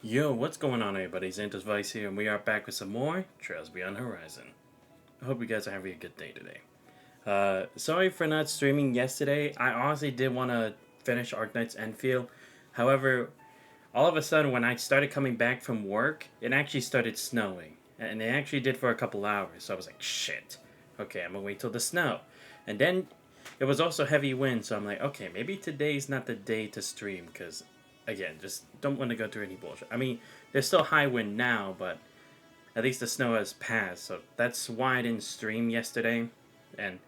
Yo, what's going on everybody? Xantos Vice here, and we are back with some more Trails Beyond Horizon. I hope you guys are having a good day today. Sorry for not streaming yesterday. I honestly did want to finish Arknight's Enfield. However, all of a sudden when I started coming back from work, it actually started snowing. And it actually did for a couple hours, so I was like, shit. Okay, I'm gonna wait till the snow. And then it was also heavy wind, so I'm like, okay, maybe today's not the day to stream, because again, just don't want to go through any bullshit. I mean, there's still high wind now, but at least the snow has passed, so that's why I didn't stream yesterday. And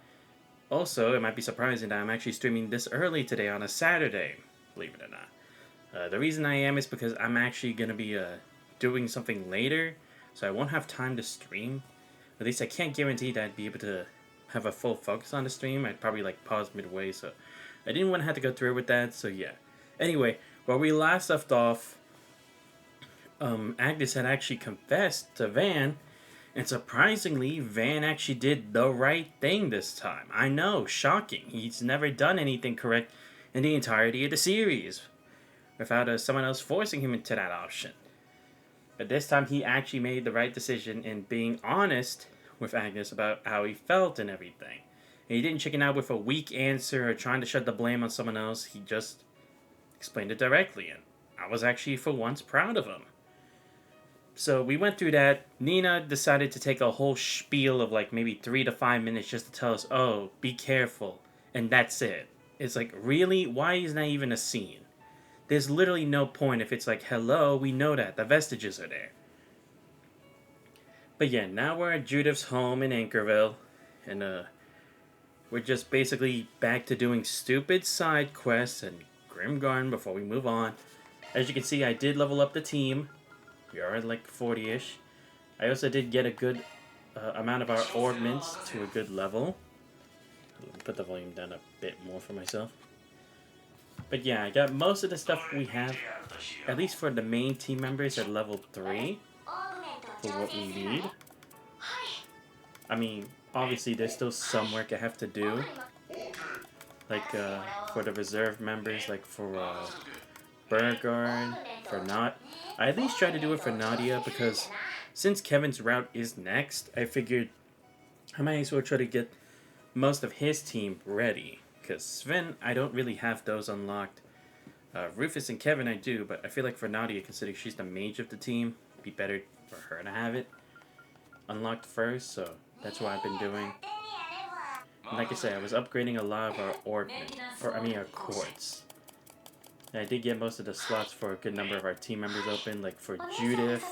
also, it might be surprising that I'm actually streaming this early today on a Saturday, believe it or not. The reason I am is because I'm actually going to be doing something later, so I won't have time to stream. At least I can't guarantee that I'd be able to have a full focus on the stream. I'd probably like pause midway, so I didn't want to have to go through with that, so yeah. Anyway, where we last left off, Agnes had actually confessed to Van, and surprisingly, Van actually did the right thing this time. I know, shocking. He's never done anything correct in the entirety of the series, without someone else forcing him into that option. But this time, he actually made the right decision in being honest with Agnes about how he felt and everything. And he didn't chicken out with a weak answer or trying to shed the blame on someone else. He just explained it directly, and I was actually for once proud of him. So we went through that. Nina decided to take a whole spiel of like maybe 3 to 5 minutes just to tell us, oh, be careful, and that's it. It's like, really? Why isn't that even a scene? There's literally no point if it's like, hello, we know that, the vestiges are there. But yeah, now we're at Judith's home in Anchorville, and we're just basically back to doing stupid side quests and Grim Garden before we move on. As you can see, I did level up the team. We are at like 40-ish. I also did get a good amount of our ornaments to a good level. Put the volume down a bit more for myself. But yeah, I got most of the stuff we have, at least for the main team members, at level 3 for what we need. I mean, obviously there's still some work I have to do. Like, for the reserve members, like for, Beauregard, for I at least try to do it for Nadia, because since Kevin's route is next, I figured I might as well try to get most of his team ready. Because Sven, I don't really have those unlocked. Rufus and Kevin I do, but I feel like for Nadia, considering she's the mage of the team, it'd be better for her to have it unlocked first, so that's what I've been doing. And like I said, I was upgrading a lot of our our quartz. And I did get most of the slots for a good number of our team members open, like for Judith,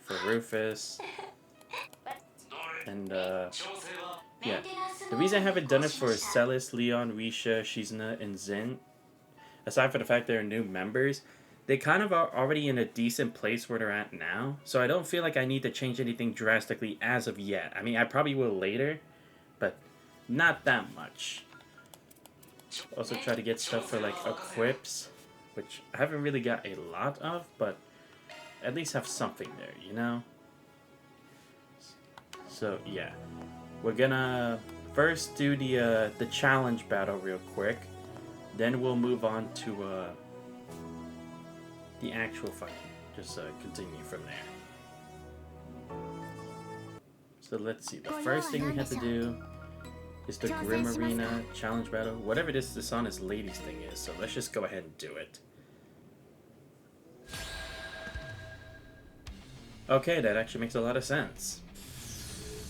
for Rufus, and yeah. The reason I haven't done it for Celis, Leon, Risha, Shizna, and Zen, aside from the fact they're new members, they kind of are already in a decent place where they're at now, so I don't feel like I need to change anything drastically as of yet. I mean, I probably will later, but not that much. Also try to get stuff for like equips, which I haven't really got a lot of, but at least have something there, you know? So yeah, we're gonna first do the challenge battle real quick, then we'll move on to the actual fight. Just continue from there. So let's see, the first thing we have to do is the Grim Arena challenge battle. Whatever this Dishonest Ladies thing is, so let's just go ahead and do it. Okay, that actually makes a lot of sense.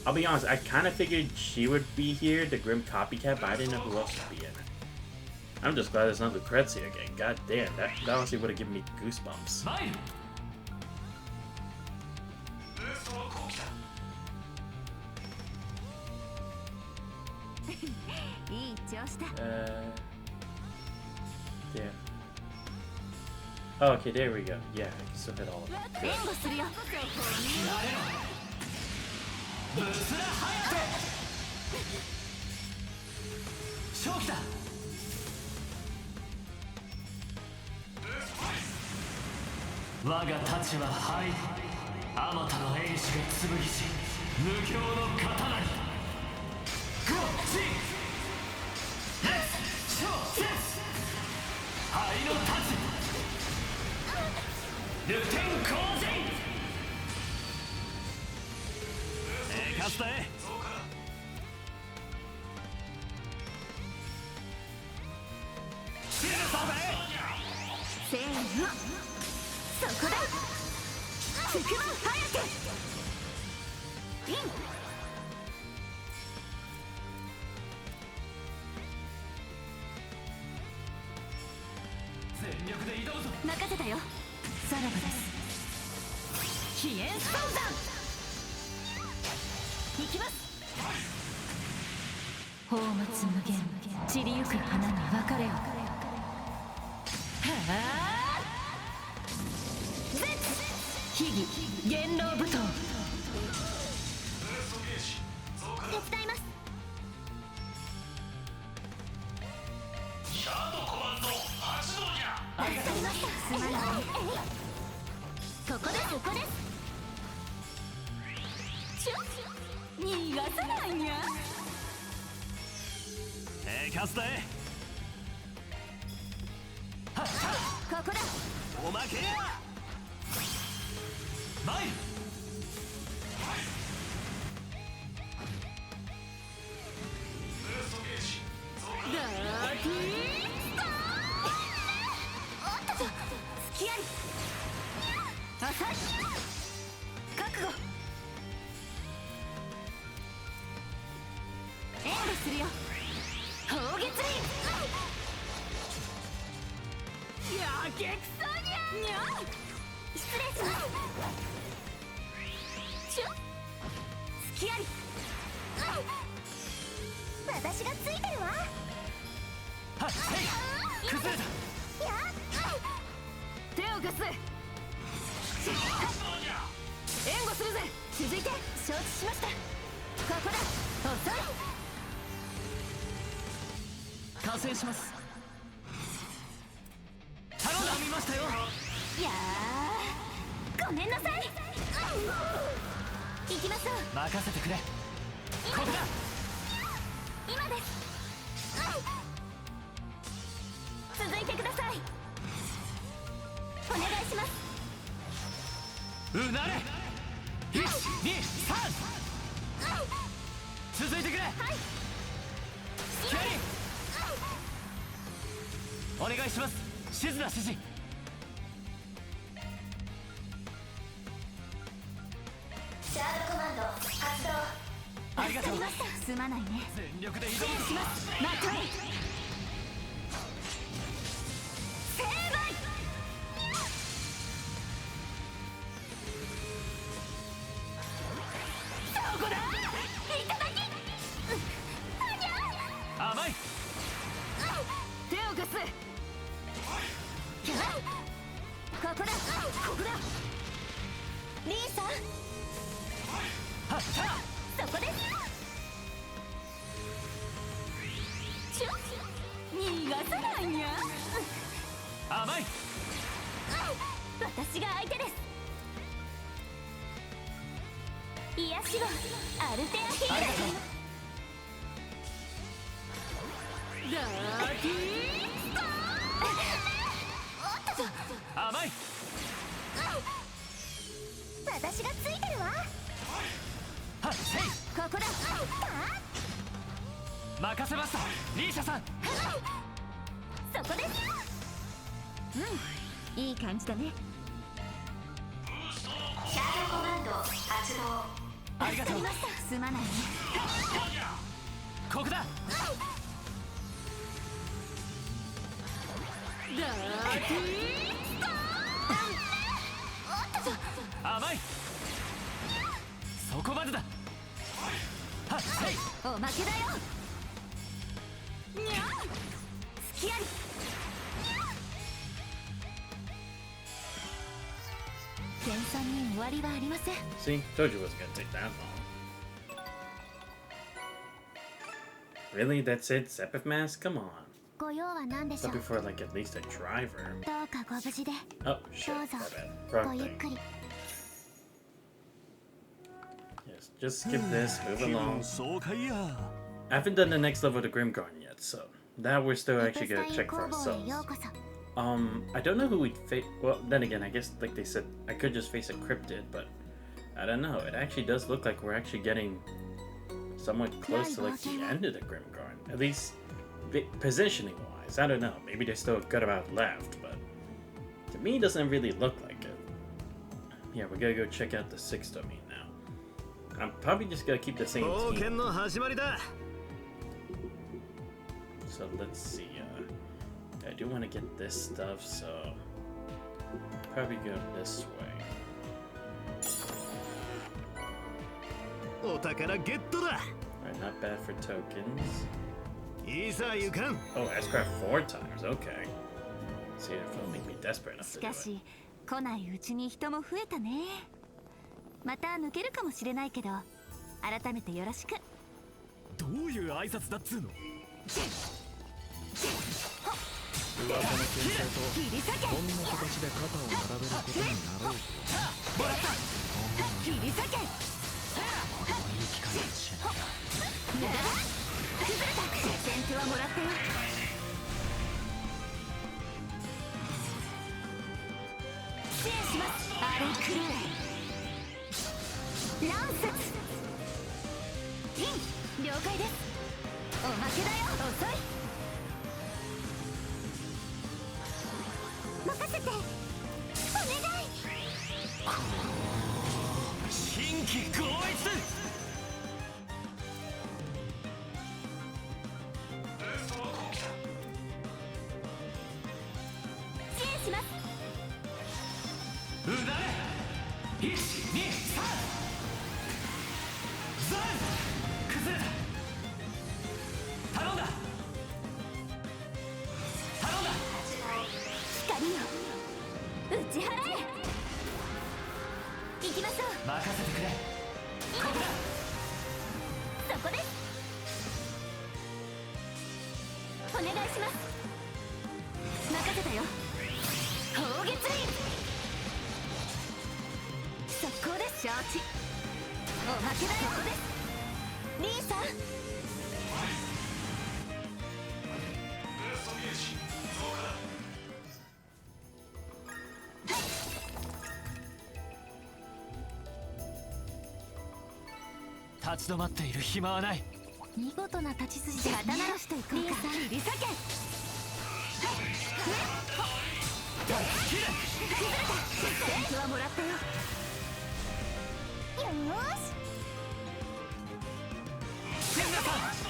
I'll be honest, I kind of figured she would be here, the Grim Copycat, but I didn't know who else would be in it. I'm just glad there's not Lucrezia again. God damn, that honestly would have given me goosebumps. Yeah. Oh, okay, there we go. Yeah, I can still hit all of them. Good. かすぜ。死ぬぞぜ。せーの、そこだ。つくも早くイン。全力で挑むぞ。任せたよ。さらばです。飛燕双山行きます。宝物無限、散りゆく花に別れを。はあ絶秘技元老舞踏。手伝います。シャードコマンド発動じゃ。助かりました。すまない。ここです、ここです。逃がさないにゃ。かすぜ。はっはっ、ここだ。おまけや。参る。ダーティースター。おっとと、隙あり。浅い。覚悟。援護するよ。砲撃輪。やけくそにゃにゃ。失礼します。隙あり。私がついてるわ。はっ、せい。崩れた。や手を貸す。援護するぜ。続いて承知しました。ここだ。遅い。完成します。頼んだ。見ましたよ。いやー、ごめんなさい。行きましょう。任せてくれ。ここだ。今です。続いてください。お願いします。うなれ。1、2、3。続いてくれ。はい。キャリー。お願いします。静田指示。シャードコマンド発動。ありがとう。助かりました。すまないね。全力で挑失礼む。します。まとえ。成敗。そこだ。いただき。甘い。手を貸す。ここだ。ここだ。リーさん。はっ、さそこです。逃がさないにゃ。あ。甘い。私が相手です。癒しをアルテアヒーラー。ダーティースター。おっとと。甘い。私がついてるわ。はっ、せい。ここだ。任せました。リーシャさん。そこです。いい感じだね。シャードコマンド発動。ありがとう。すまないね。ここだ。ダーティースター。おっとと。甘い。そこまでだ。はっ、せい。おまけだよ。にゃー。隙あり。計算に終わりはありません。 See, told you it wasn't gonna take that long. Really? That's it? Sepith mask? Come on. ご用は何でしょ Looking う。 for like at least a driver. どうかご無事で。 Oh shit, どうぞ my bad. ご Wrong ゆっ thing. くり。 Yes, just skip this, move 気分 along. 爽快や。 I haven't done the next level of the Grimgarn yet, so that we're still エプ actually スタ gonna イン check 工 for 房へ ourselves. ようこそ。 I don't know who we'd face. Well, then again, I guess like they said, I could just face a cryptid, but I don't know. It actually does look like we're actually getting somewhat close to like the end of the Grimgarn. At least positioning wise. I don't know. Maybe there's still a good amount left, but to me it doesn't really look like it. Yeah, we gotta go check out the 6th domain now. I'm probably just gonna keep the same team. So let's see. I do want to get this stuff, so probably go this way. Alright, not bad for tokens. Oh, S-craft 4 times, okay. See if it'll make me desperate enough to do it. しかし来ないうちに人も増えたね。また抜けるかもしれないけど、改めてよろしく。どういう挨拶だっつうの。切り裂け。こんな形で肩を並べることになろう。もらった。切り裂け。いい機会かもしれないな。崩れた。先手はもらったよ。支援します。あれくらい。乱節。イン。了解です。おまけだよ。遅い。任せて。お願い。新規合一。支援します。うだれ。1、2、3。ザン。崩れた。頼んだ。頼んだ。光よ。打ち払え。行きましょう。任せてくれ。ここだ。そこです。お願いします。任せたよ。砲撃速攻です。承知。おまけだよ。ここです。リーさん。立ち止まっている暇はない。見事な立ち筋で刀直しといこうか。リーさん。切り裂け。崩れた。先手はもらったよ。よーし。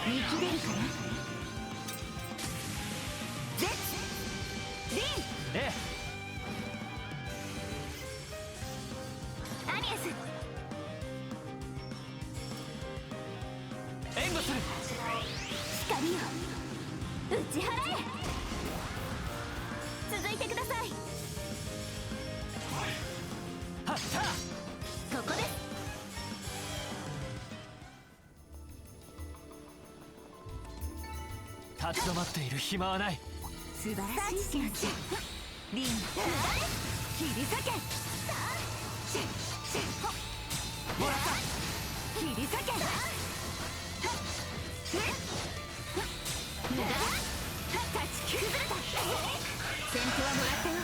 見切れるかな。ゼッリン。えアニエス。え援護する。光よ。打ち払え。続いてください。はったここです。立ち止まっている暇はない。素晴らしい戦士。リン。切り裂け。もらった。切り裂け。無駄だ。立ち崩れた。先手はもらったよ。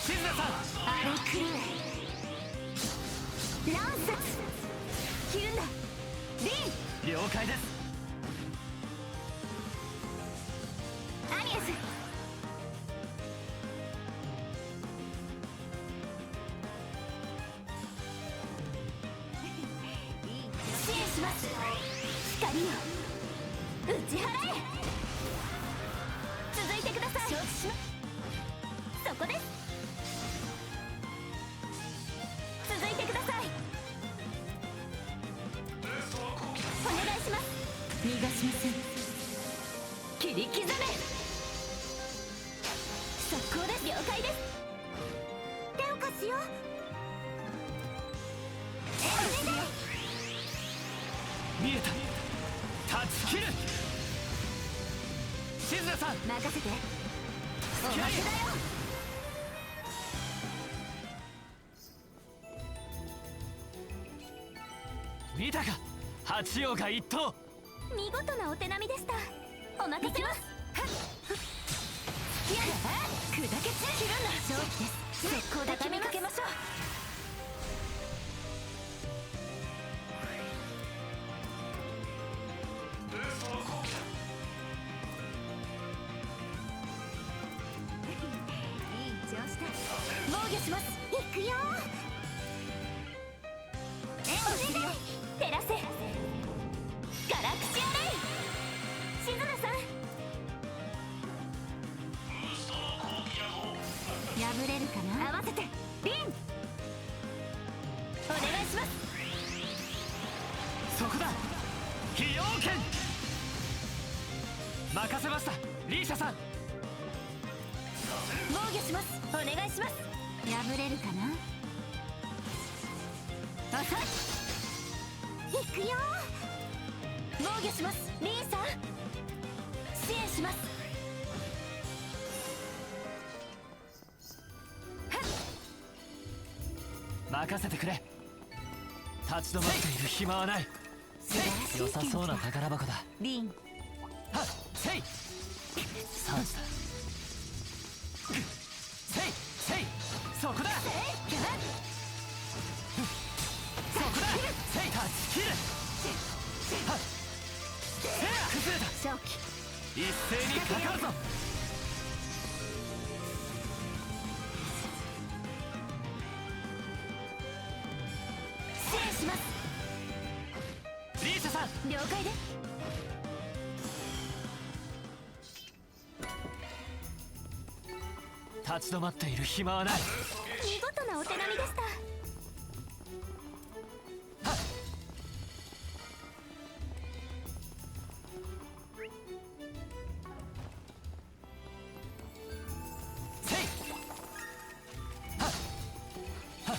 静田さん。あれくらい。乱節。切るんだ。リン。了解です。アニエス。支援します。光よ。打ち払え。続いてください。承知します。そこです。続いてください。お願いします。逃がしません。切り刻め。速攻です。了解です。手を貸すよ。お願い。見えた。断ち切る。静田さん。任せて。おまけだよ。見たか。八王が一等。見事なお手並みでした。お任せます。きや砕け散るんだ。勝機です。速攻で決めかけましょう。いい調子だ。防御します。行くよ。援護するよ。照らせ。ガラクシアレイ。静野さん。破れるかな。合わせてリン。お願いします。そこだ。費用権任せました。リーシャさん。防御します。お願いします。破れるかな。遅い。行くよ。防御します。リンさん支援します。任せてくれ。立ち止まっている暇はない。良さそうな宝箱だ。リン。はっせい。サージだ。せいせい。そこだ。そこだ。せいタッチキル。はっせや崩れた。勝機一斉にかかるぞ。支援します。リーシャさん。了解です。立ち止まっている暇はない。見事なお手並みでした。はっせい。はっはっ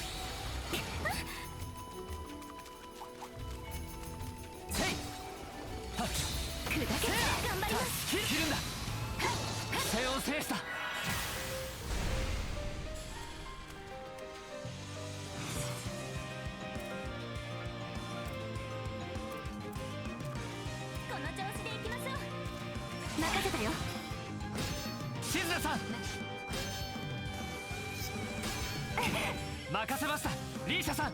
せい。はっ砕けて頑張ります。切るんだ。背を制した。この調子でいきましょう。任せたよ。静田さん。任せました。リーシャさん。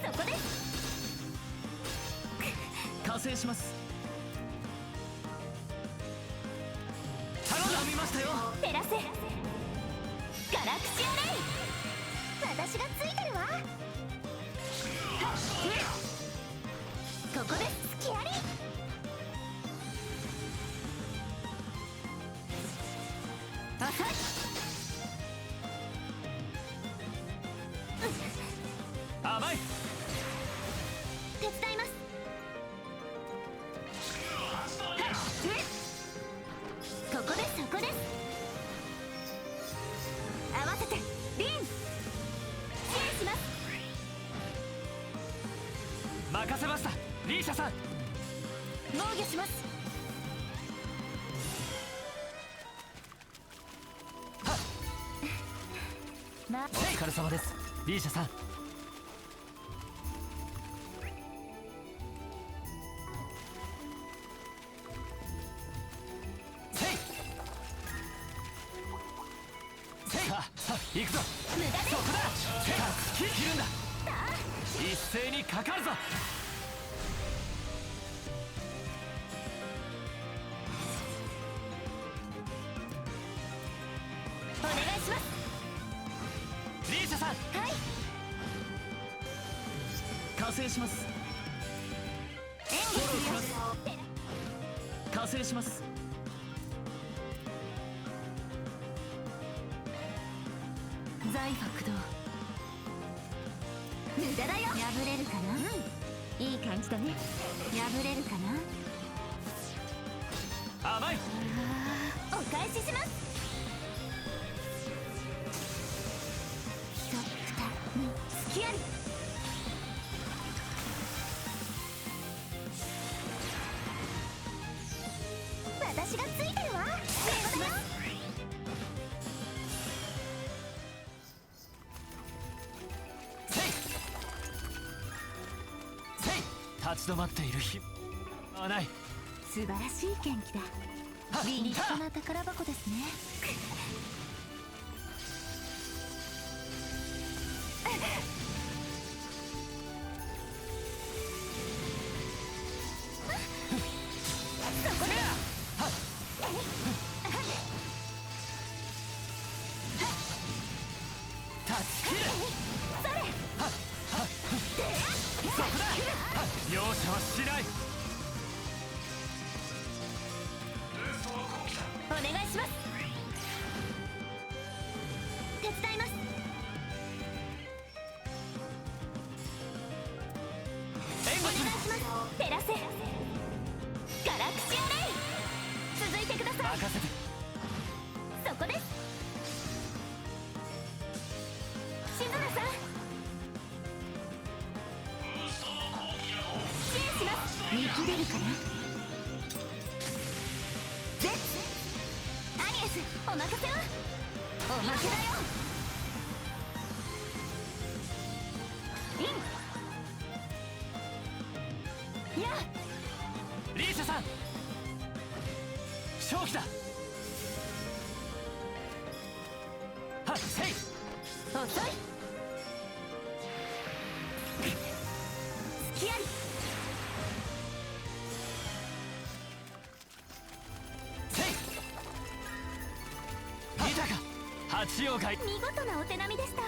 そこです。加勢します。頼みましたよ。照らせ。ガラクシアレイ。私がついてるわ。ここで隙あり。遅い。甘い。手伝います。ここです。そこです。合わせてリン。支援します。任せました。リーシャさん。防御します。お疲れ様です。リーシャさん。せいせい。さあ行くぞ。無駄です。そこだ。切るんだ。一斉にかかるぞ。お願いします。リーシャさん。はい。加勢します。援護するよ。加勢します。財駆動。無駄だよ。破れるかな。いい感じだね。破れるかな。甘い。お返しします。1、2、隙あり。私がついてるわ。英語だよ。せいせい。立ち止まっている日。はない。素晴らしい元気だ。立派な宝箱ですね。容赦はしない。お願いします。手伝います。お願いします。照らせ。ガラクシアレイ。続いてください。任せて。そこです。静野さん、支援します。見切れるかな。ゼッアニエス、お任せを。おまけだよ。インやリーシャさん、勝機だ。はっせい。遅い。隙あり。せい。見たか、八妖怪。見事なお手並みでした。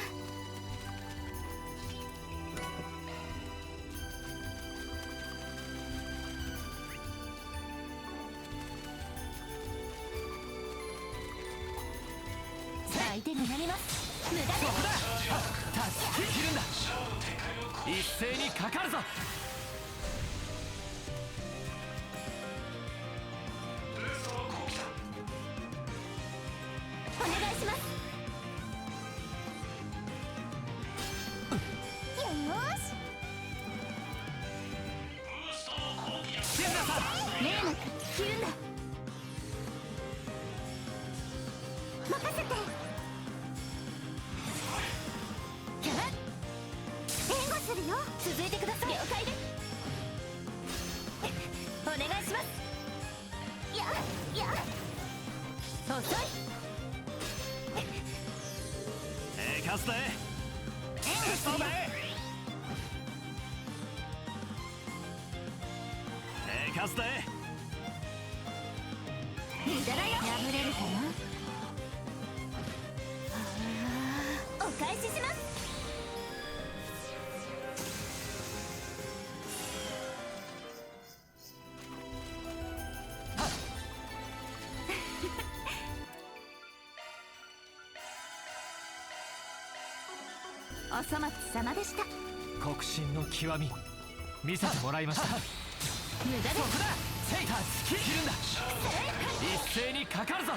相手になります。無駄です。そこだ。断ち切るんだ。一斉にかかるぞ。お願いします。よーし。シェンナさん、迷惑切るんだ。任せて。キャラ援護するよ。続いてください。了解です。お願いします。や遅い。かすで。援護するよ。かすで。無駄だよ。破れるかな。お返しします。お粗末様でした。黒心の極み見せてもらいました。無駄です。そこだ。セイター切るんだ。一斉にかかるぞ。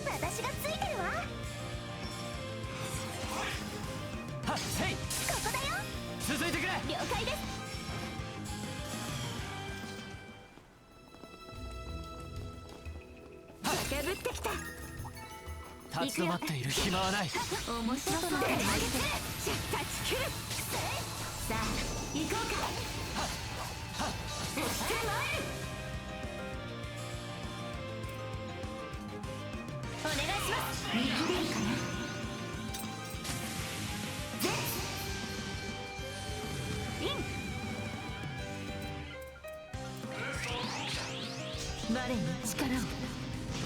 私がついてるわ。はっせい。ここだよ。続いてくれ。了解です。高ぶってきた。立ち止まっている暇はない。面白そうな投げて断ち切る。さあ行こうか。押してまいる。お願いします。見切れるかな。ゼッイン。我に力を。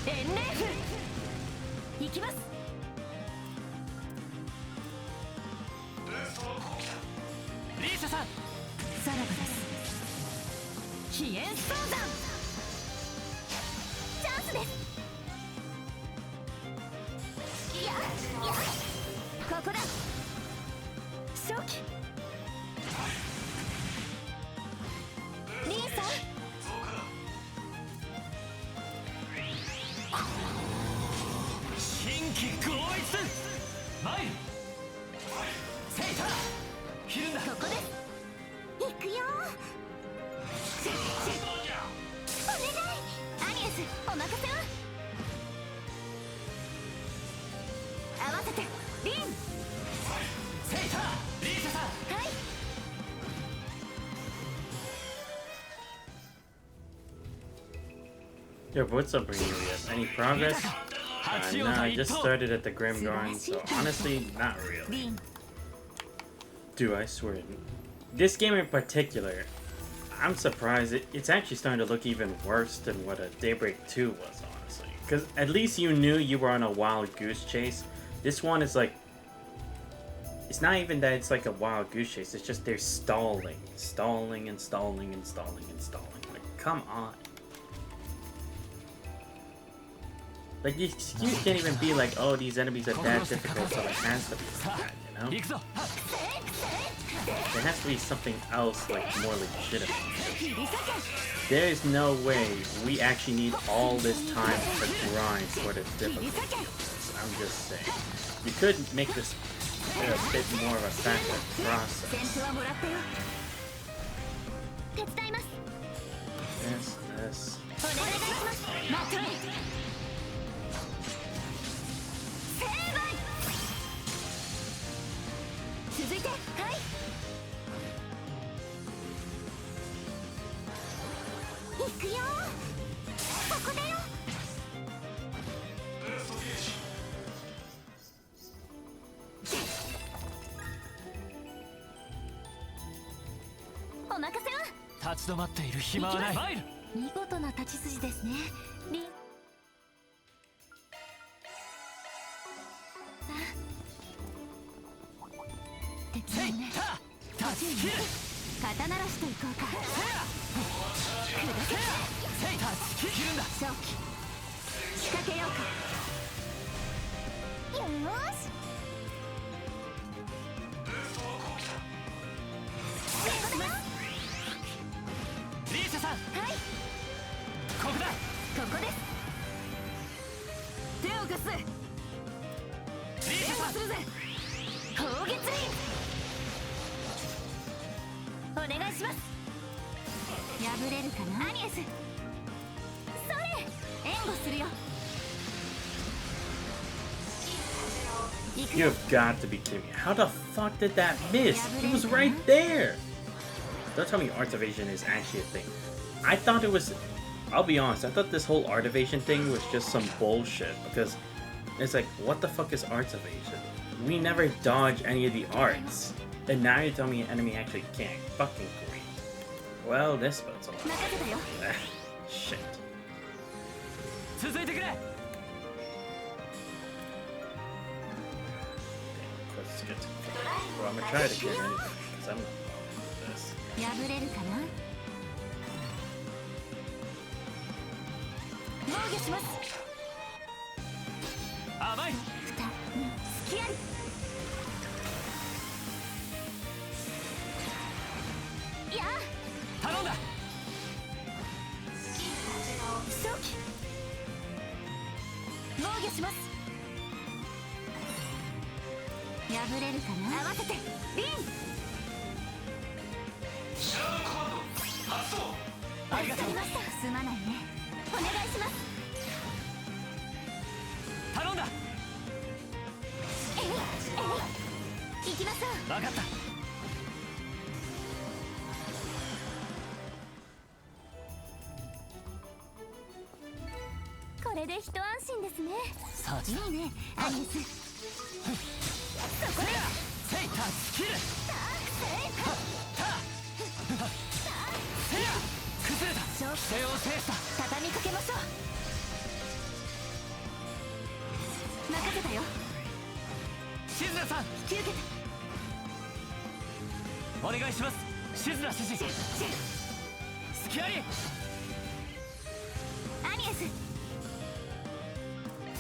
エンレーフ行きます。リーシャさん、さらばです。飛燕双山。チャンスです。ここだ。勝機。リーさん。新規合一。マイル。セイター切るんだ。ここです。行くよ。お願い。アニエス、お任せを。合わせてリン。セイター、リーシャさん。はい。Yo, what's up, Cornelius? Any progress? Nah, I just started at the Grim Garden, so honestly, not really. Dude, I swear. This game in particular, I'm surprised. It's actually starting to look even worse than what a Daybreak 2 was, honestly. Because at least you knew you were on a wild goose chase. This one is like... It's not even that it's like a wild goose chase. It's just they're stalling. Stalling and stalling and stalling and stalling. Like, come on. Like, the excuse can't even be like, oh, these enemies are that difficult, so it has to be like that, you know? There has to be something else, like, more legitimate. There is no way we actually need all this time to grind for the difficulty. I'm just saying. You could make this a bit more of a faster process. Yes. 続いて、はい行くよここだよお任せは立ち止まっている暇はない。見事な立ち筋ですね。肩慣らしていこうか。正気仕掛けようか。よーしリーシャさん、はいここだ。ここです。手を貸す。リーシャさん、するぜ。砲撃お願いします。破れるかなアニエス。それ援護するよ。 You've got to be kidding me. How the fuck did that miss? It was right there! Don't tell me Art Evasion is actually a thing. I thought it was... I'll be honest, I thought this whole Art Evasion thing was just some bullshit. Because it's like, what the fuck is Art Evasion? We never dodge any of the arts. And now you're telling me an enemy actually can't fucking breathe. Well, this one's a lot. Shit. 続いてくれ。 Let's get to well, I'm gonna try it again anyway, because I'm this. 破れるかな防御します。甘い。隙あり。いや頼んだ。正気防御します。破れるかな合わせてリンありがとう。助かりました。すまないね。お願いします。頼んだ。行きましょう。分かった。これで一安心ですね。さあ、いいねアニエス。そこでセイタースキル。崩れた。規制を制した。畳みかけましょう。任せたよ。シズナさん、引き受けて。お願いします。シズナ師匠。隙あり。アニエス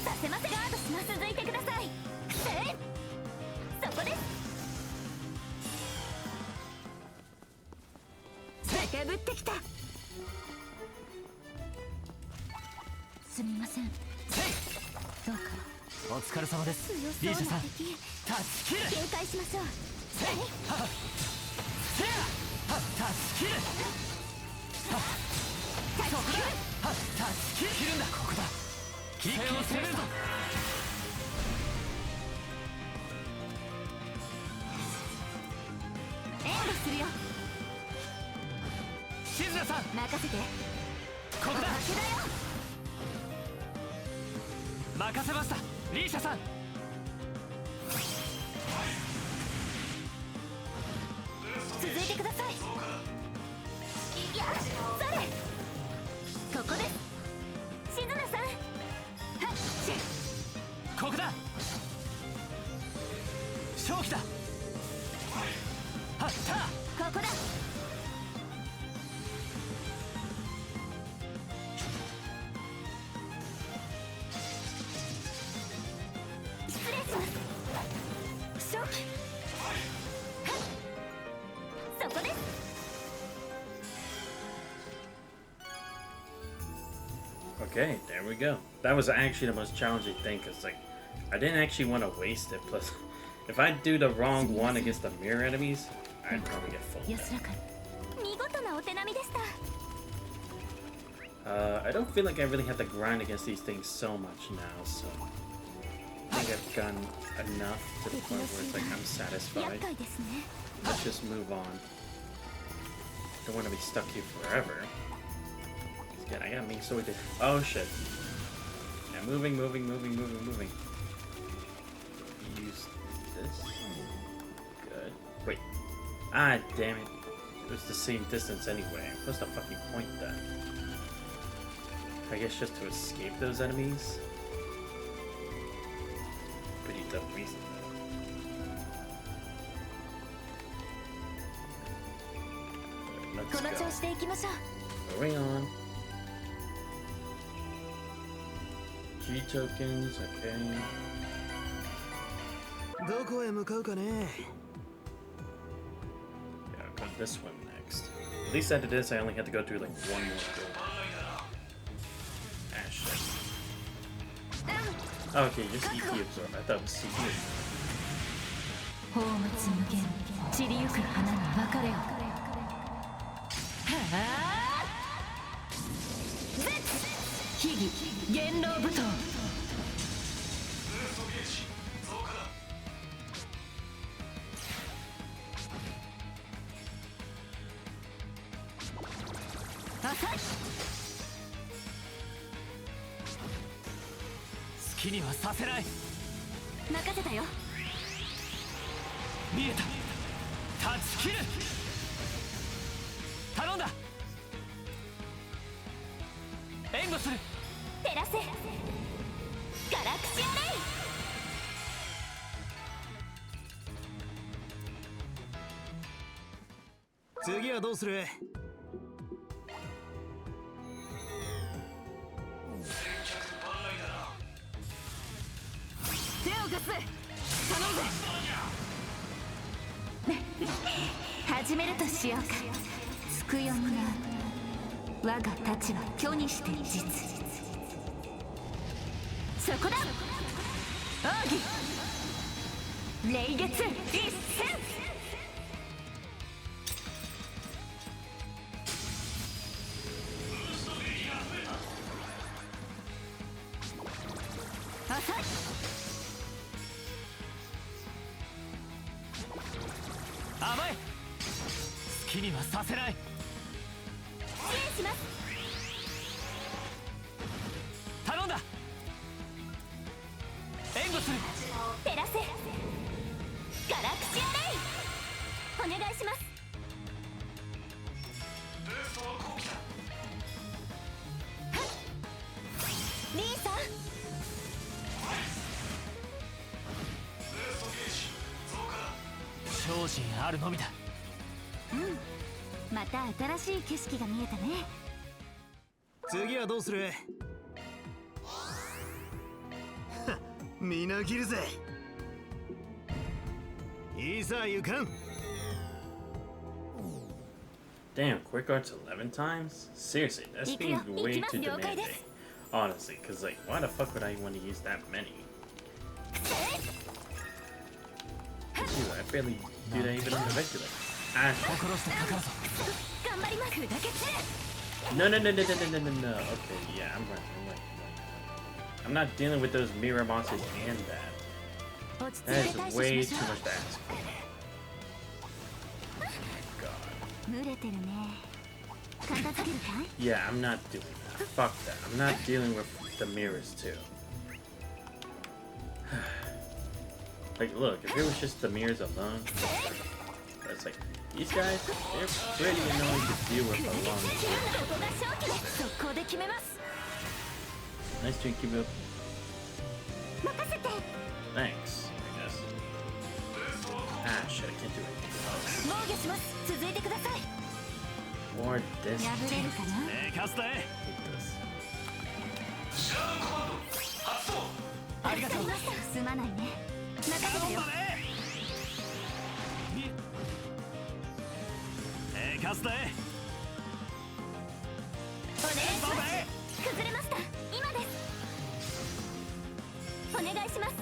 させませガードします。続いてください。そこです。高ぶってきた。すみません。どうかお疲れ様です。リーシャさん、タッチキル。警戒しましょう。セイタッチキル。そこだ。タッチキル。切るんだ。ここだ。規制を攻めるぞ。援護するよ。シズナさん、任せて。ここだ。負けだよ。任せました、リーシャさん。続いてください。いや、それここです、静菜さん。はっしここだ、正気だ。はったここだ。失礼します。正気。はっそこです。Okay, there we go. That was actually the most challenging thing because, like, I didn't actually want to waste it. Plus, if I do the wrong one against the mirror enemies, I'd probably get full. 安らかに見事なお手並みでした。 I don't feel like I really have to grind against these things so much now, so I think I've gotten enough to the point where it's like I'm 厄 satisfied. 介ですね。 Let's just move on. Don't want to be stuck here forever. Again, I gotta make so we did. Oh shit. Yeah, moving. Use this. Good. Wait. Ah, damn it. It was the same distance anyway. I'm supposed to fucking point that. I guess just to escape those enemies. Pretty dumb reason. Let's この調 go. 子でいきましょう。 Moving on. Key tokens, okay. どこへ向かうかね。 Yeah, I'll go this one next. At least after this, I only had to go through like one more door. Ah, shit. Oh, okay, just EP absorb. I thought it was CPU. 宝物無限散りゆく花に別れを。はあ秘技元老舞踏。浅い。好きにはさせない。任せたよ。見えた、断ち切る。頼んだ。援護する。照らせガラクシアレイ。次はどうする？手を貸す。頼むぜ。始めるとしようか。つくよみな我が太刀は虚にして実。そこだ。奥義霊月一閃。浅い。甘い。好きにはさせない。支援します。頼んだ。援護する。照らせガラクシアレイ。お願いします。リーさん。精進あるのみだ。また新しい景色が見えたね。次はどうする？みなぎるぜ。いざ行かん。 Damn, quick arts 11 times? Seriously, that seems way too demanding. Honestly, because, like, why the fuck would I want to use that many? Dude, I barely do that even on the regular. Ah, 心してかかるぞ。頑張ります。砕け散れ。 no. Okay, yeah, I'm running. I'm not dealing with those mirror monsters and that. 落ち着 That いて対 is 処 way し too ましょ much to ask for. God. う。濡れてるね。片付けるかい？ Yeah, I'm not doing that. Fuck that. I'm not dealing with the mirrors too. Like, look, if it was just the mirrors alone, it's like, these guys, they're pretty annoying to deal with alone. ここが勝機です。速攻で決めます。 Nice to keep up. 任せて。 Thanks, I guess. Ah, shit, I can't do it. 防御します。続いてください。 More this. 破れるかな。カスだい。 Hate this. ありがとう。すまないね。任せたよ。カスだい。お願いします。崩れました。今です。お願いします。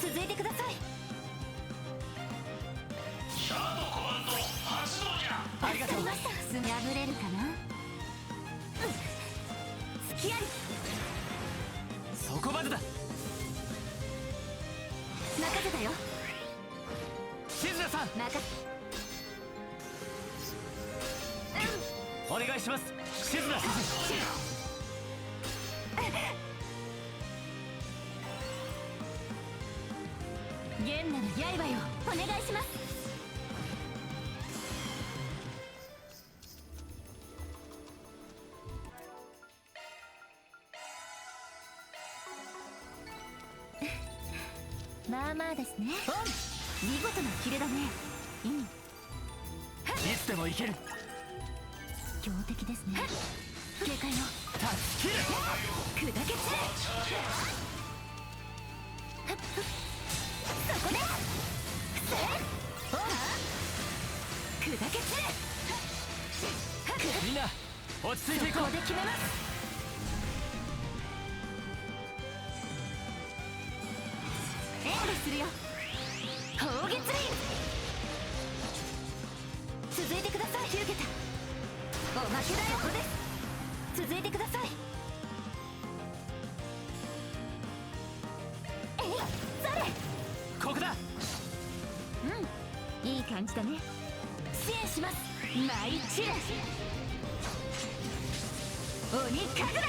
続いてください。ありがとう。破れるかな。隙あり。そこまでだ。任せたよ。静香さん、お願いします。静香さん。弦なる刃よ、お願いします。まあまあですね。見事なキレだね。いつでもいける。強敵ですね。警戒をタッチキル。砕け散れ。そこで砕け散れ。みんな落ち着いていこう。ここで決めます。援護するよ。砲撃リン。続いてください。受けた。おまけだよ。ここです。続いてください。えい、それ。ここだ。いい感じだね。支援します。舞い散れ。鬼神楽。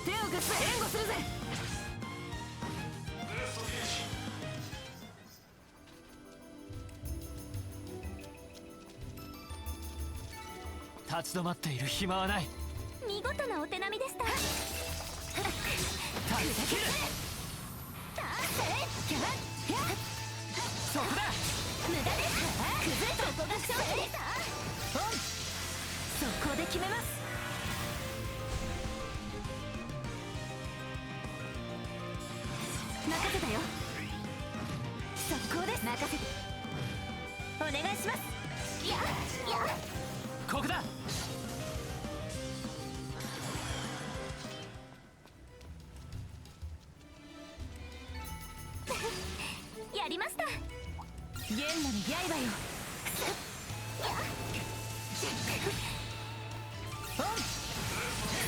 手を貸して援護するぜ。立ち止まっている暇はない。見事なお手並みでした。タッチキル。そこだ。無駄です。崩れた。ここが勝利です。速攻で決めます。任せたよ。速攻です。任せて。お願いします。ここだ。やりました。弦なる刃よ。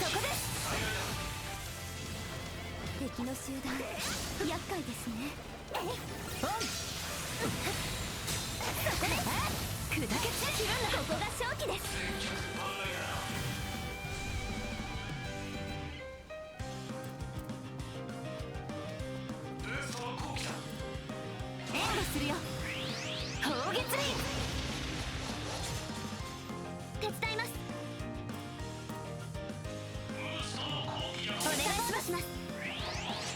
そこです。敵の集団厄介ですね。そこで砕け散る。ここが勝機です。援護するよ。砲撃リン。手伝います。お願いします。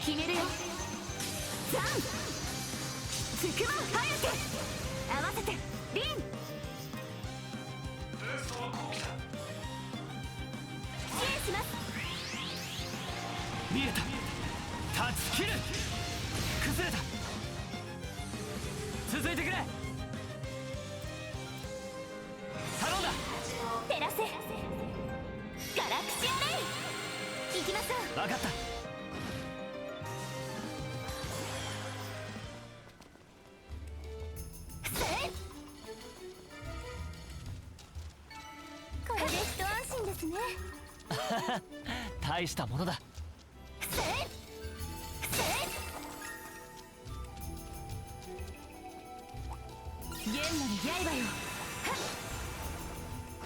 決めるよ。ザンつくば早く合わせてリン。支援します。見えた。タッチキル。崩れた。続いてくれ。頼んだ。照らせ。ガラクシアレイ。行きましょう。分かった。これで一安心ですね。大したものだ。弦なる刃よ。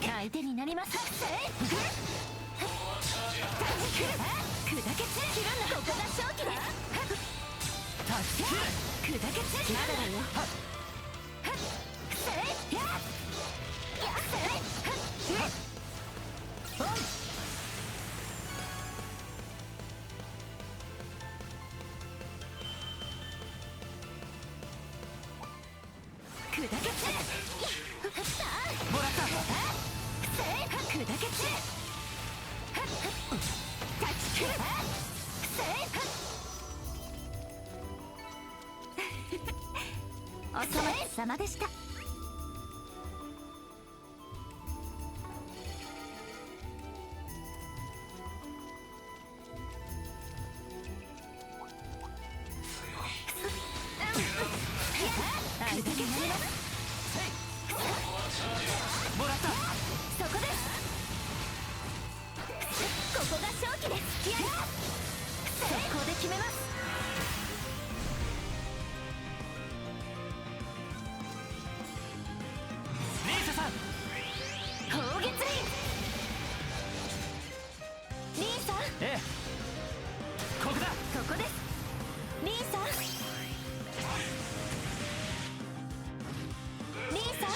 相手になります。砕け散る。ここが勝機です。砕け散る。まだだよ。砕け散る。もらった。砕け散る。断ち切る。お粗末様でした。相手になります。もらった。そこです。ここが勝機です。速攻で決めます。リーサさん、砲撃輪。リーサ、ええ、ここだ。ここです。リーサ、リーサ、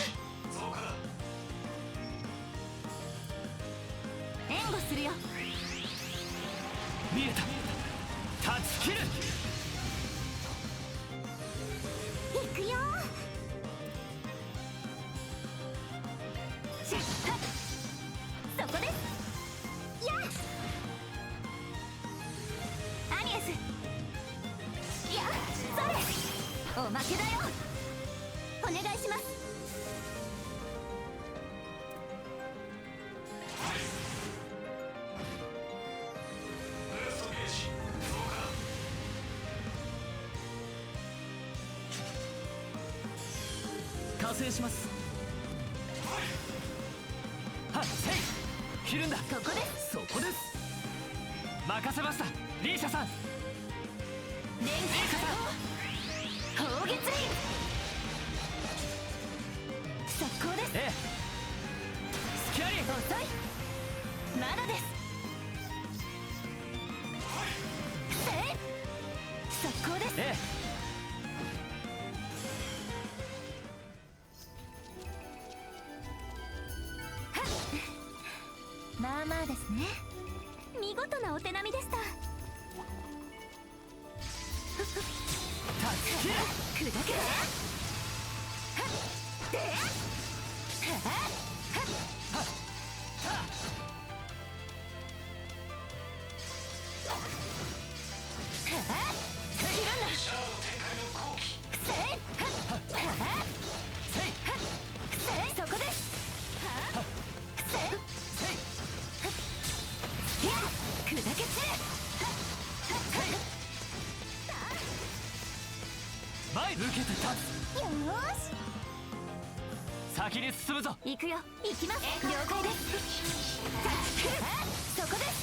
援護するよ。見えた。断ち切る。行くよ。そこです。やっアニエス。やっそれ。おまけだよ。お願いします。加勢します。はっせい。切るんだ。ここです。そこです。任せました。リーシャさん。リーシャさん、砲撃輪。速攻です。ええ、スキャリー。遅い。まだです。速攻です。ええ、まあまあですね。見事なお手並みでした。砕け。そこです。砕け散る。前受けて立つ。よーし。先に進むぞ。行くよ。行きます。了解です。そこです。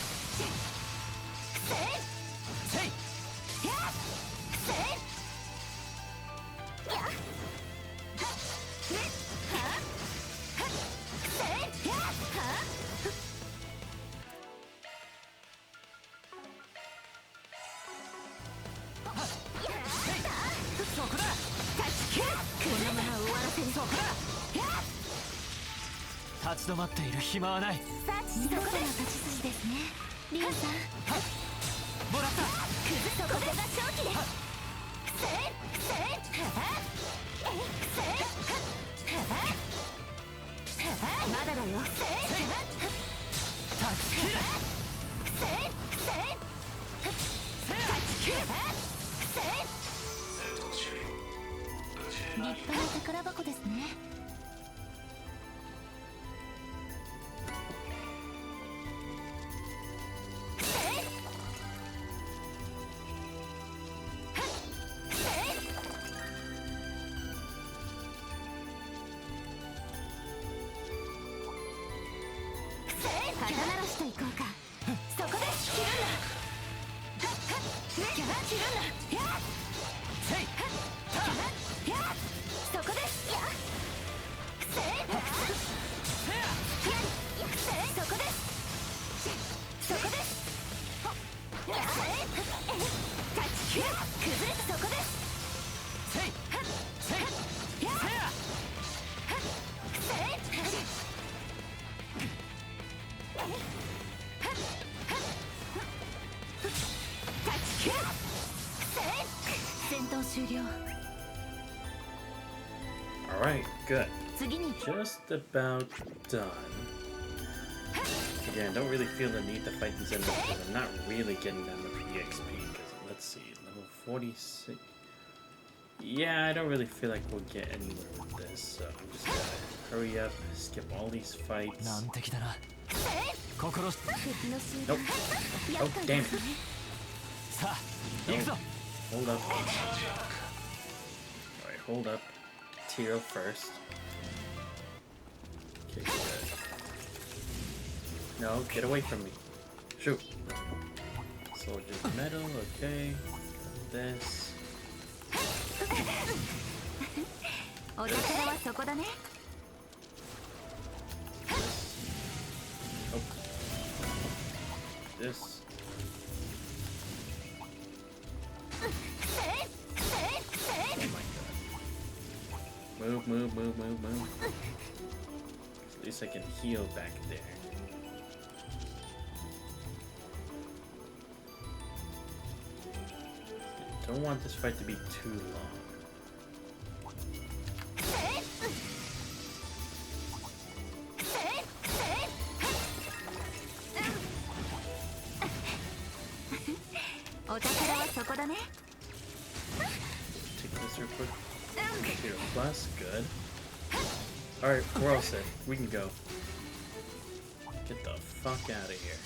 そこだ。このまま終わらせる。そこだ。立ち止まっている暇はない。さあ、見事な立ち筋ですね。リンさん、もらった。そこが勝機です。まだだよ。立派な宝箱ですね。肩慣らしていこうか。そこで切るんだ。切るんだ。そこです。Alright, good. 次に Just about done. Again, don't really feel the need to fight these enemies because I'm not really getting that much EXP. Because let's see, level 46. Yeah, I don't really feel like we'll get anywhere with this, so I'm just gonna hurry up, skip all these fights. 難敵だな心し 敵の集 Nope. 団 Oh, 厄介 damn で it. すね さあ行くぞ Hold up. Alright, hold up. Tiro first. Okay, good. No, get away from me. Shoot. Soldier's medal, okay. This. お宝はそこだね Oh. This. Oh my god. Move, move, move, move, move. At least I can heal back there. Don't want this fight to be too long. Mm. お宝はそこだね Take this real quick. Here, plus, good. Alright, we're all set. We can go. Get the fuck out of here.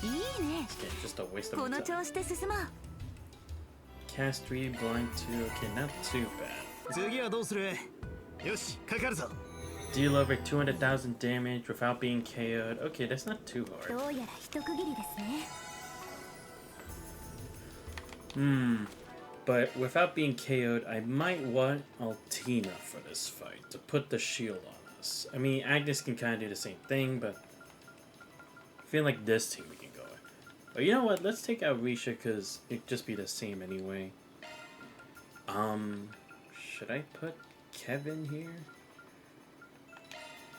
いいね This game's just a waste of こ my の調 time. 子で進もう Cast 3, blind 2, okay, not too bad. 次はどうするよしかかるぞ Deal over 200,000 damage without being KO'd. Okay, that's not too hard. どうやら一区切りですね But without being KO'd, I might want Altina for this fight to put the shield on us. I mean, Agnes can kind of do the same thing, but I feel like this team we can go with. But you know what? Let's take out Risha because it'd just be the same anyway. Should I put Kevin here?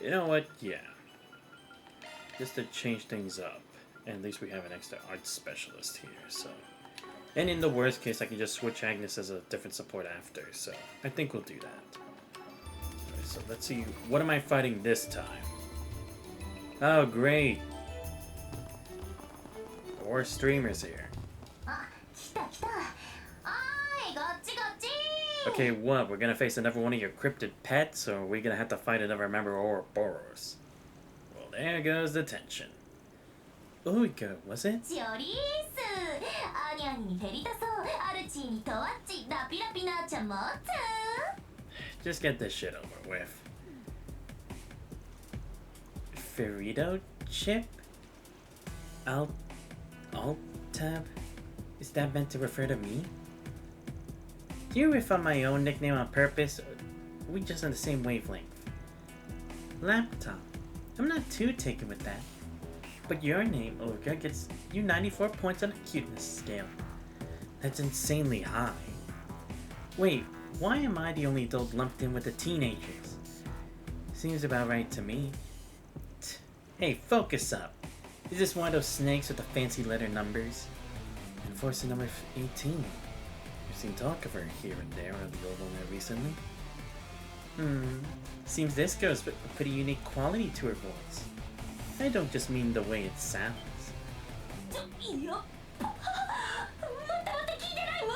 You know what? Yeah. Just to change things up. And at least we have an extra art specialist here, so. And in the worst case, I can just switch Agnes as a different support after, so I think we'll do that. Alright, so let's see. What am I fighting this time? Oh, great. More streamers here. あ、来た来たあーいこっちこっち Okay, what? We're gonna face another one of your cryptid pets, or are we gonna have to fight another member of Ouroboros? Well, there goes the tension. Uiga, was it? ジョリースアニャンにフェリタソアルチーにトワッチラピラピナーちゃんもつ Just get this shit over with. Ferrito chip? Alt-tab? Is that meant to refer to me? Do you riff on my own nickname on purpose, or are we just on the same wavelength? Laptop. I'm not too taken with that. But your name, Olga, gets you 94 points on a cuteness scale. That's insanely high. Wait, why am I the only adult lumped in with the teenagers? Seems about right to me. Hey, focus up. Is this one of those snakes with the fancy letter numbers? Enforcer number 18. I've seen talk of her here and there on the old owner recently. Seems this girl's a pretty unique quality to her voice. I don't just mean the way it sounds. いや待って聞いてない無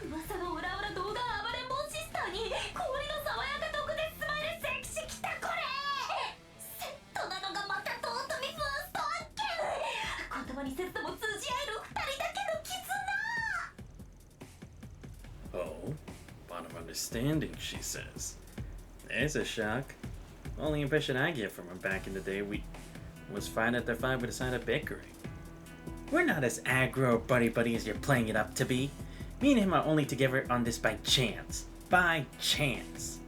理噂の裏裏動画暴れん坊シスターに氷の爽やか毒でスマイルセクシー来たこれセットなのがまた尊みファースト案件言葉にせずとも通じ合える二人だけの絆 Oh, bottom understanding, she says. There's a shock. Only impression I get from her back in the day was fine after 5 with a side of bickering. We're not as aggro or buddy-buddy as you're playing it up to be. Me and him are only together on this by chance. By chance.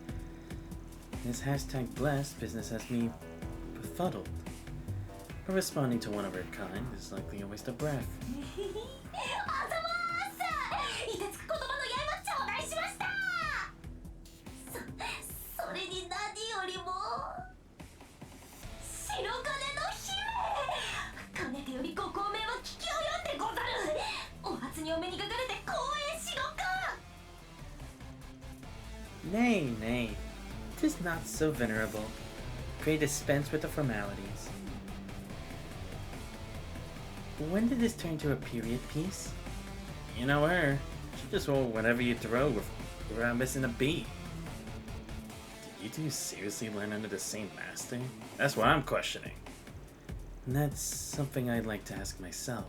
This hashtag blessed business has me befuddled. But responding to one of her kind is likely a waste of breath. あざまーすいてつく言葉の刃頂戴しましたそれに何よりも白金の姫かねてよりご公明は聞き及んでござるお初にお目にかかれて光栄至極 Nay, nay, 'tis not so venerable. Pray dispense with the formalities. When did this turn to a period piece? You know her. She just roll whatever you throw without missing a beat. Did you two seriously learn under the same master? That's what I'm questioning. And that's something I'd like to ask myself.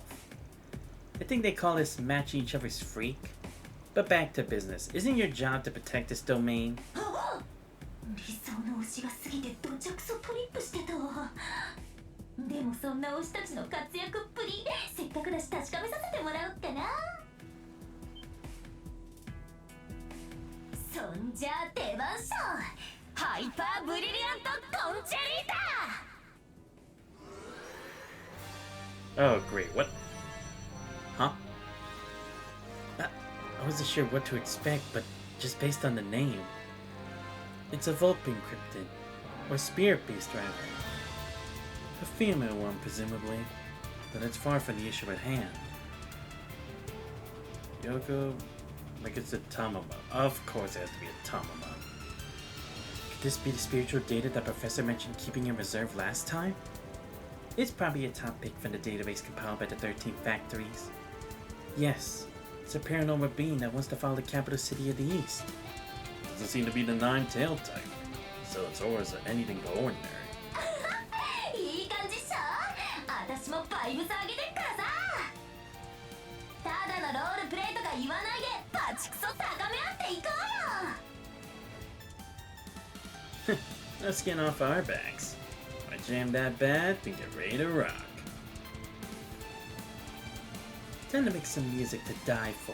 I think they call this matching each other's freak. But back to business. Isn't your job to protect this domain? 理想の推しが過ぎてどちゃくそトリップしてたわ。でもそんな推したちの活躍っぷりせっかくだし確かめさせてもらおうかな。そんじゃ出番しょ。ハイパーブリリアントトンチェリーだ。 Oh, great. What? Huh? I wasn't sure what to expect, but just based on the name. It's a Vulpine cryptid, or spirit beast rather. A female one, presumably, but it's far from the issue at hand. Yoko, like it's a Tamama. Of course it has to be a Tamama. Could this be the spiritual data that Professor mentioned keeping in reserve last time? It's probably a top pick from the database compiled by the 13 factories. Yes, it's a paranormal being that wants to follow the capital city of the East. Doesn't seem to be the nine-tailed type, so its auras are anything but ordinary. いい感じっしょ。私もバイブス上げてっからさ。ただのロールプレイとか言わないでバチクソ高め合っていこうよ。 Let's get off our backs. I jam that bad, then get ready to rock. Time to make some music to die for.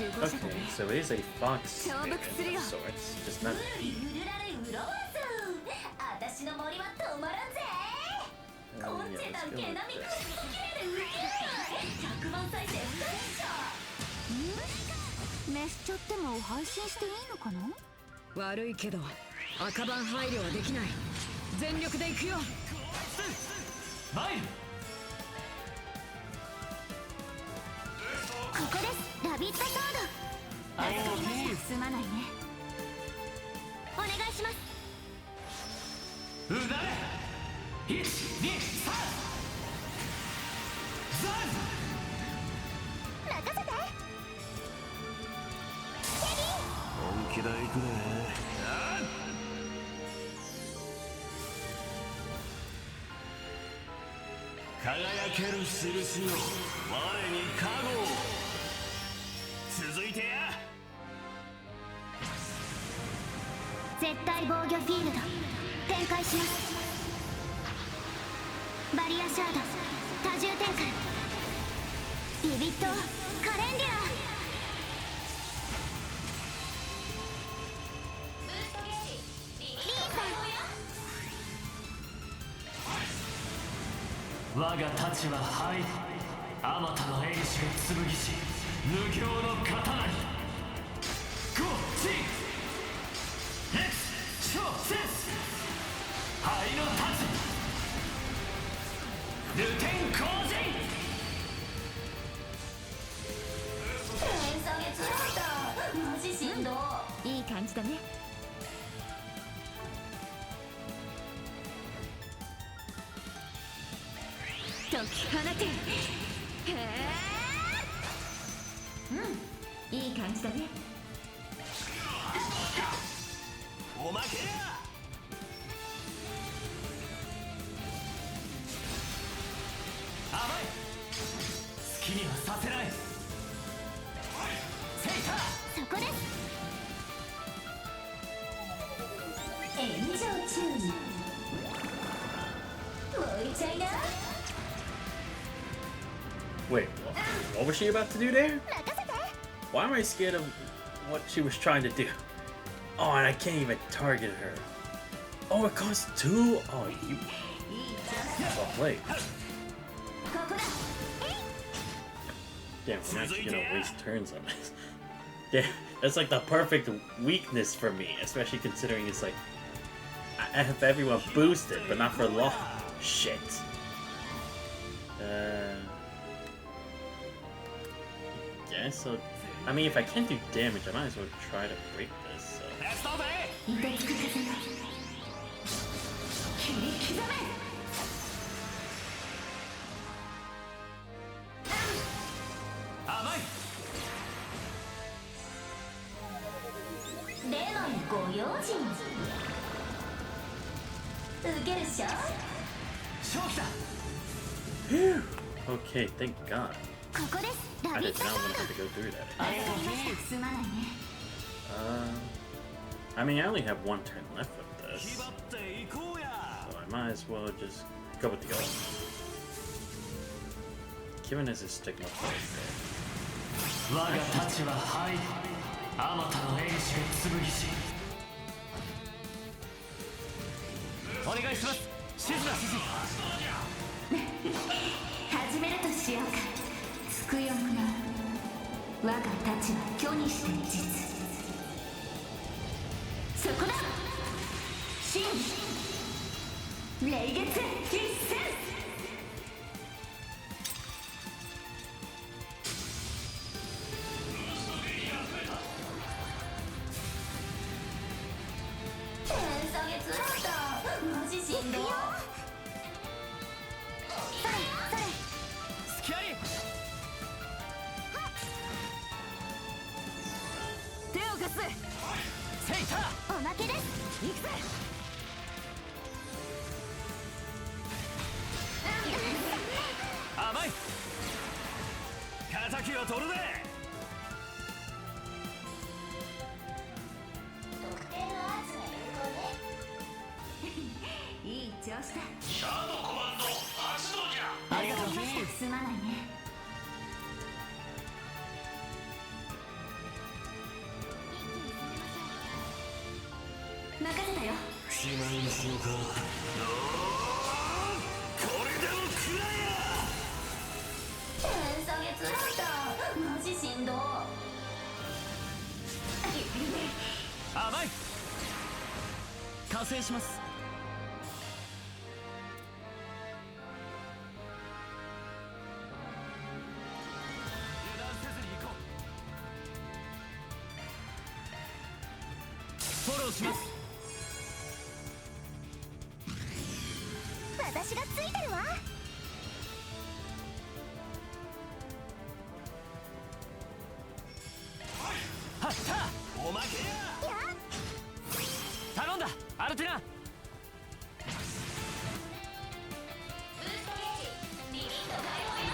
Okay, so it is a fox spirit of sorts, just not a bee. 私の森は止まらんぜ。コンチェダン毛並みくっそ綺麗でウケる。100万再生不可でしょ。メスちゃっても配信していいのかな。悪いけど赤番配慮はできない。全力で行くよ。参る。ここです。ラビットソード。助かりました。すまないね。お願いします。うなれ。1、2、3。任せて。本気で行くね。輝ける印よ、我に加護。続いてや。絶対防御フィールド展開します。バリアシャード多重展開。ビビットカレンデュラ。我が太刀は灰。あまたの英士が剣し無形の刀に。ゴーチレッツショーセンス。灰の太刀ルテン光人。点下げちゃった。マジしんど。いい感じだね。解き放て。へえ。いい感じだね。おまけや。甘い。好きにはさせない。セイター。そこです。炎上中に燃えちゃいな。 Wait, what was she about to do there? 任せて。 Why am I scared of what she was trying to do? Oh, and I can't even target her. Oh, it costs 2? Oh, you... Oh, wait. ここだ。 Damn, I'm actually gonna waste turns on this. Damn, that's like the perfect weakness for me, especially considering it's like... I have everyone boosted, but not for long. Shit. Okay, so I mean, if I can't do damage, I might as well try to break this. So. 凍てつく風よ切り刻め甘い例のご用心受けるっしょ勝機だ Okay, thank God. ここです I ラビ did ット not ソ want ー to have to go through that. ド助かりましたすまないね I mean, I only have one turn left with 気 this, 張っていこうや so I might as well just go with the ult. Given as a stigma play, 我が太刀は灰あまたの英士が剣しお願いします静田知事始めるとしようかつくよむな我が太刀は虚にして実そこだ真霊月一戦天下月だったマジしんどいスキャリ手を貸すセイターおまけです行くぜ甘い敵を取るぜ特定のアーツが有効ねいい調子だシャードコマンド発動じゃありがとうすまないね任せたよしまいにしようかこれでも食ら天下月だったマジしんど甘い加勢します油断せずに行こうフォローします私がついてるわはったおまけや頼んだアルテナブーストゲージリミット解放よ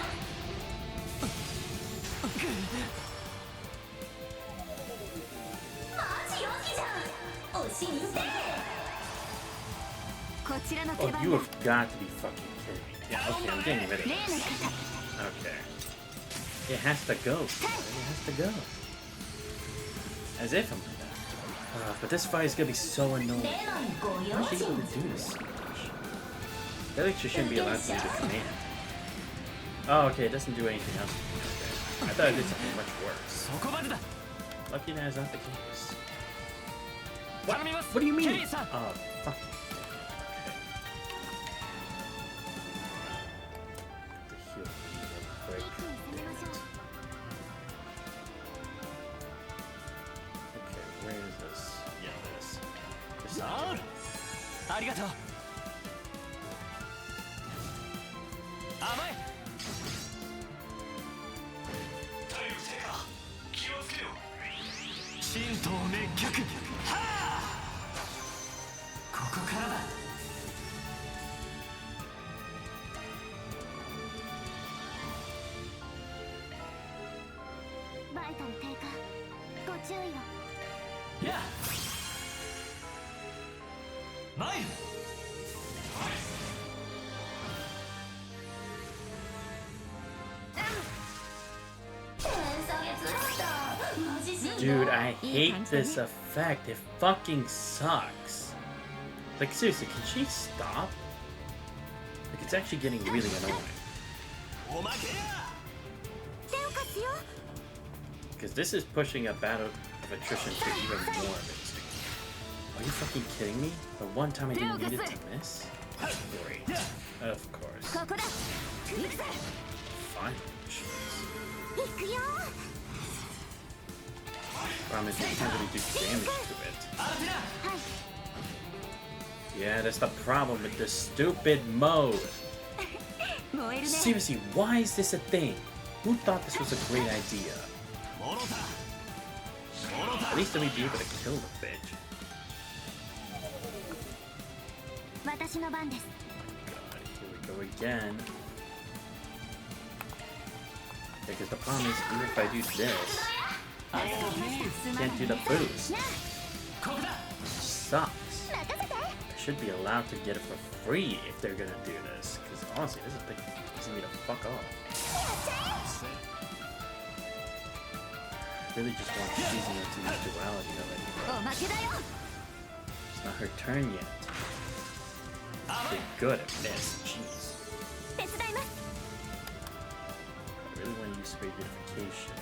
マジ4機じゃん押しに行ってこちらの手 oh, 番 you だ have got to be fucking kidding me. Yeah, okay, I'm getting rid of 例の this. 方 Okay. It has to go. It has to go. As if I'm gonna. But this fight is gonna be so annoying. 例のご用 How's she 心 able to do this so much? I feel like she shouldn't be allowed to do the command. Oh, okay, it doesn't do anything else. Okay. I thought it did something much worse. そこまでだ Lucky that is not the case. 頼みます What do you ケ mean? リーさん Oh, fuck. Okay. The heal real quick. 一気に攻めましょう Okay, where is this? Yeah, this. This あるありがとう甘い体力低下気をつけよ神道滅却はあここからだバイタル低下ご注意をやあマイル天下月だったマジしんど Dude, I hate this effect. It fucking sucks. Like, seriously, can she stop? Like, it's actually getting really annoying. おまけや手を貸すよ Because this is pushing a battle of attrition to even more of it. Are you fucking kidding me? The one time I didn't need it to miss? Great. Of course. ここだ行くぜ Fine. 行くよ problem is you can't really do damage to it. Yeah, that's the problem with this stupid mode. Seriously, why is this a thing? Who thought this was a great idea? At least let me be able to kill the bitch. God, here we go again. Because the problem is, even if I do this, I can't do the boost. Sucks. I should be allowed to get it for free if they're gonna do this. Because honestly, this is pissing me to fuck off. I really just want Shizuno to use duality already. It's not her turn yet. Pretty good at this. Jeez. I really want to use speed unification.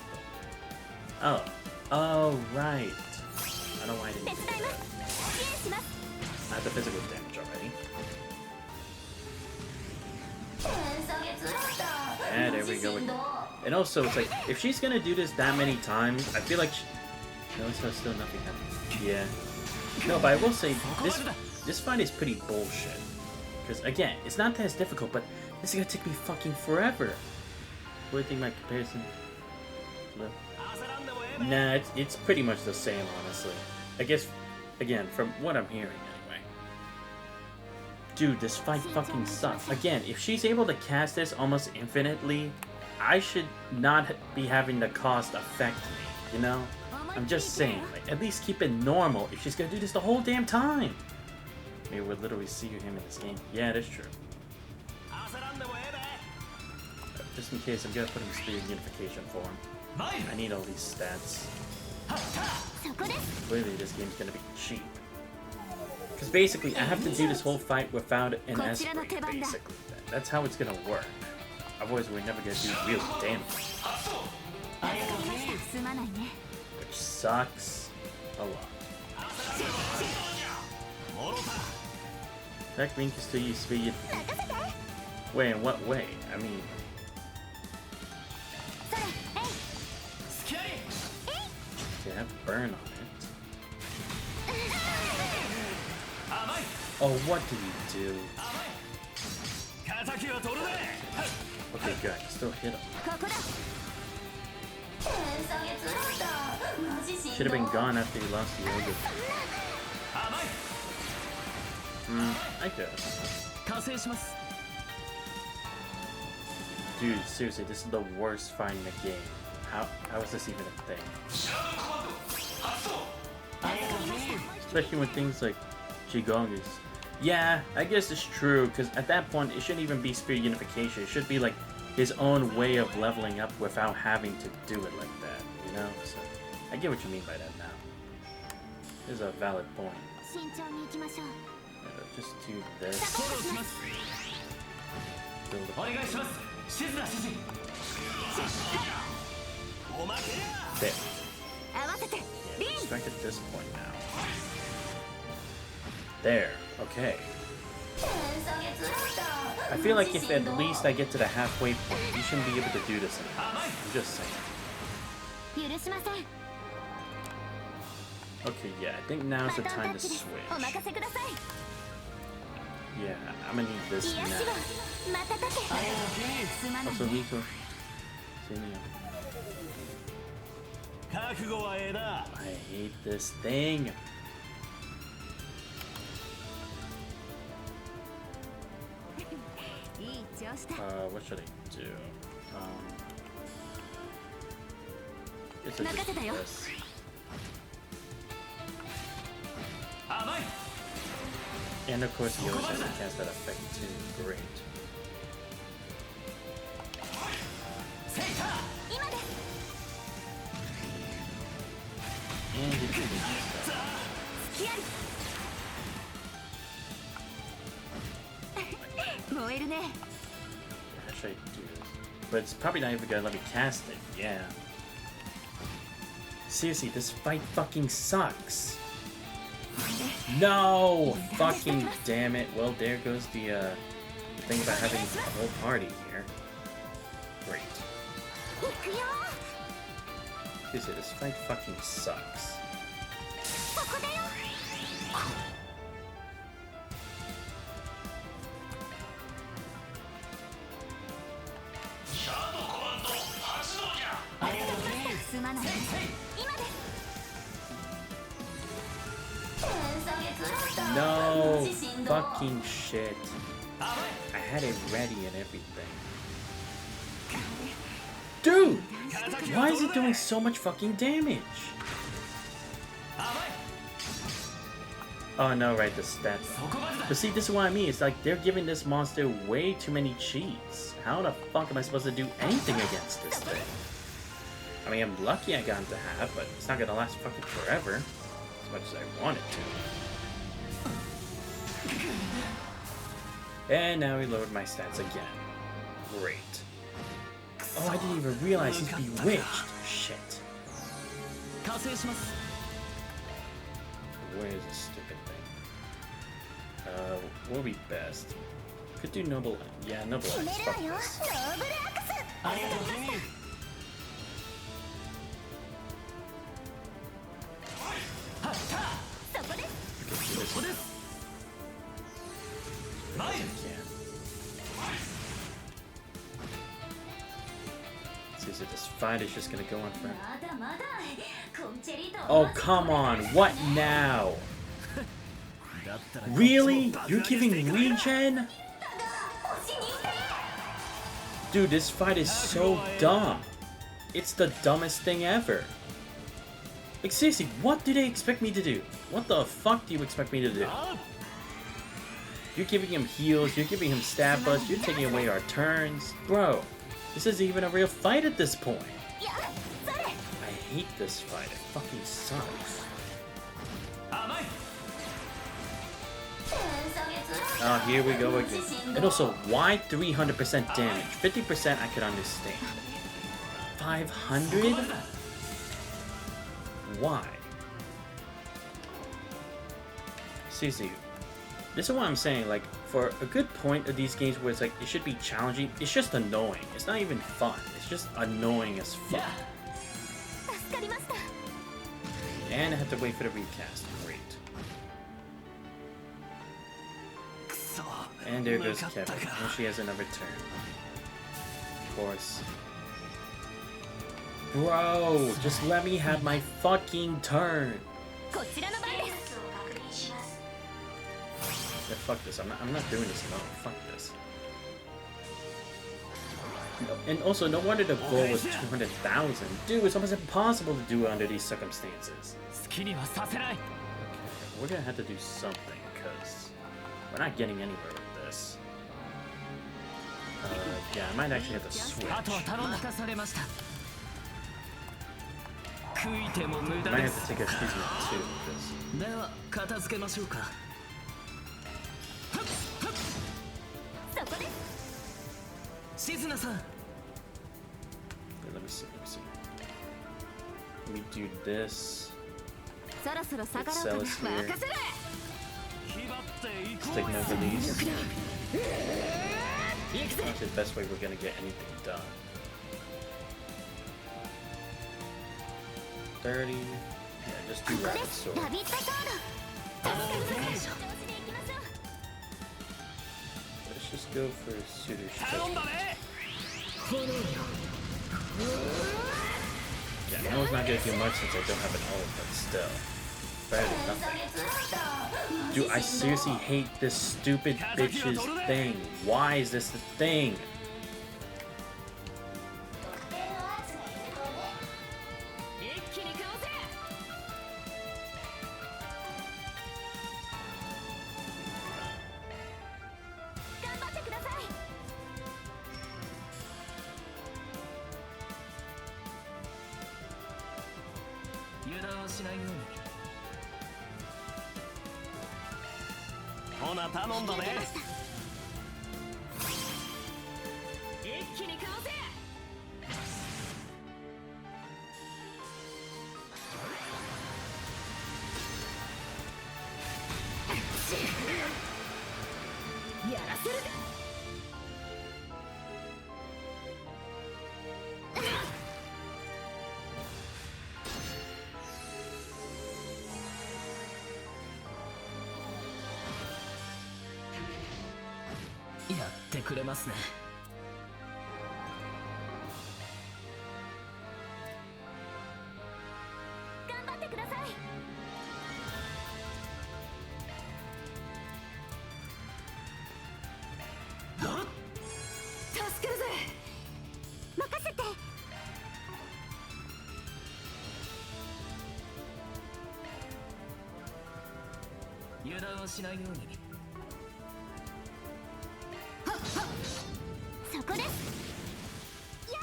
Oh, right. I don't know why I didn't think of that. I have the physical damage already. Yeah, there we go. And also, it's like, if she's gonna do this that many times, I feel like no, so still nothing happening. Yeah. No, but I will say, this fight is pretty bullshit. Because, again, it's not that difficult, but this is gonna take me fucking forever. What do you think my comparison? No. Nah, it's pretty much the same, honestly. I guess, again, from what I'm hearing, anyway. Dude, this fight fucking sucks. Again, if she's able to cast this almost infinitely, I should not be having the cost affect me, you know? I'm just saying, like, at least keep it normal if she's gonna do this the whole damn time. Maybe we'll literally see him in this game. Yeah, that's true. Just in case, I'm gonna put him in speed unification form. I need all these stats. Clearly, this game's gonna be cheap. Because basically, I have to do this whole fight without an Esprit, basically. That's how it's gonna work. Otherwise, we're never gonna do real damage. Which sucks a lot. That green can still use speed. Wait, in what way? I mean... Okay, I have burn on it. Oh, what do you do? Okay, good. Still hit him. Should have been gone after you lost the yoga. I guess. Dude, seriously, this is the worst fight in the game. How is this even a thing? Especially when things like Qigong is... Yeah, I guess it's true, because at that point, it shouldn't even be speed unification. It should be like his own way of leveling up without having to do it like that, you know? So, I get what you mean by that now. There's a valid point. Just do this. Build up. There. Yeah, strike at this point now. There. Okay. I feel like if at least I get to the halfway point, you shouldn't be able to do this anymore. I'm just saying. Okay, yeah, I think now's the time to switch. Yeah, I'm gonna need this now. Also, Nico. I hate this thing. What should I do? Guess I just do this. And of course, he always has to cast that effect too. Great. And he can do stuff. How should I do this? But it's probably not even gonna let me cast it. Yeah. Seriously, this fight fucking sucks. No! Fucking damn it. Well, there goes the thing about having a whole party here. Great. Seriously, this fight fucking sucks. ここだよ すまないね今です No fucking shit. I had it ready and everything. Dude! Why is it doing so much fucking damage? Oh no, right, the stats. But see, this is what I mean. It's like they're giving this monster way too many cheats. How the fuck am I supposed to do anything against this thing? I mean, I'm lucky I got him to have, but it's not gonna last fucking forever. As much as I want it to. And now he lowered my stats again. Great. Oh, I didn't even realize he's bewitched. Shit. Where is this stupid thing? What would be best? Could do Noble. Yeah, Noble Axe. Fuck this. Seriously, this fight is just gonna go on forever. まだまだコンチェリート Oh, come on. What now? Really? You're giving regen? Dude, this fight is so dumb. It's the dumbest thing ever. Like, seriously, what do they expect me to do? What the fuck do you expect me to do? You're giving him heals, you're giving him stat busts, you're taking away our turns. Bro, this isn't even a real fight at this point. I hate this fight, it fucking sucks. Oh, here we go again. And also, why 300% damage? 50% I could understand. 500? Why? Seriously, this is what I'm saying, like, for a good point of these games where it's like, it should be challenging, it's just annoying. It's not even fun. It's just annoying as fuck. And I have to wait for the recast. Great. And there goes Kevin. And she has another turn. Of course. Bro, just let me have my fucking turn. Yeah, fuck this. I'm not doing this alone. Fuck this. No, and also, no wonder the goal was 200,000. Dude, it's almost impossible to do it under these circumstances. Okay, we're gonna have to do something, because we're not getting anywhere with this. Yeah, I might actually have to switch. I might have to take a season 2, because... Okay, let me see. Let me do this. Sell us here. Take no release. That's the best way we're gonna get anything done. 30. Yeah, just do rapid sword. Let's just go for Suitor's judgment. Yeah, I know it's not gonna do much since I don't have an ult, but still. Better than nothing. Dude, I seriously hate this stupid bitch's thing. Why is this the thing? れますね。頑張ってください。助けるぜ。任せて。油断をしないように。そこです。やっ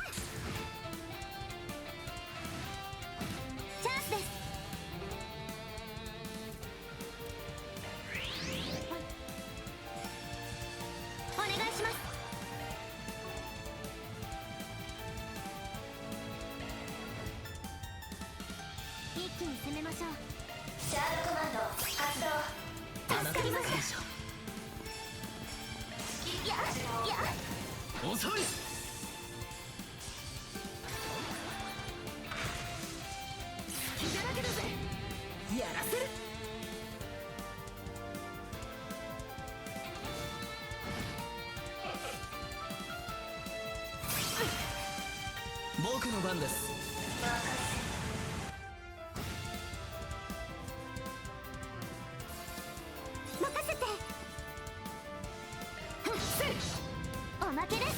チャンスです。お願いします。一気に攻めましょう。シャードコマンド発動。あなたの感謝。遅い。隙だらけだぜ。やらせる。僕の番です。任せて。おまけです。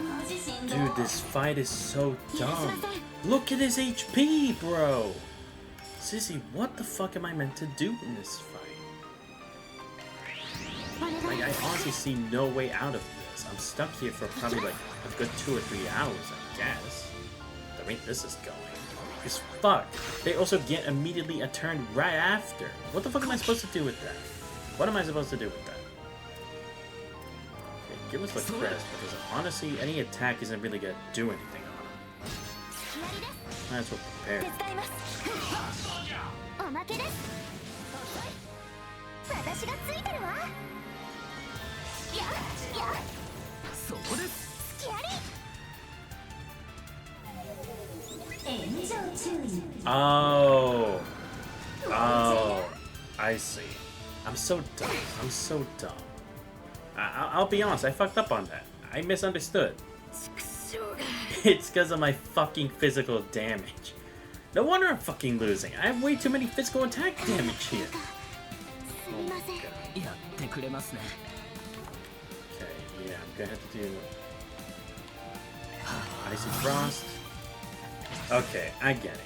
マジしんどい。 Dude, this fight is so dumb. Look at his HP, bro. Sissy, what the fuck am I meant to do in this fight? Like, I honestly see no way out of this. I'm stuck here for probably like a good 2 or 3 hours, I guess. The way this is going is fucked. They also get immediately a turn right after. What the fuck am I supposed to do with that? What am I supposed to do with that? Okay, give us the crest, because honestly, any attack isn't really gonna do anything on him. Might as well prepare. 手伝います。おまけです。私がついてるわ。そこです。スキャリ炎上注意。 Oh. Oh. I see. I'm so dumb. I'm so dumb. I'll be honest, I fucked up on that. I misunderstood. It's because of my fucking physical damage. No wonder I'm fucking losing. I have way too many physical attack damage here. すみません。やってくれますね。 Okay, yeah, I'm gonna have to do Icy Frost. Okay, I get it.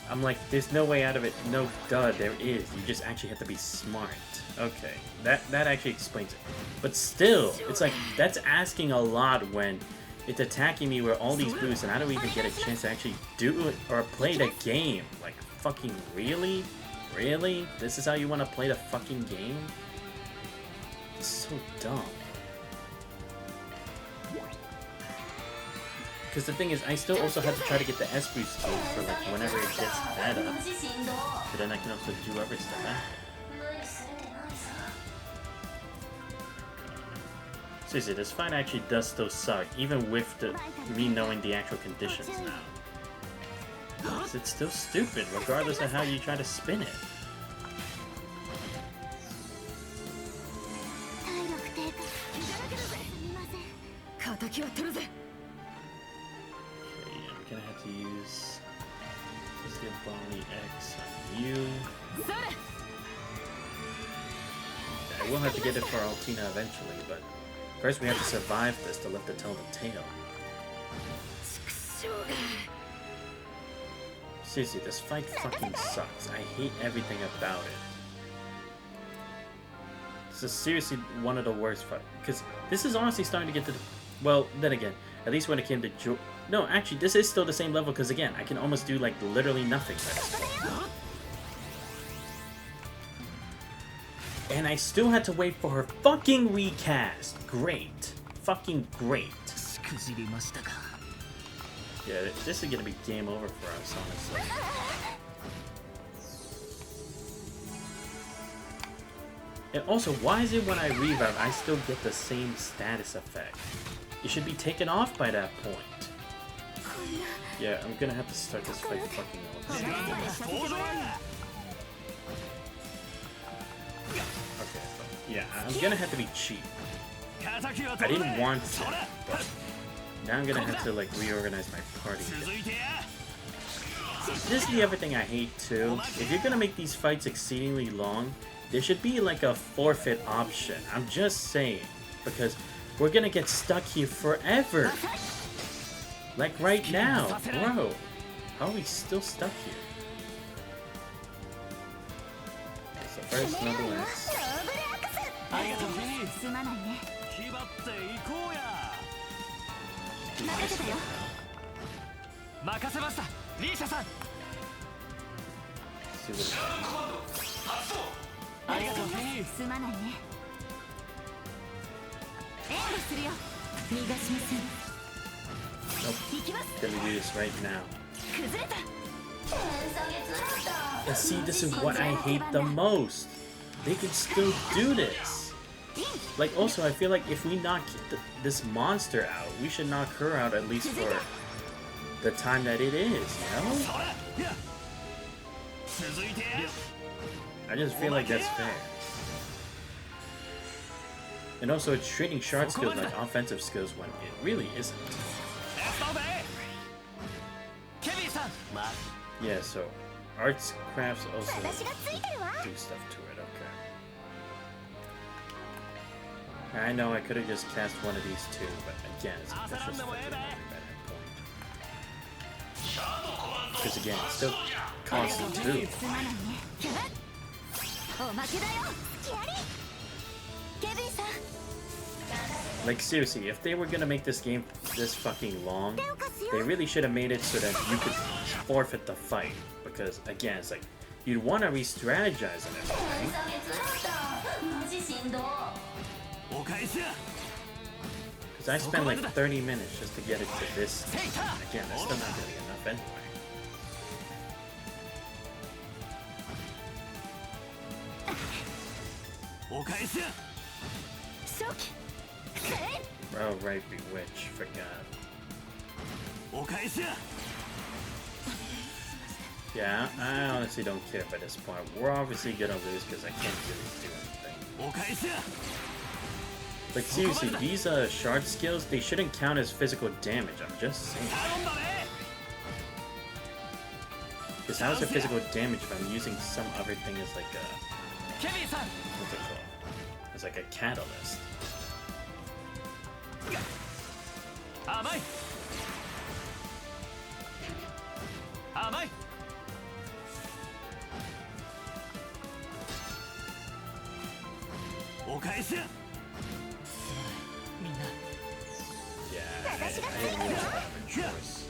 I'm like, there's no way out of it. No, duh, there is. You just actually have to be smart. Okay, that actually explains it. But still, it's like, that's asking a lot when it's attacking me with all these boosts and I don't even get a chance to actually do it or play the game. Like, fucking really? Really? This is how you want to play the fucking game? It's so dumb. Because the thing is, I still also have to try to get the S boost too for like whenever it gets that up. マジしんどい。 But then I can also do other stuff. 無理するでないさ。 Seriously, this fight actually does still suck, even with me knowing the actual conditions now. Because it's still stupid, regardless of how you try to spin it. 体力低下。隙だらけだぜ。すみません。敵を取るぜ。 Okay, I'm gonna have to use the Bonnie X on you. I will have to get it for Altina eventually, but first we have to survive this to live to tell the tale. Seriously, this fight fucking sucks. I hate everything about it. This is seriously one of the worst fights. Because this is honestly starting to get to the... Well, then again, at least when it came to... No, actually, this is still the same level because, again, I can almost do, like, literally nothing by this point. And I still had to wait for her fucking recast. Great. Fucking great. しくじりましたか。 Yeah, this is gonna be game over for us, honestly. And also, why is it when I revive, I still get the same status effect? It should be taken off by that point. Yeah, I'm gonna have to start this fight fucking over. Okay, but yeah, I'm gonna have to be cheap. I didn't want to, but now I'm gonna have to like reorganize my party. This is the other thing I hate too. If you're gonna make these fights exceedingly long, there should be like a forfeit option. I'm just saying, because we're gonna get stuck here forever. Like right now, bro. How are we still stuck here? So first, nonetheless. ありがとうフィニーすまないね。気張っていこうや任せたよ。任せましたリーシャさん See what it is. ありがとうフィニーすまないね。援護するよ。逃がしません。 Nope. 行きます。 Gonna do this right now. 崩れた。 And see, this is what I hate the most. They can still do this. Like, also, I feel like if we knock this monster out, we should knock her out at least for the time that it is, you know? それや続いて I just feel like that's fair. And also, it's treating shard skills like offensive skills when it really isn't. レッツゴーベイケビンさん Yeah, so arts crafts also 私がついてるわ。 do stuff to it, okay. I know I could have just cast one of these two, but again, it's just freaking at that point. Because again, it still costs them too. すまないね。おまけだよ。キャリケビンさん。 Like seriously, if they were gonna make this game this fucking long, they really should have made it so that you could forfeit the fight. Because again, it's like you'd want to re-strategize and everything. マジしんど。お返しや Because I spent like 30 minutes just to get it to this. Again, that's still not gonna be enough anyway. お返しや初期。 Oh right, Bewitch, forgot. お返しや Yeah, I honestly don't care by this point. We're obviously gonna lose because I can't really do anything. お返しや Like seriously, these shard skills, they shouldn't count as physical damage, I'm just saying. 頼んだね Because how is it physical damage if I'm using some other thing as like a... ケビンさん what's it called? As like a catalyst. 甘い甘いお返しやみんな Yeah, I didn't really have a choice.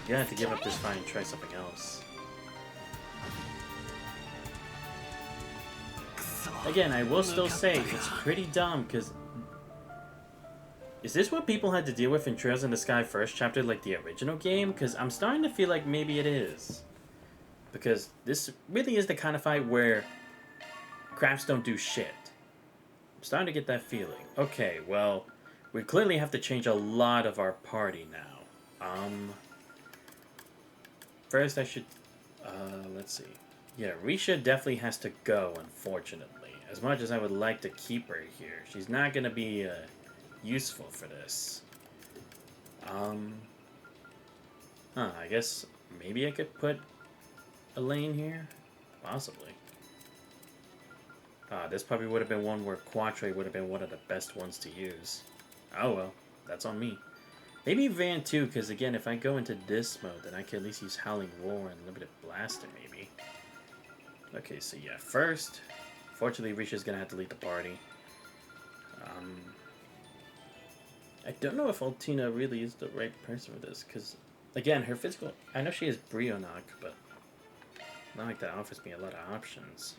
You're gonna have to give up this fight and try something else. Again, I will still say it's pretty dumb because is this what people had to deal with in Trails in the Sky First Chapter, like the original game? Because I'm starting to feel like maybe it is. Because this really is the kind of fight where crafts don't do shit. I'm starting to get that feeling. Okay, well, we clearly have to change a lot of our party now. First I should, let's see. Yeah, Risha definitely has to go, unfortunately. As much as I would like to keep her here, she's not gonna be, useful for this. I guess maybe I could put a lane here? Possibly. This probably would have been one where Quatre would have been one of the best ones to use. Oh well, that's on me. Maybe Van too, because again, if I go into this mode, then I can at least use Howling Roar and Limited Blaster, maybe. Okay, so yeah, first, fortunately, Risha's gonna have to lead the party. I don't know if Altina really is the right person for this, because, again, her physical... I know she is Brionac, but not like that offers me a lot of options.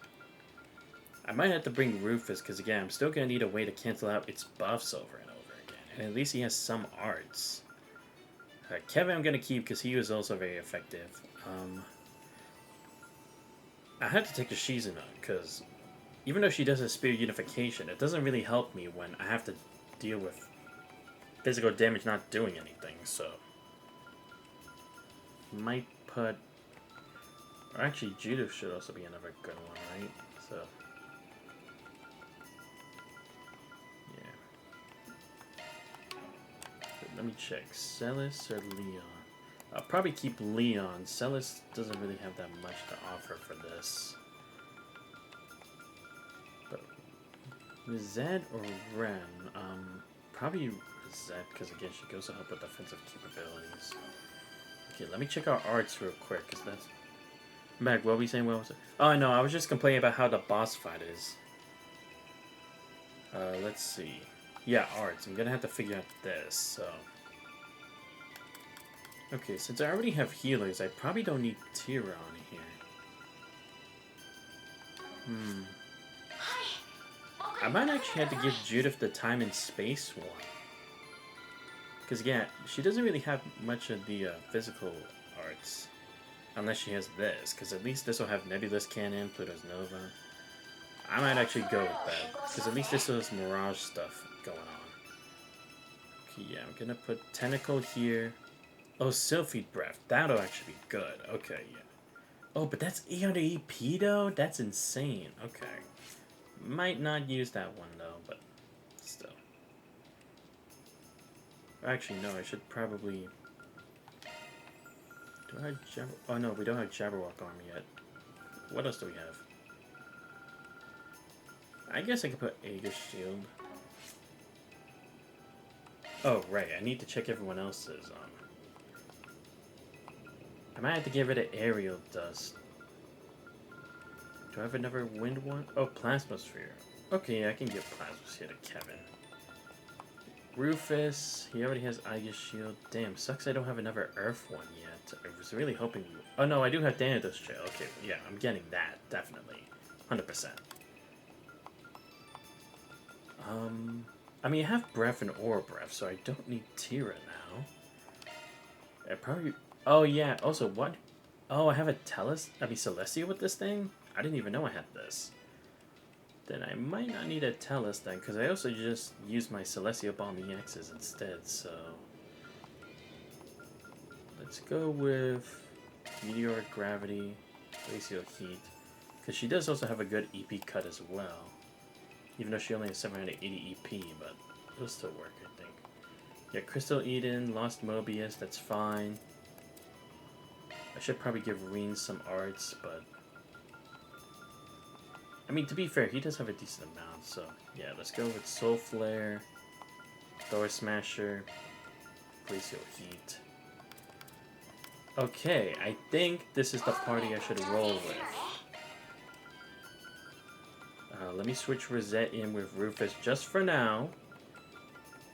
I might have to bring Rufus, because, again, I'm still going to need a way to cancel out its buffs over and over again. And at least he has some arts. Kevin I'm going to keep, because he was also very effective. I have to take a Shizuna, because even though she does a Spirit Unification, it doesn't really help me when I have to deal with physical damage not doing anything, so... Might put... Or actually, Judo should also be another good one, right? So... let me check. Celis or Leon? I'll probably keep Leon. Celis doesn't really have that much to offer for this. But Zed or Ren? Probably Zed, because again, she goes to help with defensive capabilities. Okay, let me check our arts real quick, because that's... Meg, what were we saying? What was it? Oh, no, I was just complaining about how the boss fight is. Let's see. Yeah, arts. I'm gonna have to figure out this, so... Okay, since I already have healers, I probably don't need Tira on here. I might actually have to give Judith the time and space one. Because again, she doesn't really have much of the physical arts. Unless she has this, because at least this will have Nebulous Cannon, Pluto's Nova. I might actually go with that, because at least this has Mirage stuff going on. Okay, yeah, I'm gonna put Tentacle here. Oh, Sylphid Breath. That'll actually be good. Okay, yeah. Oh, but that's 800 EP though? That's insane. Okay. Might not use that one though, but still. Actually, no, I should probably... Do I have Oh no, we don't have Jabberwock armor yet. What else do we have? I guess I could put Aegis Shield. Oh, right, I need to check everyone else's. I might have to get rid of Aerial Dust. Do I have another wind one? Oh, Plasmosphere. Okay, yeah, I can give Plasmosphere to Kevin. Rufus, he already has Aegis Shield. Damn, sucks I don't have another Earth one yet. I was really hoping we... Oh no, I do have Thanatos Trail. Okay, yeah, I'm getting that, definitely. 100%. I mean, I have Breath and Aura Breath, so I don't need Tira now. I probably... Oh yeah, also what? Oh, I have a Celestia with this thing? I didn't even know I had this. Then I might not need a Tellus then, because I also just used my Celestia Bomb EXs instead, so... Let's go with Meteoric Gravity, Glacial Heat, because she does also have a good EP cut as well. Even though she only has 780 EP, but it'll still work, I think. Yeah, Crystal Eden, Lost Mobius, that's fine. I should probably give Reen some arts, but... I mean, to be fair, he does have a decent amount, so... Yeah, let's go with Soul Flare, Thor Smasher, Glacial Heat. Okay, I think this is the party I should roll with. Let me switch Rosette in with Rufus just for now.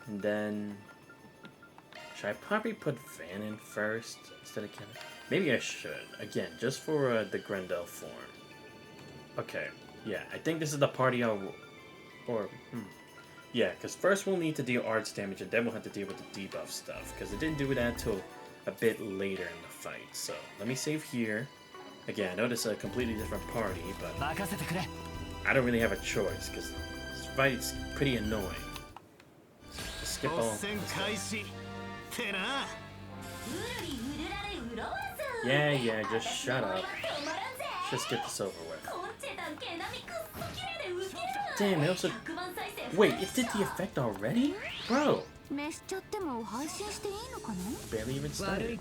And then... Should I probably put Van in first instead of Kevin? Maybe I should. Again, just for the Grendel form. Okay, yeah, I think this is the party I'll... Yeah, because first we'll need to deal arts damage and then we'll have to deal with the debuff stuff. Because it didn't do that until a bit later in the fight. So, let me save here. Again, I know this is a completely different party, but... I don't really have a choice, because this fight's pretty annoying. Just skip all this stuff. Yeah, just shut up. Just get this over with. Damn, it also... Wait, it did the effect already? Bro! Barely even started.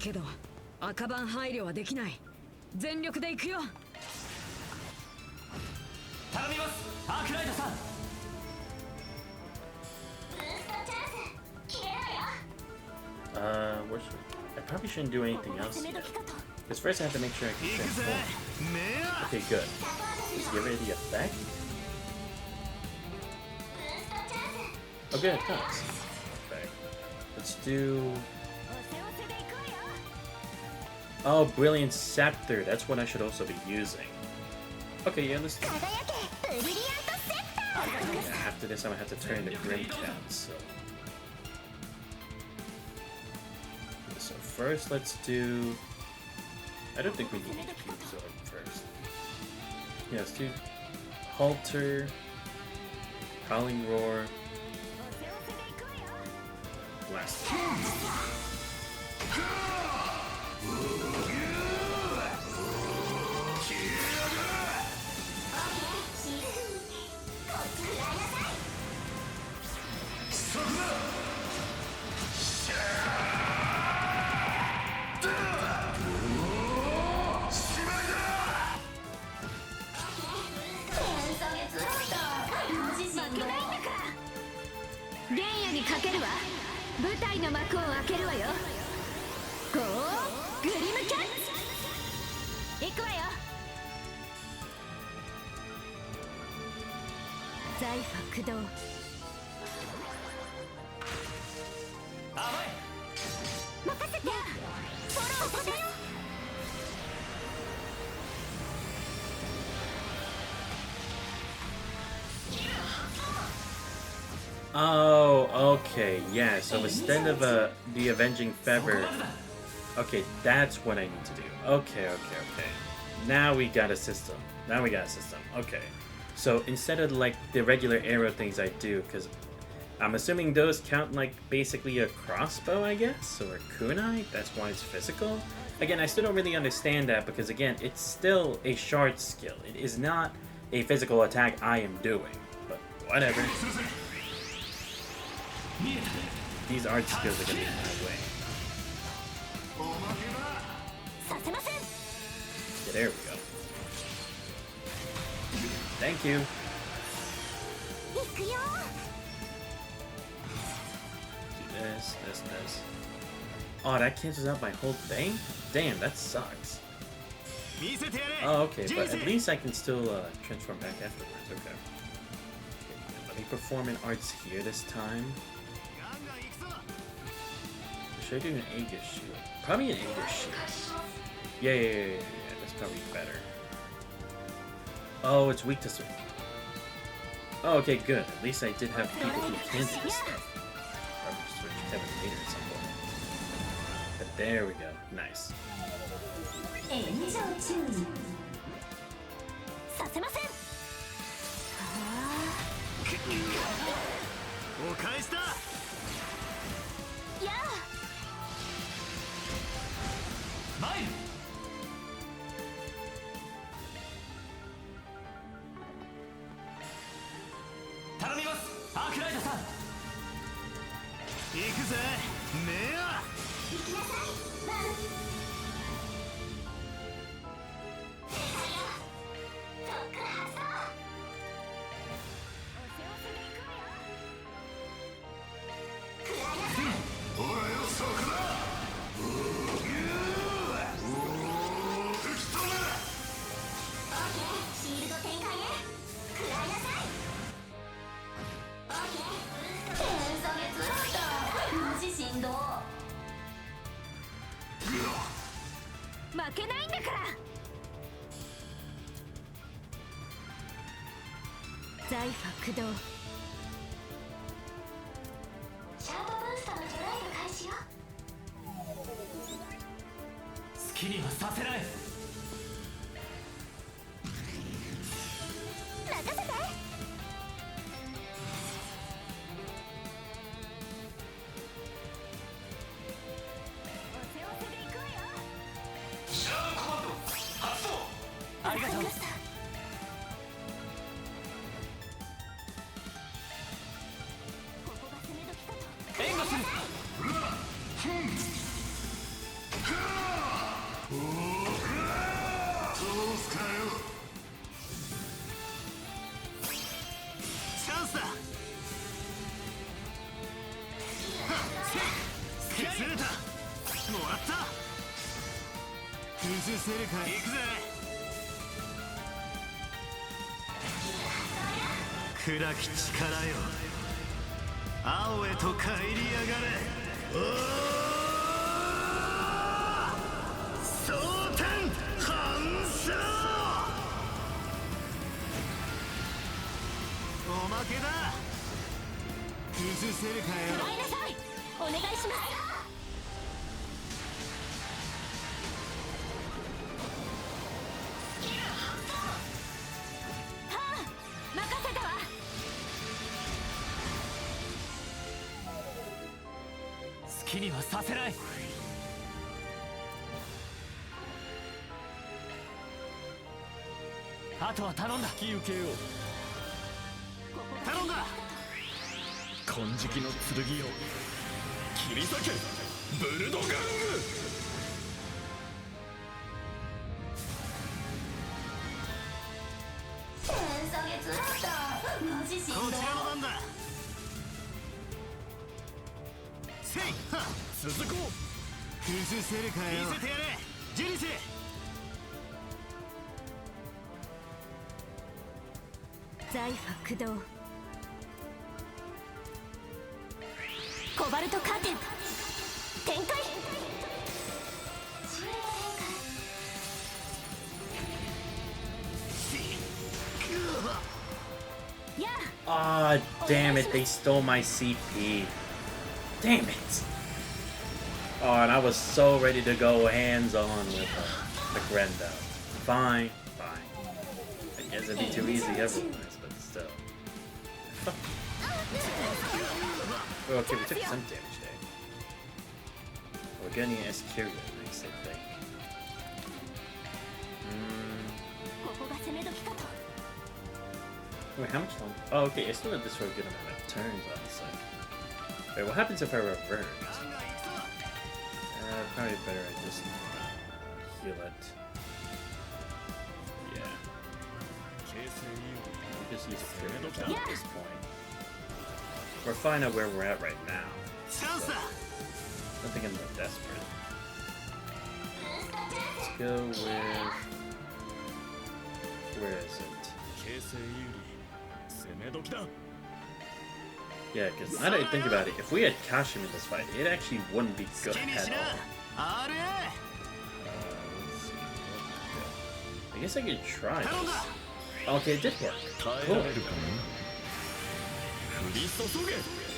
Where should I probably shouldn't do anything else yet. Because first I have to make sure I can transform. Okay, good. Just get rid of the effect. Oh good, it does. Okay. Let's do... Oh, Brilliant Scepter. That's what I should also be using. Okay, yeah, let's do... Yeah, after this I'm gonna have to turn into Grim Cat, so... So first let's do... I don't think we need HP Absorb first. Yeah, let's do... Halter... Howling Roar... Blast. かけるわ。舞台の幕を開けるわよ。ゴーグリムキャッチ。行くわよ。財フ駆動。甘い。任せて。フォローさせよ。Oh, okay, yeah, so instead of the Avenging Feather, okay, that's what I need to do. Okay. Now we got a system. Okay. So instead of like the regular arrow things I do, because I'm assuming those count like basically a crossbow, I guess, or a kunai, that's why it's physical. Again, I still don't really understand that because again, it's still a shard skill. It is not a physical attack I am doing, but whatever. These art skills are gonna be in my way. Yeah, there we go. Thank you. Do this. Oh, that cancels out my whole thing? Damn, that sucks. Oh, okay, but at least I can still transform back afterwards. Okay. Let me perform an arts here this time. Should I do an Aegis shield? Probably an Aegis shield. Yeah. That's probably better. Oh, it's weak to switch. Oh, okay, good. At least I did have people who can do this stuff. Probably switch Kevin later at some point. But there we go. Nice. させません。お返しだ。やあ。参る。頼みます、アークライトさん。行くぜ、メア。行きなさい。負けないんだから。財フ駆動。シャードブースターのドライブ開始よ。好きにはさせない。任せて。ありがとう。援護する。チャンスだ。崩れた。もらった。崩せるかい。行くぜ。暗き力よ、青へと帰りやがれ。蒼天反射。おまけだ。崩せるかよ。捕らえなさい。お願いします。好きにはさせない。あとは頼んだ。引き受けよう。頼んだ。金色の剣よ、切り裂けブルドガング。マジしんどい。こちらの番だ。せいは続こう崩せるかよ見せてやれジェニス財波駆動コバルトカーテン展開やあ Ah, damn it, they stole my CP. Damn it. Oh, and I was so ready to go hands-on with the Grendo. Fine, fine. I guess it'd be too easy otherwise, but still. Well, okay, we took some damage there. We're getting an SQ, nice, I think. Wait, how much longer? Oh, okay, it's still at this for a good amount of turns, honestly. Wait, what happens if I revert? Probably better I just heal it. Yeah. I'll just use a period at this point. We're fine at where we're at right now. So, nothing in the desperate. Let's go with... Where is it? Yeah, because now that I think about it, if we had Kashim in this fight, it actually wouldn't be good at all. Let's see. I guess I could try this. Okay, it did work. Cool.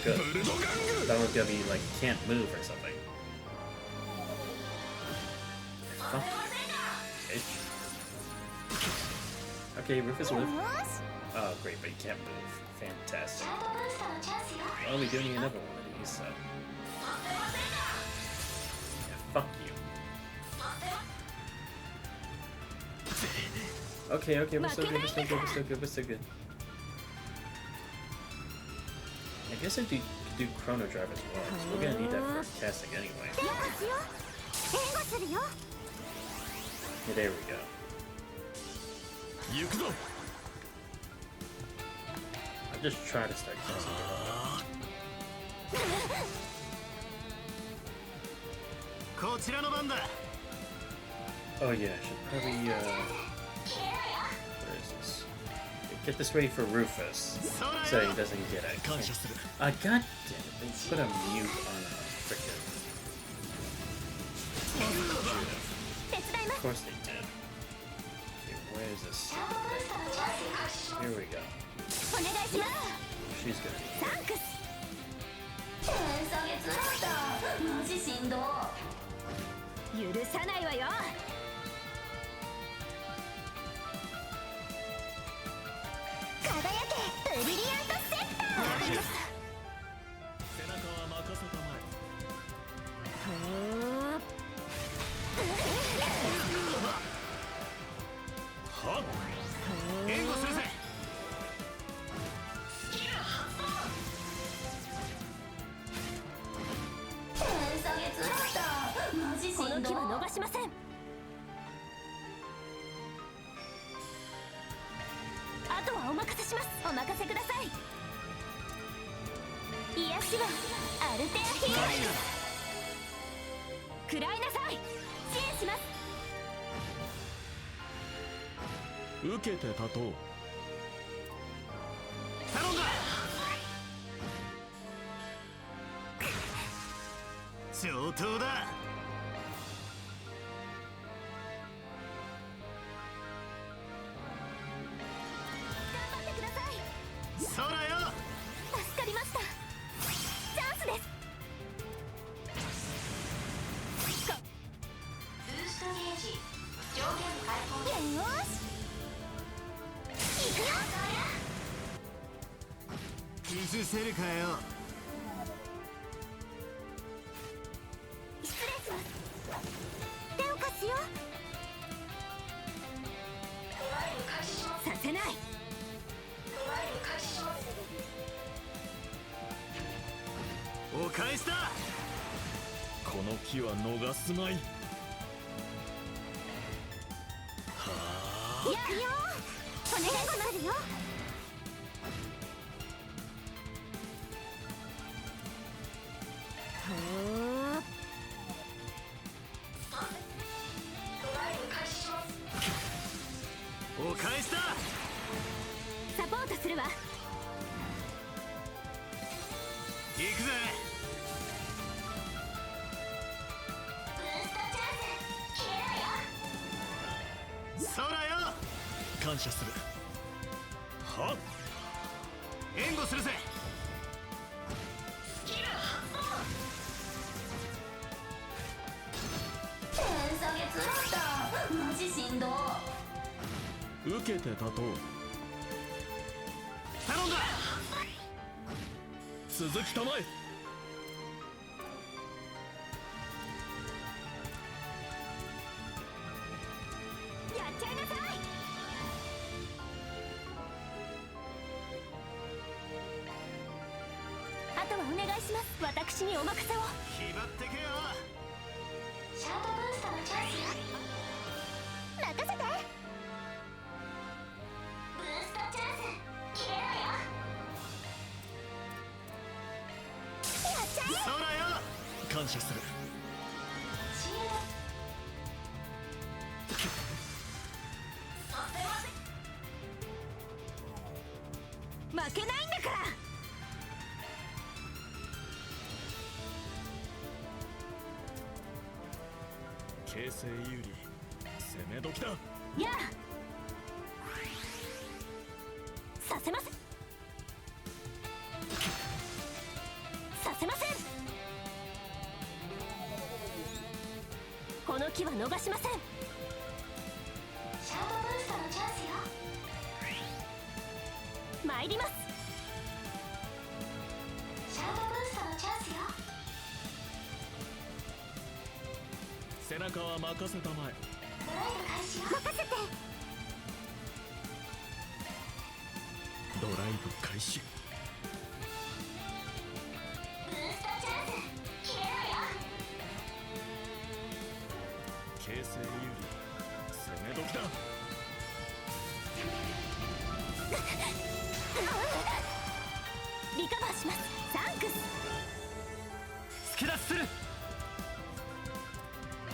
Good. That one's gonna be like, can't move or something. Oh. Okay, Rufus live. Oh, great, but he can't move. Fantastic. Well, we're doing another one of these, so... Yeah, fuck you. Okay, we're still good, we're still good, we're still good, we're still good. I guess I could do Chrono Drive as well, so we're gonna need that for casting anyway. Yeah, there we go. I'll just try to start casting it all. Oh yeah, I should probably, where is this? Get this ready for Rufus, so he doesn't get it. God damn it, they put a mute on a frickin'... Of course they did. Okay, where is this? Here we go. She's gonna need it. 許さないわよ輝けブリリアントセッター援護するぜこの気は逃しませんあとはお任せしますお任せください癒しはアルテアヒール食らいなさい支援します受けて立とう頼んだ上等だそらよ助かりましたチャンスですブーストゲージ上限開放よーし行くよ崩せるかよ失礼します手を貸すよさせないお返しだこの機は逃すまいやるよお願いしますよ感謝する。はっ、援護するぜ。点下げつらったマジしんど。受けて立とう。頼んだ。続きたまえ。やっちゃいなさい。あとはお願いします。私にお任せを。気張ってけよ。シャートブーストのチャンスよ。任せて。ブーストチャンス切れろよ。やっちゃえ。そらよ。感謝する。シールドさせません。負けないんだから。形勢有利。攻め時だ。やあ、させません。させません。この機は逃しません。シャートブーストのチャンスよ。参ります。シャートブーストのチャンスよ。背中は任せたまえ。ドライブ開始よ。任せて。ドライブ開始。ブーストチャンス切れろよ。形勢有利。攻め時だ。リカバーします。サンクス。突き出しする。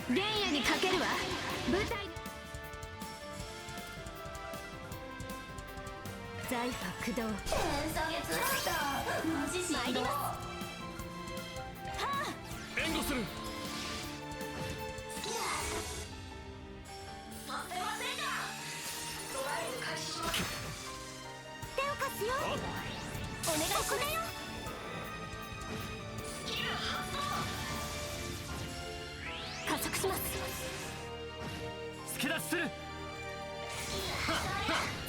原野にかけるわ。舞台財波駆動。点下げつらったマジしんど。援護する。スキル発動させませんか。ドライブ開始します。手を貸すよ。お願いします。スキル発動。加速します。突き出しする。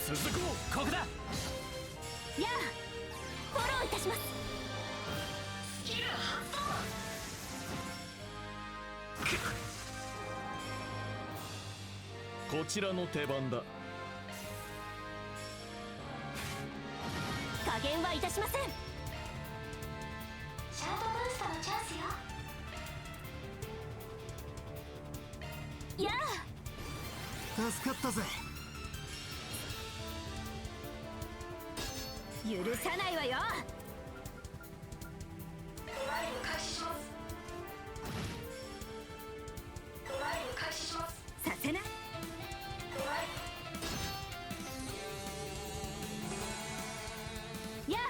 続こう。ここだ。やあ、フォローいたします。スキル発動。こちらの手番だ。加減はいたしません。シャートブーストのチャンスよ。やあ、助かったぜ。許さないわよ。ドライブ開始します。ドライブ開始します。させない。ドライブ。やあ、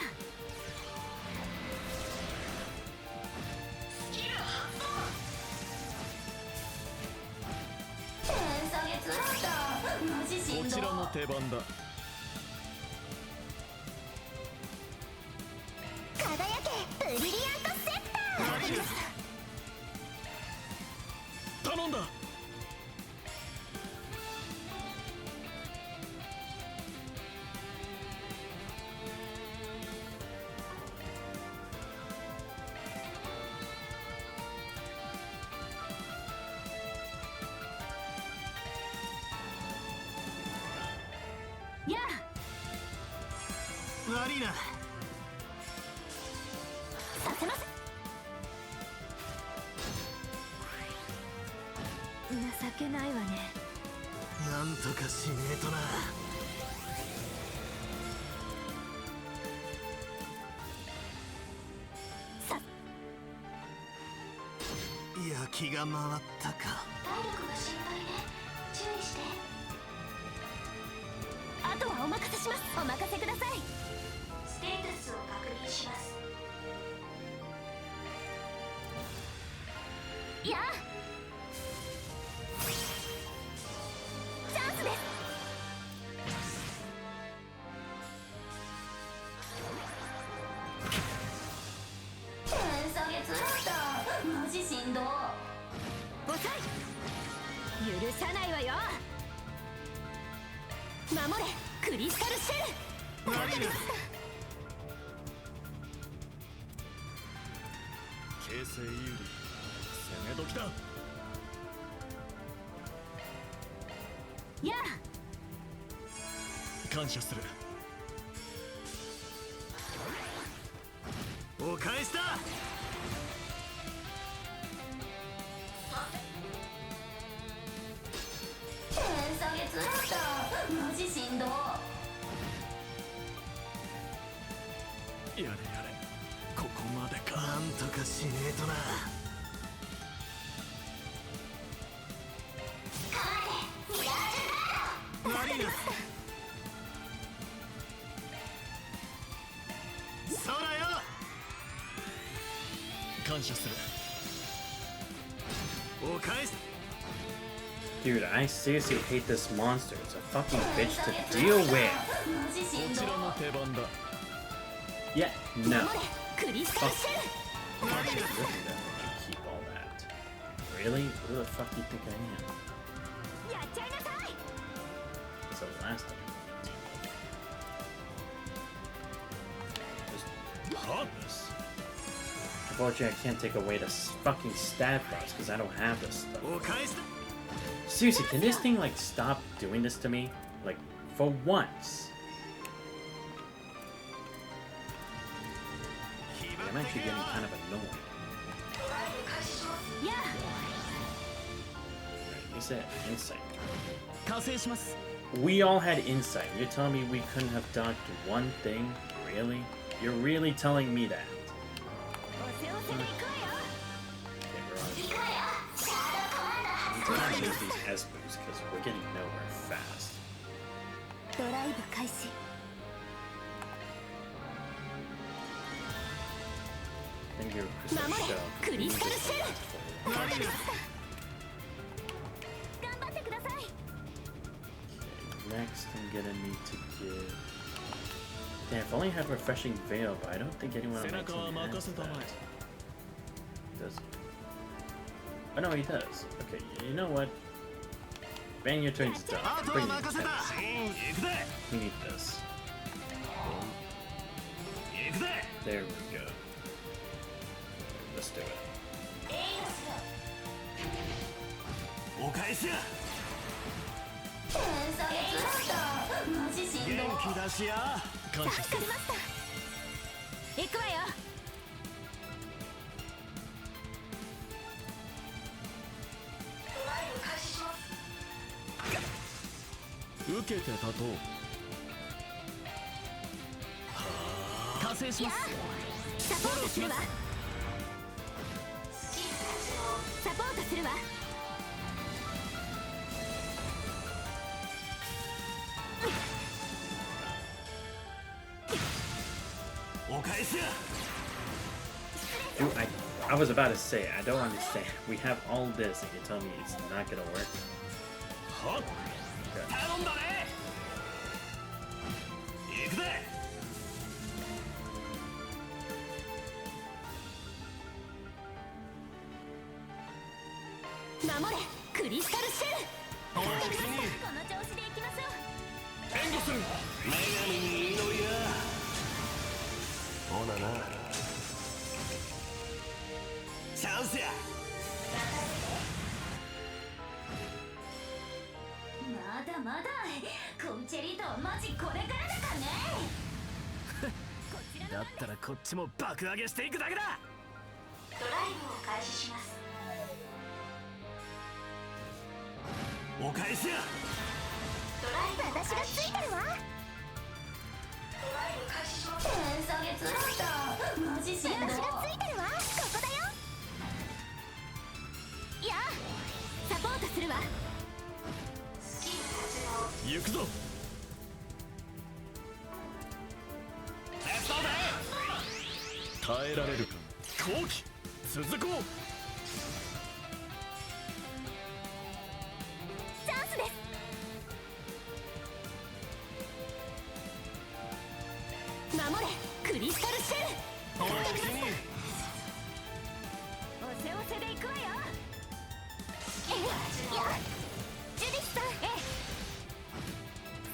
スキル発動。点下げつらったマジしんど。こちらの手番だ。輝けブリリアントセッター。頼んだ。やあ、悪いな。させません。情けないわね。なんとかしねえとな。さいや、気が回ったか。体力が心配ね。注意して。あとはお任せします。お任せください。ステータスを確認します。やあ、チャンスです。振動。遅い。許さないわよ。守れクリスタルシェル。マリナ形勢有利、攻め時だ。やあ感謝する。お返しだ。点下げつらったマジ振動。やれやれ、ここまでか。なんとかしねえとな。マリナそらよ。感謝する。お返し。 Dude, I seriously hate this monster. It's a fucking bitch to deal with. マジ振動。こちらの手番だ。Yeah, no. 守れクリスタルシェル。 Actually, listen to that when you keep all that. Really? Who the fuck do you think I am? やっちゃいなさい。 So last time. Hotness. Unfortunately, I can't take away the fucking stat bars because I don't have this stuff. お返しだ。 Seriously, can this thing like stop doing this to me? Like, for once. I'm actually getting kind of annoyed. やあ Right, you said insight. 加勢します。 We all had insight. You're telling me we couldn't have dodged one thing? Really? You're really telling me that? おせおせで行くわよ。 Okay, Mirage. I need to use these S boosts because we're getting nowhere fast. ドライブ開始。 Thank you, Crystal Mamore, Shell. Crystal Shell. 頑頑張ってください。 Next, I'm gonna need to give. Damn, if I only have refreshing veil, but I don't think anyone on my team has that. Does he? Oh no, he does. Okay, you know what? Bang your turn's done. あと Bring は it 任せた。 back. 行くぜ。 We need this. 行くぜ。 There we go. Let's do it. お返しや。点下げつらったマジ振動。元気出しや。感謝する。助かりました。行くわよ。受けて立とう。加勢します。サポートするわ。サポートするわ。お返しや。 Dude, I was about to say, I don't understand. We have all this and you're telling me it's not gonna work? はっ。 Okay. 頼んだね。行くぜ。守れクリスタルシェル。お待ちに。この調子で行きましょう。援護する。女神に祈りや。ほなな。チャンスや。まだまだコンチェリートはマジこれからだからね。こちらのだったらこっちも爆上げしていくだけだ。ドライブを開始します。お返しや。ドライブ私がついてるわ。点下げつらったマジ振動。私がついてるわ。ここだよ。やあサポートするわ。行くぞ。耐えられるか。後期続こう。チャンスです。守れクリスタルシェル。お待ちに。おせおせでいくわよ。いや、ジュディスさん、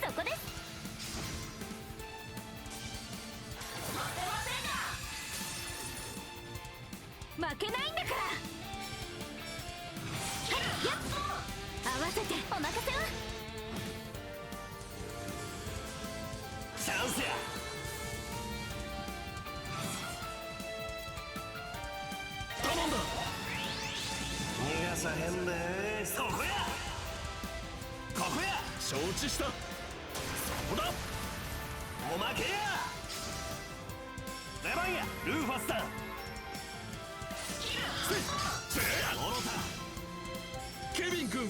そこです。負けないんだから。やっ合わせてお任せを。チャンスや。頼んだ。逃がさへんで。そこや、ここや。承知した。そこだ。おまけや。出番やルーファスさん。モロケビン君。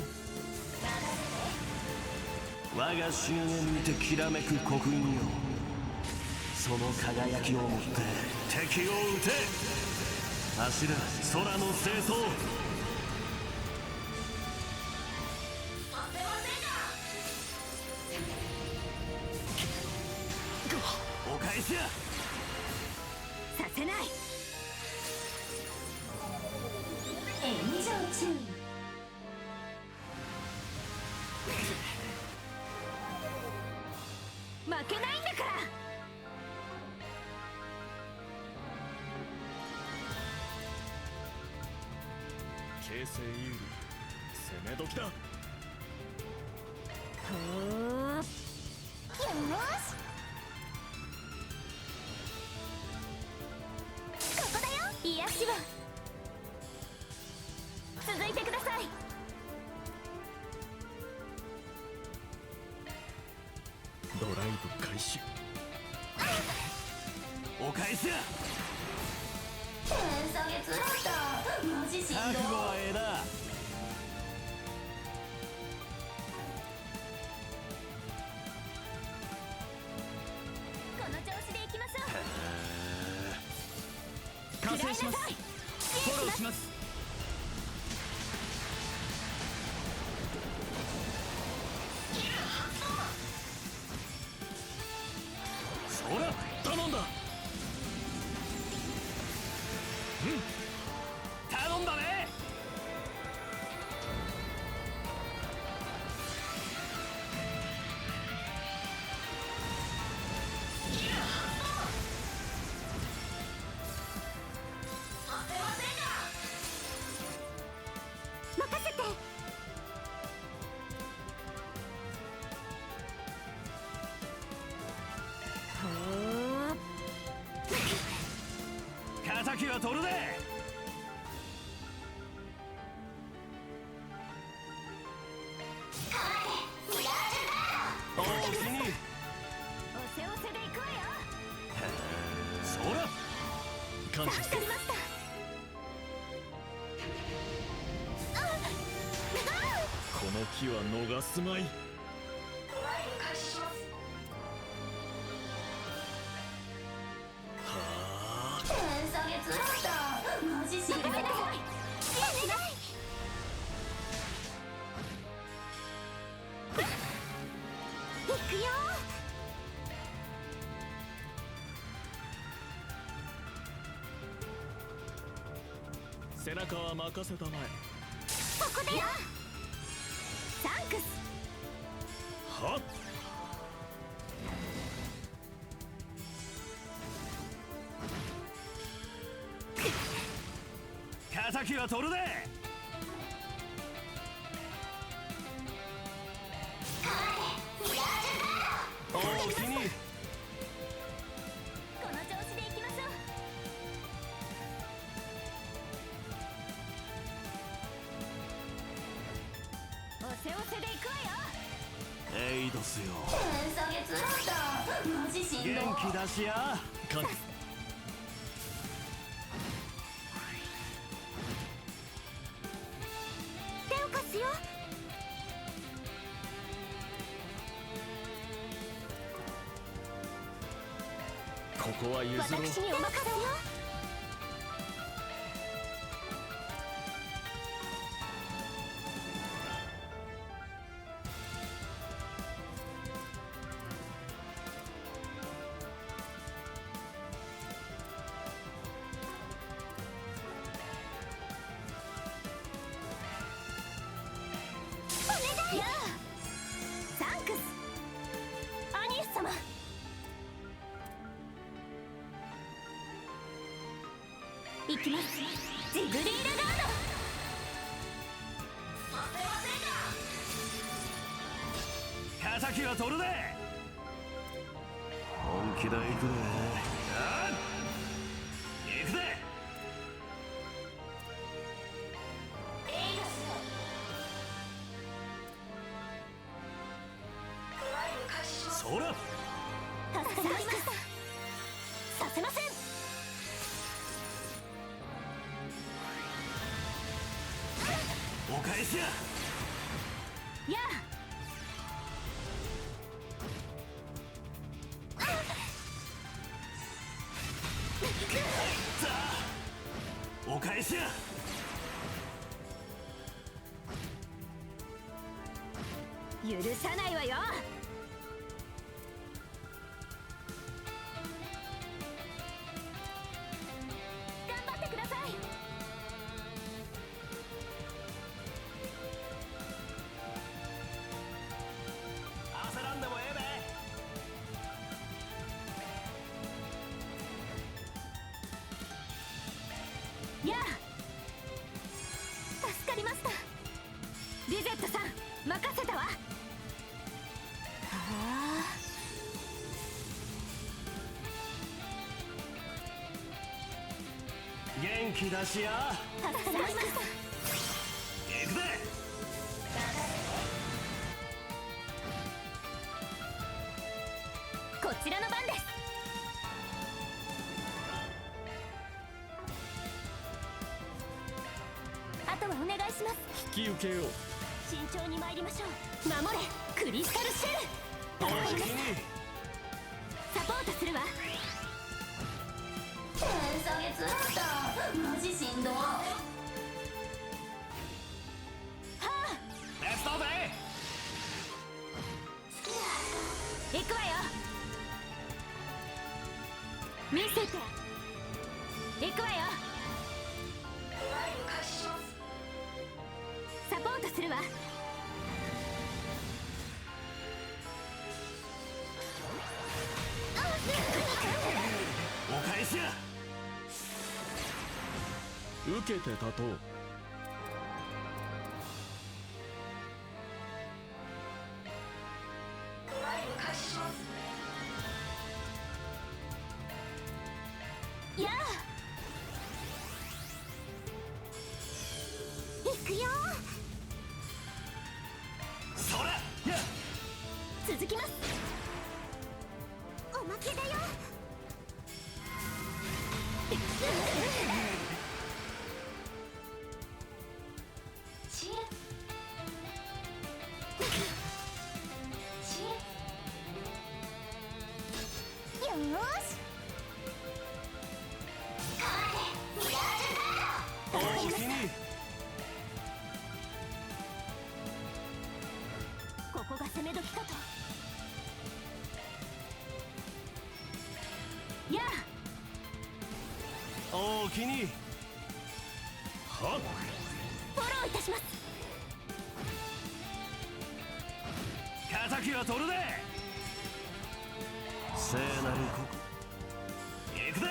タ、我が執念にてきらめく刻印よ。その輝きを持って敵を撃て。走れ空の清掃。お返しや。させない。炎上中。負けないんだから。形勢有利。攻め時だ。ほー、よし。ここだよ。癒しは続いてください。ドライブ開始。お返しや。天下月だったマジしんどい。覚悟はええな。この調子でいきましょう。完成します。食らいなさい。フォローします。そら頼んだ。頼んだね。任せて。ほー、敵は取るで。おおきに。おせおせでいくわよ。そら感謝。助かりました。この機は逃すまい。天下月だったマジしんどい。任せなさい。しない。行くよ。背中は任せたまえ。ここだよ。サンクス。はっ。敵は取るで。おおきに。この調子でいきましょう。おせおせでいくわよ。エイドスよ。天下月だったマジしんどい。元気出しや。感謝。手を貸すよ。ここは譲ろう。私にお任せよ。行きます。ジグリールガード。敵は取るで。本気だ、行くで。行くで。そら助かりました。させません。お返しや。やあお返しや。許さないわよ。頑張ってください。焦らんでもええべ。やあ、助かりました。リゼットさん任せたわ。元気出しや。助かりました。行くで。こちらの番です。あとはお願いします。引き受けよう。慎重に参りましょう。守れクリスタルシェル。おおきに。サポートするわ。天下月だった。マジしんどい。はあ、レッツドで。行くわよ。見せて。行くわよ。サポートするわ。お返しや。受けて立とう。やあ、行くよ。そらや。続きます。おまけだよ。チェよーし。おおきに。ここが攻め時かと。やあ、おおきに。はっ。フォローいたします。敵は取るで。聖なる国。行くで。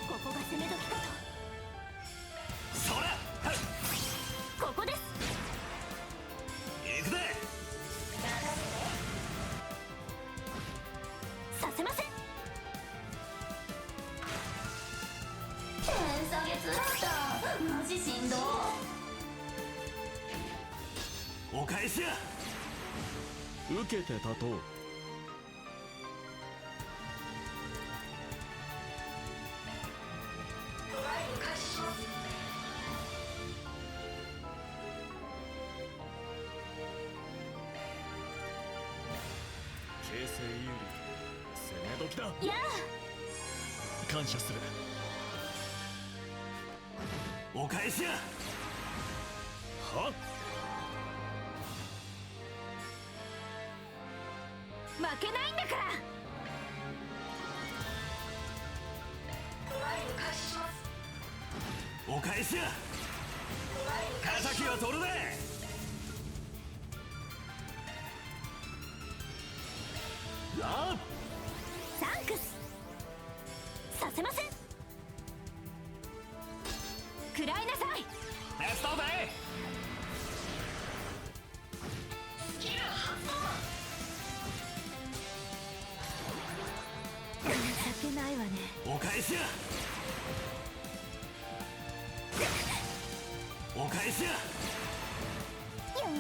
ここが攻め時かそらはっ。と。ここです。行くで。させません。天下月だった。マジしんどい。お返しや。受けて立とう。形勢有利。攻め時だ。やあ、感謝する。お返しや。はっ。負けないんだから。お返しや。敵は取るで。ラサンクスさせません。食らいなさい。レストーデ情けないわね。お返しやお返しやよ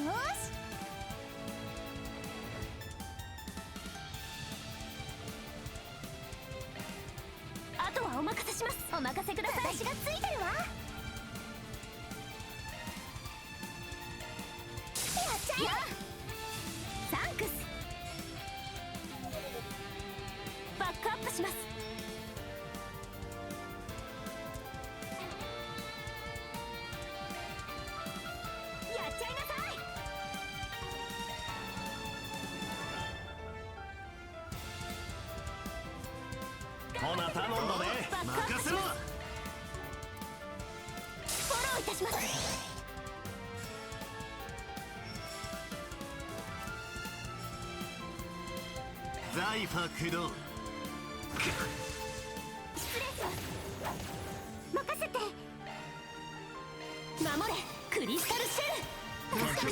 ーし。あとはお任せします。お任せください。私がついてるわ。やっちゃえ。サンクス。バックアップします。やっちゃいなさい。ほな頼んだね任せろフォローいたします。ザイファ駆動失礼します。任せて。守れクリスタルシェル。分かったぜ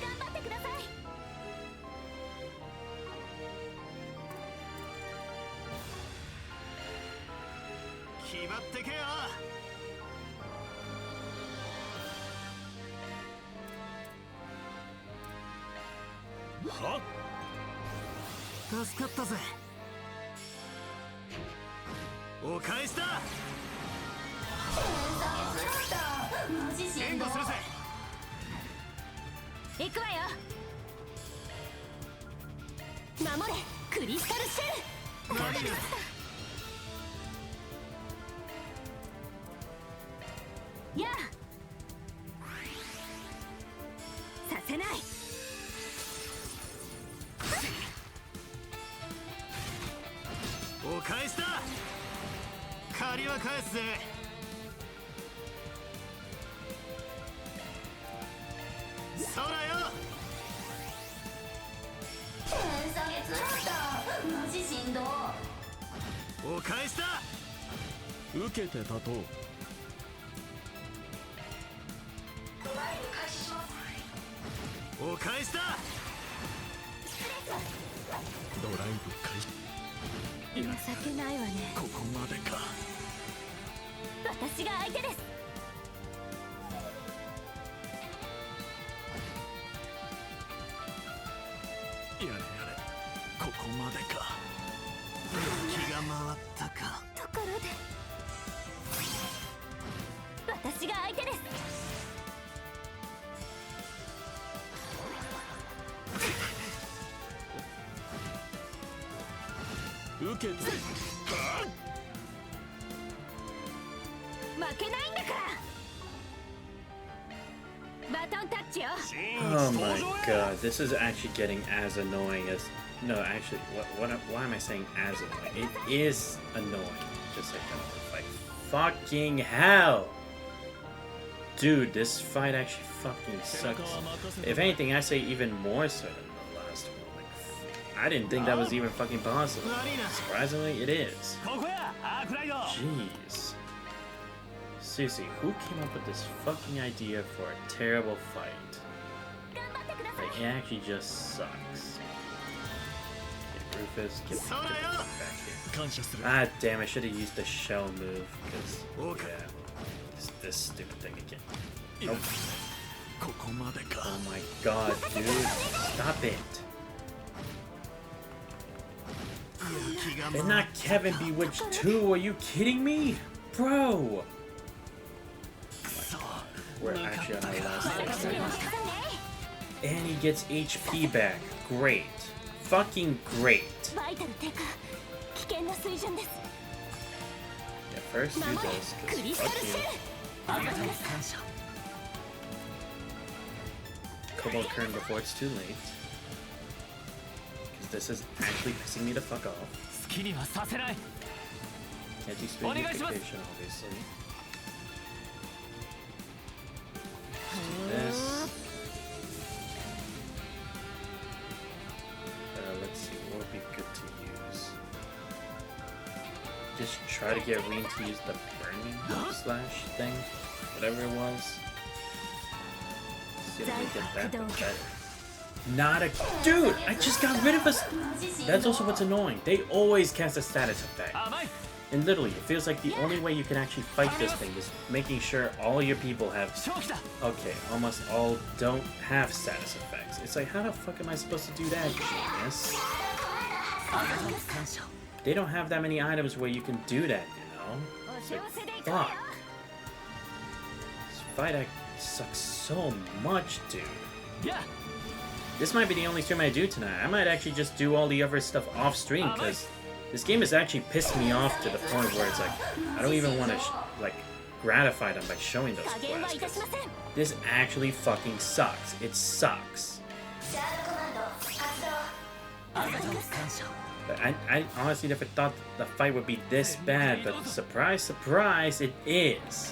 頑張ってください。決まってけよはっ助かったぜお返しだマジしんどい援護するぜ行くわよ。守れクリスタルシェル。何がやあさせない。お返しだ借りは返すぜそらよ天下月だったマジしんどいお返しだ受けて立とう。お返しだドライブ開始。情けないわね。ここまでか。私が相手です。やれやれ、ここまでか。気が回ったかところで私が相手です。受けて。負けないんだから。バトンタッチよ。 Oh my god, this is actually getting as annoying as... No, actually, why am I saying as annoying? It is annoying, just like that. Like, fucking hell! Dude, this fight actually fucking sucks. If anything, I say even more so than the last one. Like, I didn't think that was even fucking possible. Surprisingly, it is. ここやアークライド Jeez. Seriously, who came up with this fucking idea for a terrible fight? 頑張ってください。 Like, it actually just sucks. Okay, Rufus, get the fuck back here. 感謝する。 Ah, damn, I should have used the shell move, because, yeah, this stupid thing again. Nope. ここまでか。 Oh my god, dude. Stop it. 気が And not Kevin Bewitched 2, are you kidding me? Bro! We're actually on our last stage. And he gets HP back. Great. Fucking great. バイタル低下。危険な水準です。 Yeah, first do 守れ this, ク because リスタル fuck シ you. ェル。ありがとう感謝 Cobalt Kern before it's too late. Because this is actually pissing me the fuck off. 好きにはさせない Anti-speed Onegaishimasu. unification, obviously. This. try to get Reen to use the burning slash thing, whatever it was. See if we can get that better. Not a dude. I just got rid of us. That's also what's annoying. They always cast a status effect, and literally, it feels like the only way you can actually fight this thing is making sure all your people have. Okay, almost all don't have status effects. It's like, how the fuck am I supposed to do that, genius? They don't have that many items where you can do that, you know? It's like, fuck. This fight act sucks so much, dude. This might be the only stream I do tonight. I might actually just do all the other stuff off stream, because this game has actually pissed me off to the point where it's like, I don't even want to, like, gratify them by showing those quests. This actually fucking sucks. It sucks. But I honestly never thought the fight would be this bad, but surprise, surprise, it is.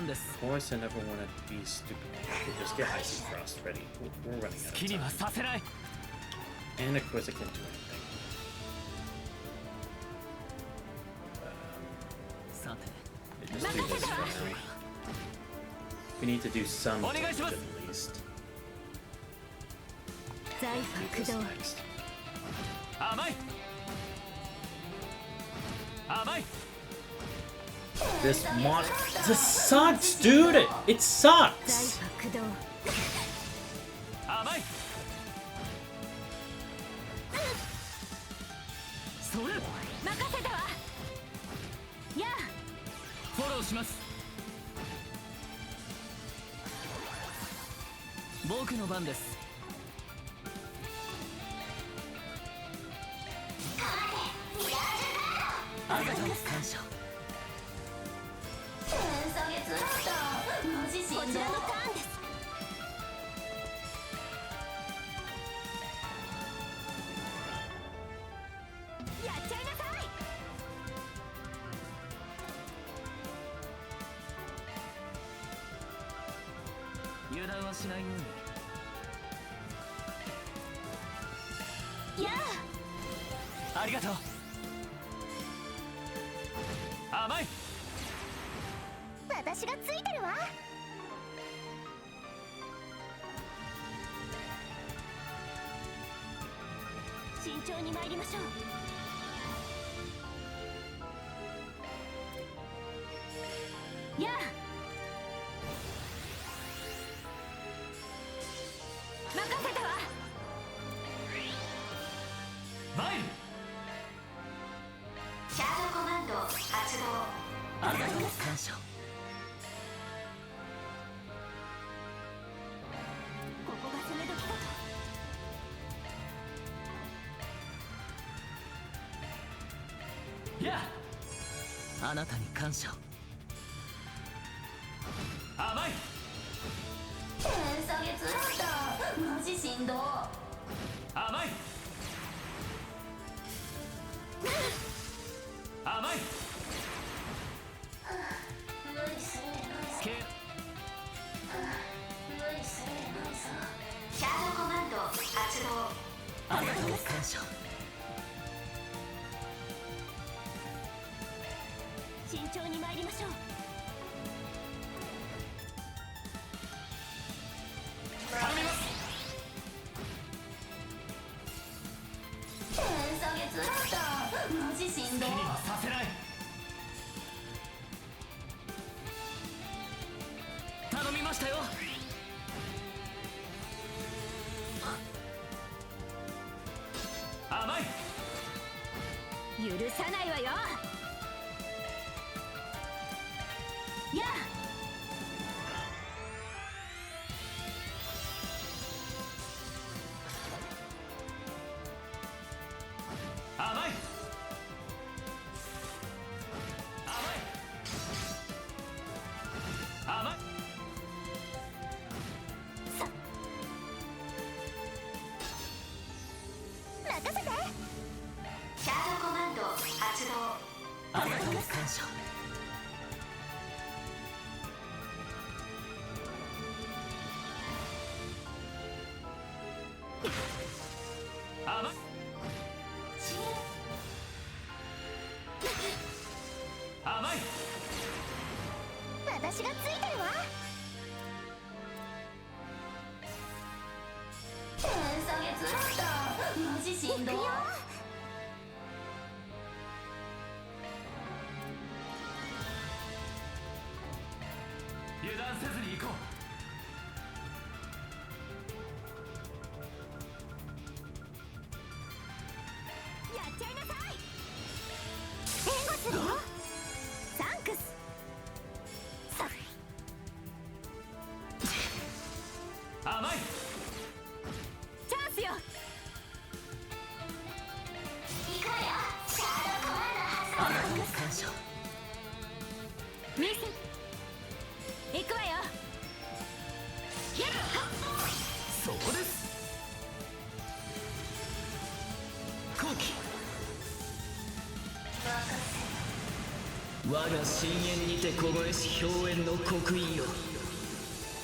Of course, I never want to be stupid. Okay, just get Icy Frost ready. We're running out of time. And of course, I can't do anything. Just do this for now. We need to do some damage at least. Do this next. This mod. This sucks, dude! It sucks! ついてるわ。点下げつらった。マジしんどい。油断せずに行こやっちゃいなさい。援護するよ。サンクス。さう。甘い。チャンスよ。行くわよ。シャーロコアのあなたに感謝。ミス。行くわよ。そこです。後期我が深淵にて凍えし表縁の刻印よ、汚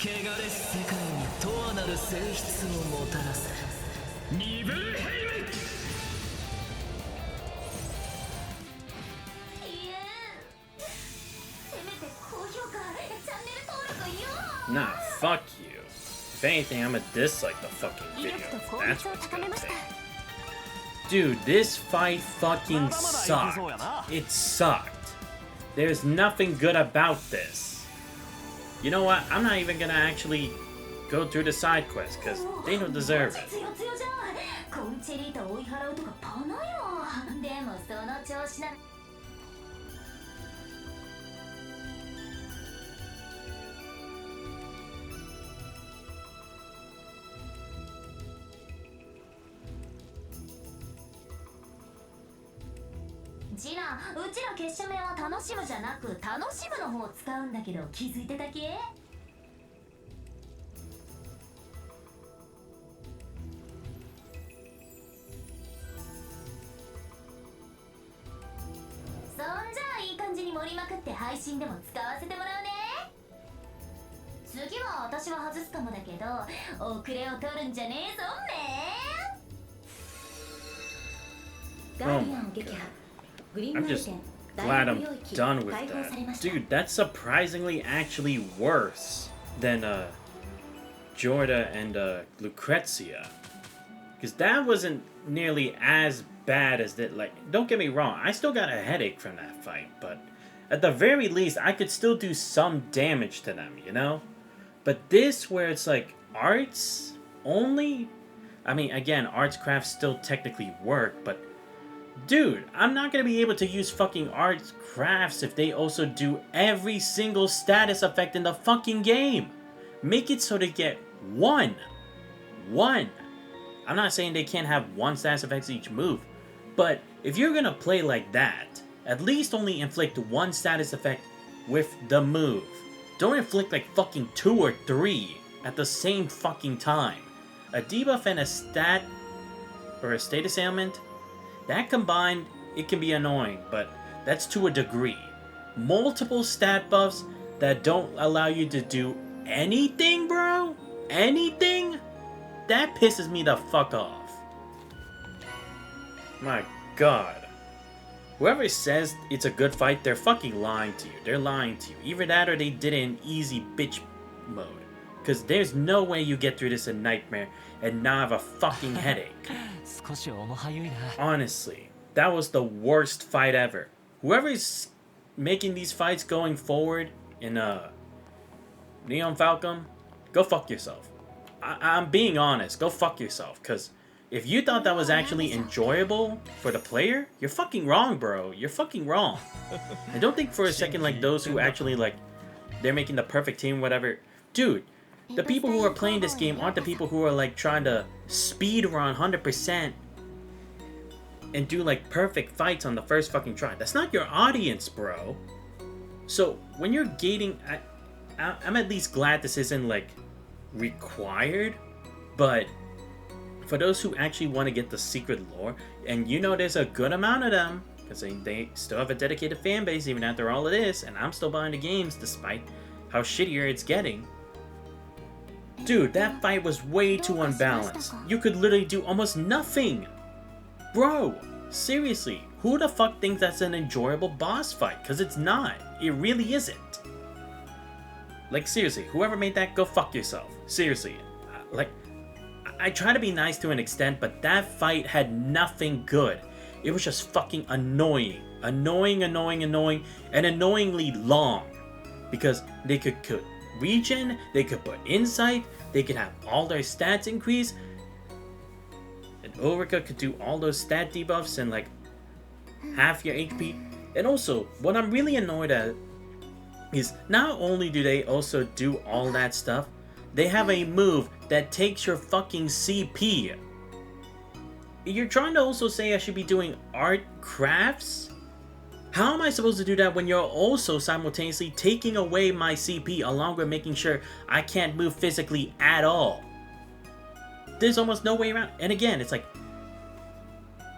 れし世界に永遠なる性質をもたらせ。ニブルヘイム。いえせめて高評価チャンネル登録よ。 Nah, fuck you. If anything, I'm gonna dislike the fucking 威 video. 力と効 That's 率を what's 高め gonna ました take. Dude, this fight fucking sucked. It sucked. There's nothing good about this. You know what? I'm not even gonna actually go through the side quest because they don't deserve it. 強強じゃん。コンチェリータ追い払うとかパナよ。でもその調子な。ジナ、うちら決勝面は楽しむじゃなく楽しむの方を使うんだけど気づいてたけ？そんじゃあいい感じに盛りまくって配信でも使わせてもらうね。次は私は外すかもだけど遅れを取るんじゃねえぞめ。ガーディアン撃破。I'm just glad I'm done with that. Dude, that's surprisingly actually worse than Jorda and Lucrezia. Because that wasn't nearly as bad as that. Like, don't get me wrong, I still got a headache from that fight, but at the very least, I could still do some damage to them, you know? But this, where it's like arts only? I mean, again, arts crafts still technically work, but dude, I'm not gonna be able to use fucking arts crafts if they also do every single status effect in the fucking game. Make it so they get one. I'm not saying they can't have one status effect each move, but if you're gonna play like that, at least only inflict one status effect with the move. Don't inflict like fucking 2 or 3 at the same fucking time. A debuff and a stat or a status ailment, that combined, it can be annoying, but that's to a degree. Multiple stat buffs that don't allow you to do anything, bro? Anything? That pisses me the fuck off. My god. Whoever says it's a good fight, they're fucking lying to you. They're lying to you. Either that or they did it in easy bitch mode. Because there's no way you get through this in Nightmare and not have a fucking headache. Honestly, that was the worst fight ever. Whoever's making these fights going forward in Neon Falcon, go fuck yourself. I'm being honest, go fuck yourself. Because if you thought that was actually enjoyable for the player, you're fucking wrong, bro. You're fucking wrong. I don't think for a second like those who actually like, they're making the perfect team, whatever. Dude, the people who are playing this game aren't the people who are like trying to speed run 100% and do like perfect fights on the first fucking try. That's not your audience, bro. So when you're gating, I'm at least glad this isn't like required, but for those who actually want to get the secret lore, and you know there's a good amount of them, because they still have a dedicated fan base even after all of this, and I'm still buying the games despite how shittier it's getting. Dude, that fight was way too unbalanced. You could literally do almost nothing. Bro, seriously, who the fuck thinks that's an enjoyable boss fight? Because it's not. It really isn't. Like, seriously, whoever made that, go fuck yourself. Seriously. Like, I try to be nice to an extent, but that fight had nothing good. It was just fucking annoying. Annoying, and annoyingly long. Because they could regen, they could put insight, they could have all their stats increase, and Ulrika could do all those stat debuffs and like half your HP. And also, what I'm really annoyed at is not only do they also do all that stuff, they have a move that takes your fucking CP. You're trying to also say I should be doing art crafts? How am I supposed to do that when you're also simultaneously taking away my CP along with making sure I can't move physically at all? There's almost no way around. And again, it's like,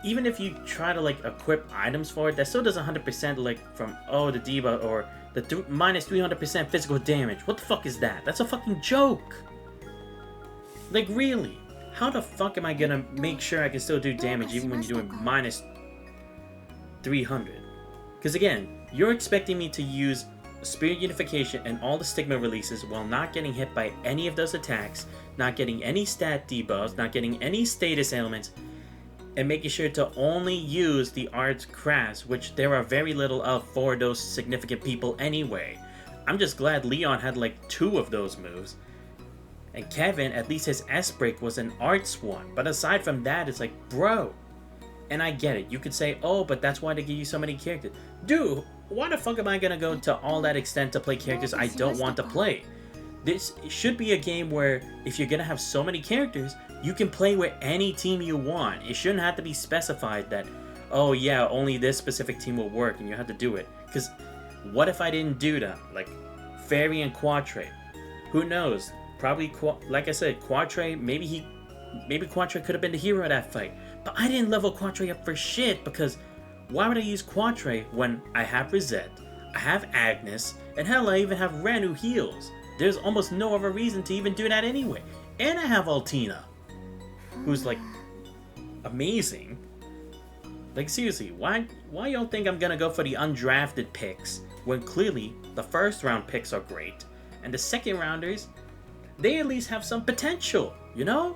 even if you try to like equip items for it, that still does 100% like from, oh, the debuff or the minus 300% physical damage. What the fuck is that? That's a fucking joke. Like, really? How the fuck am I gonna make sure I can still do damage even when you're doing minus 300? Because again, you're expecting me to use Spirit Unification and all the Stigma releases while not getting hit by any of those attacks, not getting any stat debuffs, not getting any status ailments, and making sure to only use the arts crafts, which there are very little of for those significant people anyway. I'm just glad Leon had like 2 of those moves. And Kevin, at least his S-Break was an arts one. But aside from that, it's like, bro. And I get it. You could say, oh, but that's why they give you so many characters. Dude, why the fuck am I gonna go to all that extent to play characters I don't want to play? This should be a game where if you're gonna have so many characters, you can play with any team you want. It shouldn't have to be specified that, oh yeah, only this specific team will work and you have to do it. Because what if I didn't do that? Like, Fairy and Quatre. Who knows? Probably, like I said, Quatre, maybe Quatre could have been the hero of that fight. But I didn't level Quatre up for shit, because why would I use Quatre when I have Rosette, I have Agnes, and hell, I even have Ren who heals? There's almost no other reason to even do that anyway. And I have Altina, who's like amazing. Like, seriously, why y'all think I'm gonna go for the undrafted picks when clearly the first round picks are great and the second rounders, they at least have some potential, you know?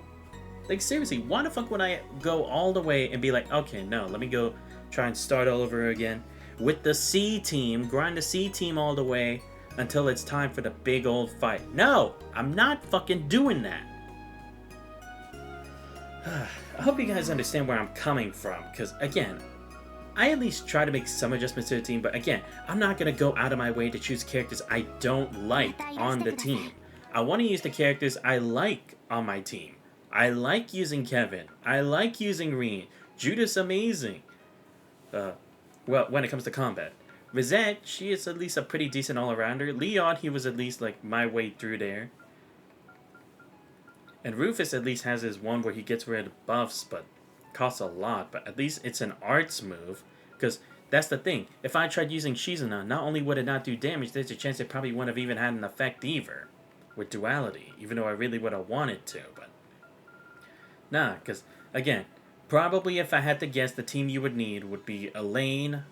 Like, seriously, why the fuck would I go all the way and be like, okay, no, let me go try and start all over again with the C team, grind the C team all the way until it's time for the big old fight. No, I'm not fucking doing that. I hope you guys understand where I'm coming from, because again, I at least try to make some adjustments to the team, but again, I'm not going to go out of my way to choose characters I don't like on the team. I want to use the characters I like on my team. I like using Kevin. I like using Reen. Judith's amazing. Well, when it comes to combat. Rosette, she is at least a pretty decent all-arounder. Leon, he was at least like my way through there. And Rufus at least has his one where he gets rid of buffs, but costs a lot. But at least it's an arts move. Because that's the thing. If I tried using Shizuna, not only would it not do damage, there's a chance it probably wouldn't have even had an effect either. With duality. Even though I really would have wanted to. But nah, because again, probably if I had to guess, the team you would need would be Elaine.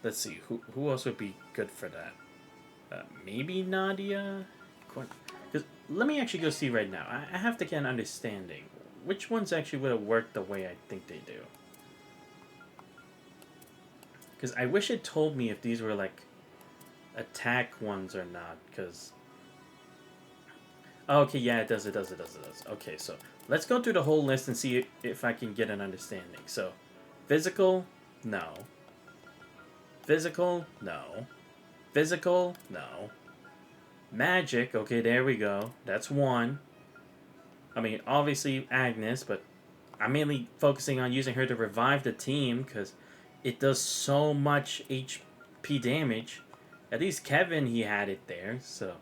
Let's see. Who else would be good for that? Maybe Nadia? Because let me actually go see right now. I have to get an understanding. Which ones actually would have worked the way I think they do? Because I wish it told me if these were like attack ones or not. Because okay, yeah, it does. Okay, so let's go through the whole list and see if I can get an understanding. So, physical, no. Physical, no. Physical, no. Magic, okay, there we go. That's one. I mean, obviously Agnes, but I'm mainly focusing on using her to revive the team because it does so much HP damage. At least Kevin, he had it there, so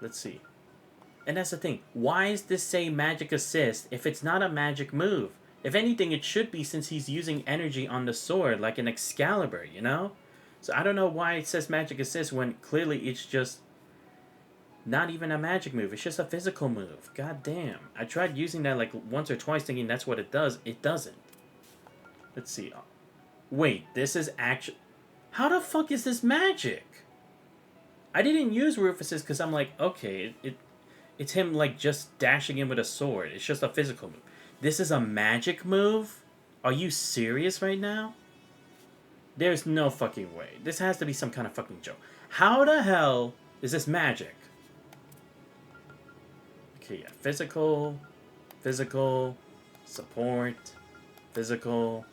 let's see. And that's the thing. Why does this say magic assist if it's not a magic move? If anything, it should be since he's using energy on the sword like an Excalibur, you know? So I don't know why it says magic assist when clearly it's just not even a magic move. It's just a physical move. God damn. I tried using that like once or twice thinking that's what it does. It doesn't. Let's see. Wait, this is actually... How the fuck is this magic? I didn't use Rufus's because I'm like, okay, it's him like just dashing in with a sword. It's just a physical move. This is a magic move? Are you serious right now? There's no fucking way. This has to be some kind of fucking joke. How the hell is this magic? Okay, yeah. Physical, support, physical.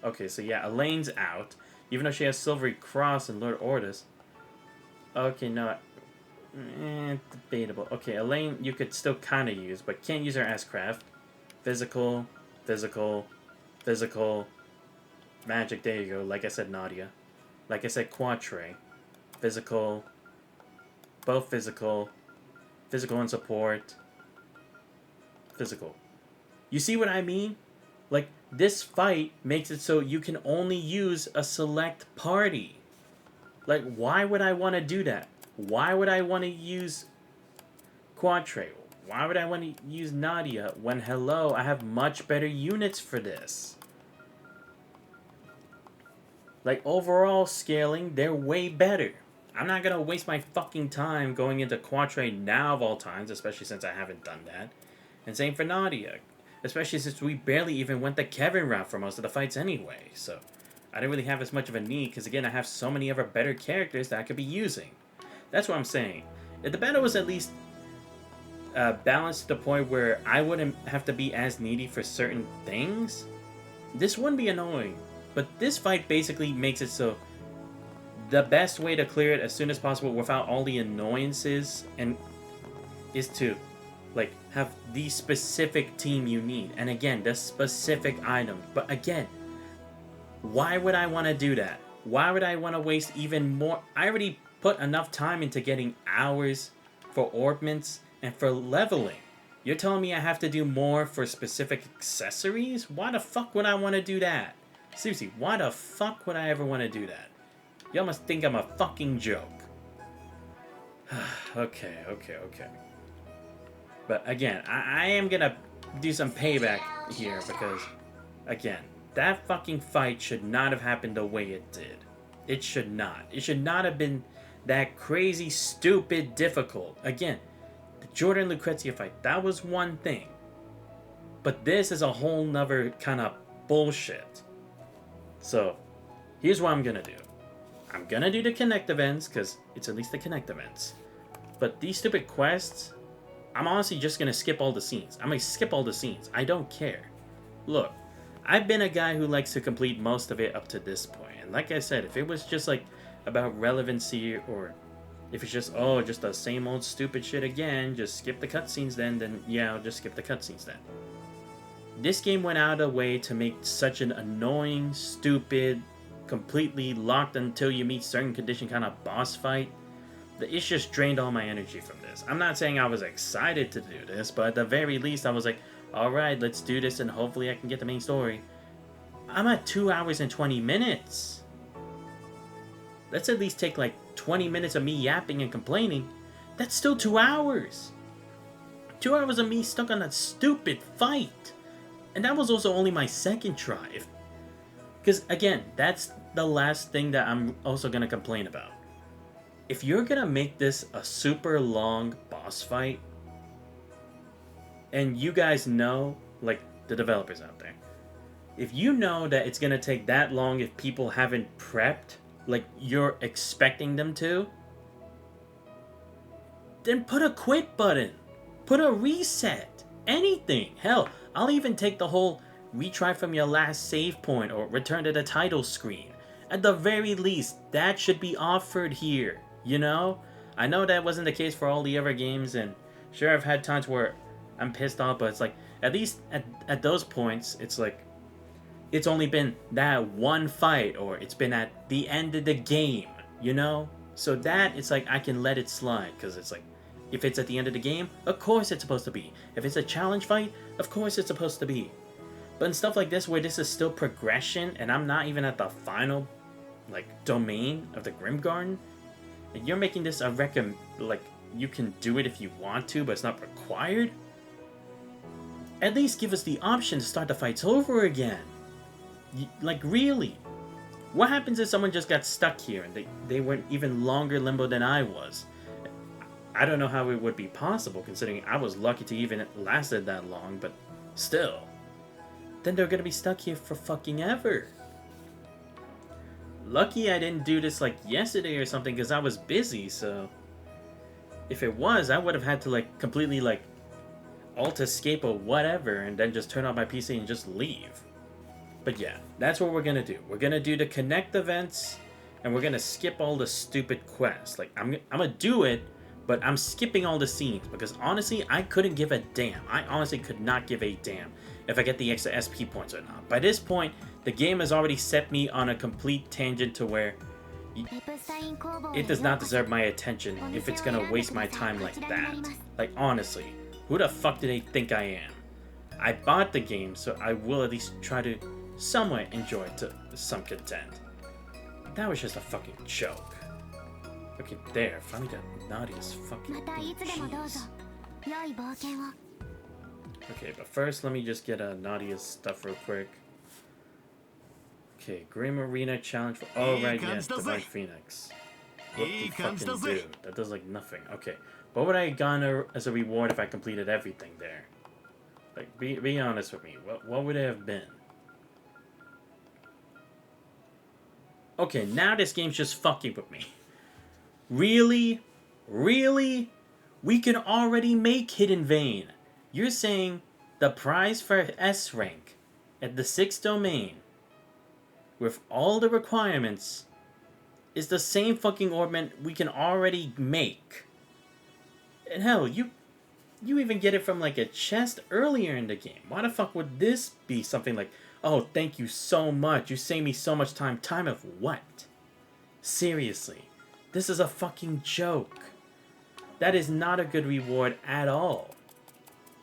Okay, so yeah, Elaine's out. Even though she has Silvery Cross and Lord Ordis. Okay, no. Debatable. Okay, Elaine you could still kind of use, but can't use her as craft. Physical. Magic, there you go. Like I said, Nadia. Like I said, Quatre. Physical. Both physical. Physical and support. Physical. You see what I mean? Like, this fight makes it so you can only use a select party. Like, why would I want to do that? Why would I want to use Quatre? Why would I want to use Nadia when, hello, I have much better units for this? Like, overall scaling, they're way better. I'm not going to waste my fucking time going into Quatre now of all times, especially since I haven't done that. And same for Nadia. Especially since we barely even went the Kevin route for most of the fights anyway. So, I didn't really have as much of a need, because again, I have so many other better characters that I could be using. That's what I'm saying. If the battle was at least balanced to the point where I wouldn't have to be as needy for certain things, this wouldn't be annoying. But this fight basically makes it so the best way to clear it as soon as possible without all the annoyances and is to like have the specific team you need. And again, the specific item. But again, why would I want to do that? Why would I want to waste even more? I already put enough time into getting hours for orbments and for leveling. You're telling me I have to do more for specific accessories? Why the fuck would I want to do that? Seriously, why the fuck would I ever want to do that? Y'all must think I'm a fucking joke. Okay. But again, I am gonna do some payback here because, again, that fucking fight should not have happened the way it did. It should not. It should not have been that crazy, stupid, difficult. Again, the Jordan Lucrezia fight, that was one thing. But this is a whole nother kind of bullshit. So, here's what I'm gonna do. I'm gonna do the Connect events, because it's at least the Connect events. But these stupid quests, I'm honestly just gonna skip all the scenes. I'm gonna skip all the scenes. I don't care. Look, I've been a guy who likes to complete most of it up to this point. And like I said, if it was just like about relevancy, or if it's just, oh, just the same old stupid shit again, just skip the cutscenes then yeah, I'll just skip the cutscenes then. This game went out of the way to make such an annoying, stupid, completely locked until you meet certain condition kind of boss fight. It just drained all my energy from this. I'm not saying I was excited to do this, but at the very least I was like, alright, let's do this and hopefully I can get the main story. I'm at 2 hours and 20 minutes. Let's at least take like 20 minutes of me yapping and complaining. That's still 2 hours. 2 hours of me stuck on that stupid fight. And that was also only my second try. Because again, that's the last thing that I'm also going to complain about. If you're going to make this a super long boss fight, and you guys know, like the developers out there, if you know that it's going to take that long if people haven't prepped like you're expecting them to, then put a quit button. Put a reset. Anything. Hell, I'll even take the whole retry from your last save point or return to the title screen. At the very least, that should be offered here, you know? I know that wasn't the case for all the other games, and sure, I've had times where I'm pissed off, but it's like, at least at those points, it's like, it's only been that one fight, or it's been at the end of the game, you know? So that, it's like, I can let it slide, because it's like, if it's at the end of the game, of course it's supposed to be. If it's a challenge fight, of course it's supposed to be. But in stuff like this, where this is still progression, and I'm not even at the final, like, domain of the Grim Garden, and you're making this a like, you can do it if you want to, but it's not required, at least give us the option to start the fights over again. Like, really. What happens if someone just got stuck here and they went even longer limbo than I was? I don't know how it would be possible, considering I was lucky to even lasted that long, but still. Then they're gonna be stuck here for fucking ever. Lucky I didn't do this like yesterday or something, because I was busy, so... If it was, I would have had to like completely like alt escape or whatever and then just turn on my PC and just leave. But yeah, that's what we're gonna do. We're gonna do the connect events and we're gonna skip all the stupid quests. Like I'm gonna do it, but I'm skipping all the scenes because honestly, I couldn't give a damn. I honestly could not give a damn if I get the extra SP points or not. By this point, the game has already set me on a complete tangent to where it does not deserve my attention if it's gonna waste my time like that. Like, honestly, who the fuck do they think I am? I bought the game, so I will at least try to somewhat enjoy it to some content. That was just a fucking joke. Okay, there, finally got Nadia's fucking cheese. Okay, but first let me just get Nadia's stuff real quick. Okay, Grim Arena Challenge for... Oh, right, yes, Divine Phoenix. What the fucking do? That does, like, nothing. Okay, what would I have gotten as a reward if I completed everything there? Like, be honest with me. What would it have been? Okay, now this game's just fucking with me. Really? Really? We can already make Hidden Vein. You're saying the prize for S rank at the 6th domain with all the requirements is the same fucking ornament we can already make. And hell, you even get it from like a chest earlier in the game. Why the fuck would this be something like, oh, thank you so much, you saved me so much time. Time of what? Seriously, this is a fucking joke. That is not a good reward at all.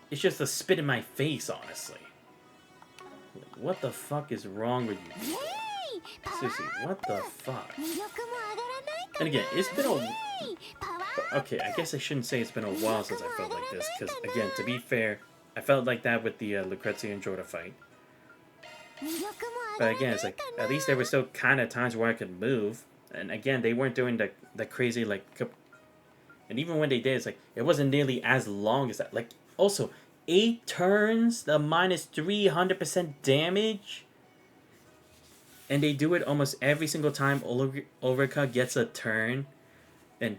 It's just a spit in my face, honestly. What the fuck is wrong with you? Seriously, what the fuck? And again, it's been a... Okay, I guess I shouldn't say it's been a while since I felt like this, because again, to be fair, I felt like that with the Lucrezia and Jordan fight. But again, it's like, at least there were still kind of times where I could move. And again, they weren't doing the crazy, like... And even when they did, it's like, it wasn't nearly as long as that. Like, also, 8 turns, the minus 300% damage... And they do it almost every single time Ulrika gets a turn. And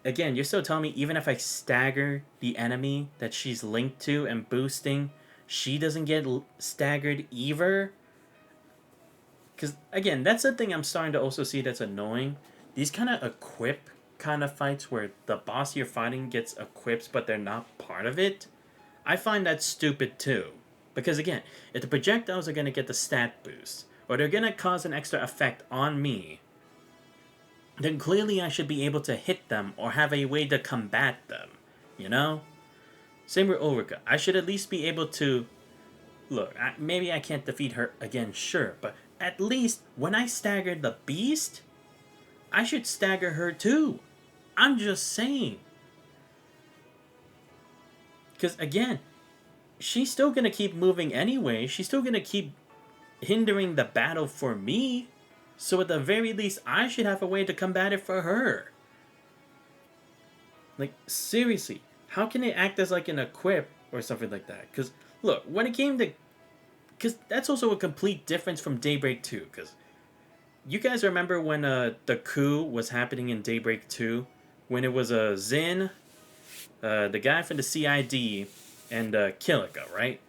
again, you're still telling me even if I stagger the enemy that she's linked to and boosting, she doesn't get staggered either? Because again, that's the thing I'm starting to also see that's annoying. These kind of equip kind of fights where the boss you're fighting gets equips but they're not part of it. I find that stupid too. Because again, if the projectiles are going to get the stat boost, or they're going to cause an extra effect on me, then clearly I should be able to hit them or have a way to combat them, you know? Same with Ulrika. I should at least be able to... Look, maybe I can't defeat her again, sure, but at least when I staggered the beast, I should stagger her too. I'm just saying. Because again, she's still going to keep moving anyway. She's still going to keep hindering the battle for me, so at the very least I should have a way to combat it for her. Like, seriously, how can it act as like an equip or something like that? Because look, when it came to, because that's also a complete difference from Daybreak 2, because you guys remember when the coup was happening in Daybreak 2, when it was Zin, the guy from the CID, and Kilika, right?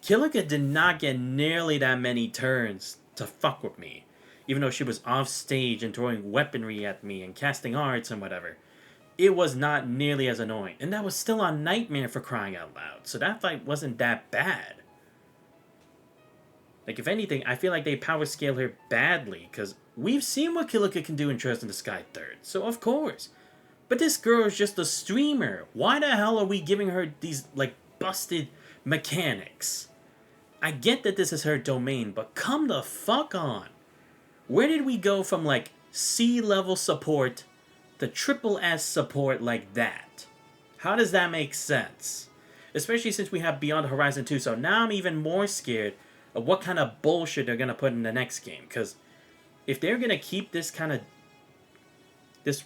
Kilika did not get nearly that many turns to fuck with me. Even though she was off stage and throwing weaponry at me and casting arts and whatever. It was not nearly as annoying. And that was still on Nightmare, for crying out loud. So that fight wasn't that bad. Like, if anything, I feel like they power scale her badly. Because we've seen what Kilika can do in Trails in the Sky 3rd. So of course. But this girl is just a streamer. Why the hell are we giving her these, like, busted mechanics? I get that this is her domain, but come the fuck on. Where did we go from, like, C-level support to triple S support like that? How does that make sense? Especially since we have Beyond Horizon 2, so now I'm even more scared of what kind of bullshit they're gonna put in the next game. Because if they're gonna keep this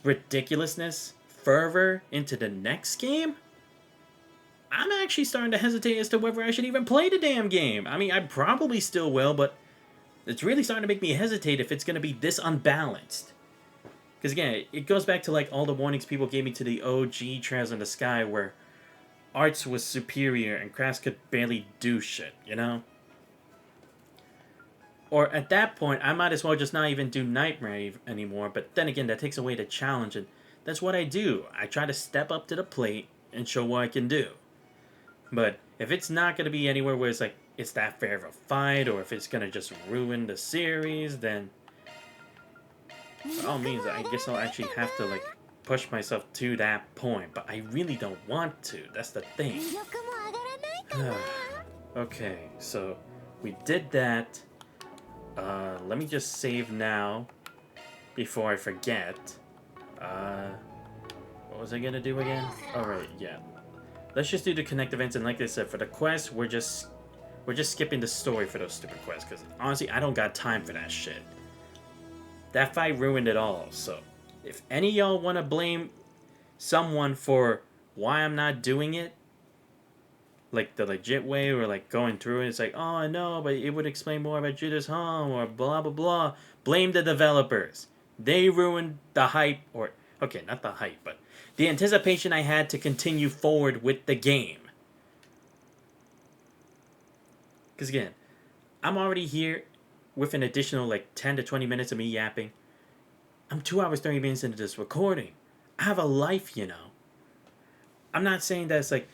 ridiculousness further into the next game, I'm actually starting to hesitate as to whether I should even play the damn game. I mean, I probably still will, but it's really starting to make me hesitate if it's going to be this unbalanced. Because again, it goes back to like all the warnings people gave me to the OG Trails in the Sky, where arts was superior and crafts could barely do shit, you know? Or at that point, I might as well just not even do Nightmare anymore, but then again, that takes away the challenge, and that's what I do. I try to step up to the plate and show what I can do. But if it's not going to be anywhere where it's like, it's that fair of a fight, or if it's going to just ruin the series, then by all means, I guess I'll actually have to like push myself to that point. But I really don't want to. That's the thing. Okay, so we did that. Let me just save now before I forget. What was I going to do again? Alright, yeah. Let's just do the connect events, and like I said, for the quest, we're just skipping the story for those stupid quests, because honestly, I don't got time for that shit. That fight ruined it all, so if any of y'all want to blame someone for why I'm not doing it, like the legit way, or like going through it, it's like, oh no, but it would explain more about Judah's home, or blah blah blah, blame the developers. They ruined the hype, or, okay, not the hype, but the anticipation I had to continue forward with the game. Because again, I'm already here with an additional like 10 to 20 minutes of me yapping. I'm 2 hours, 30 minutes into this recording. I have a life, you know. I'm not saying that it's like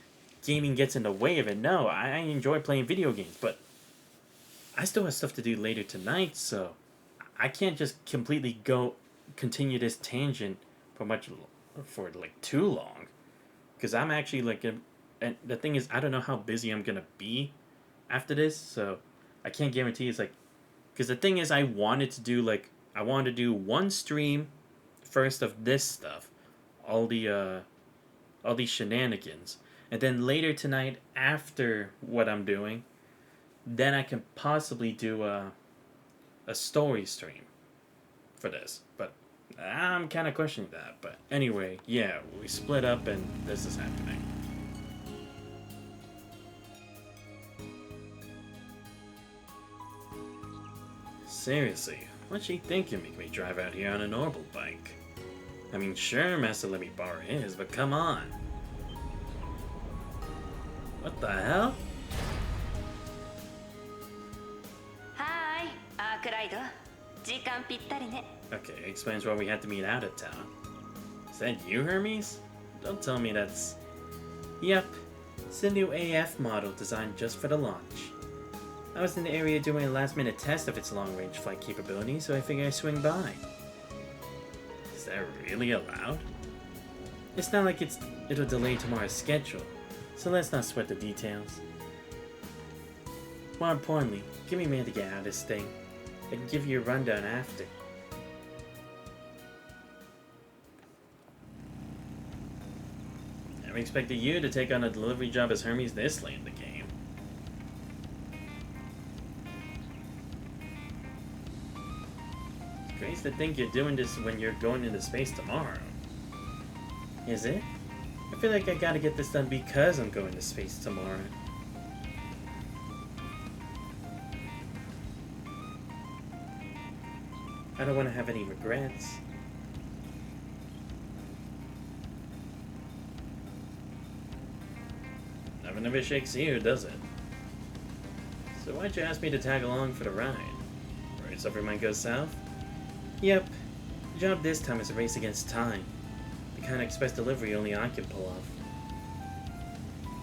gaming gets in the way of it. No, I enjoy playing video games, but I still have stuff to do later tonight, so I can't just completely continue this tangent for like too long, because I'm actually like and the thing is, I don't know how busy I'm gonna be after this, so I can't guarantee. It's like, because the thing is, I wanted to do one stream first of this stuff, all these shenanigans, and then later tonight, after what I'm doing, then I can possibly do a story stream for this. But I'm kind of questioning that. But anyway, yeah, we split up and this is happening. Seriously, what'd she think you make me drive out here on a normal bike? I mean, sure, Master let me borrow his, but come on. What the hell? Hi, Arkride. 時間ぴったりね. Okay, explains why we had to meet out of town. Is that you, Hermes? Don't tell me that's... Yep, it's a new AF model designed just for the launch. I was in the area doing a last-minute test of its long-range flight capability, so I figured I'd swing by. Is that really allowed? It's not like it'll delay tomorrow's schedule, so let's not sweat the details. More importantly, give me a minute to get out of this thing. I can give you a rundown after. Never expected you to take on a delivery job as Hermes this late in the game. It's crazy to think you're doing this when you're going into space tomorrow. Is it? I feel like I gotta get this done because I'm going to space tomorrow. I don't want to have any regrets. Nothing ever shakes you, does it? So why'd you ask me to tag along for the ride? Worried something might go south? Yep. The job this time is a race against time. The kind of express delivery only I can pull off.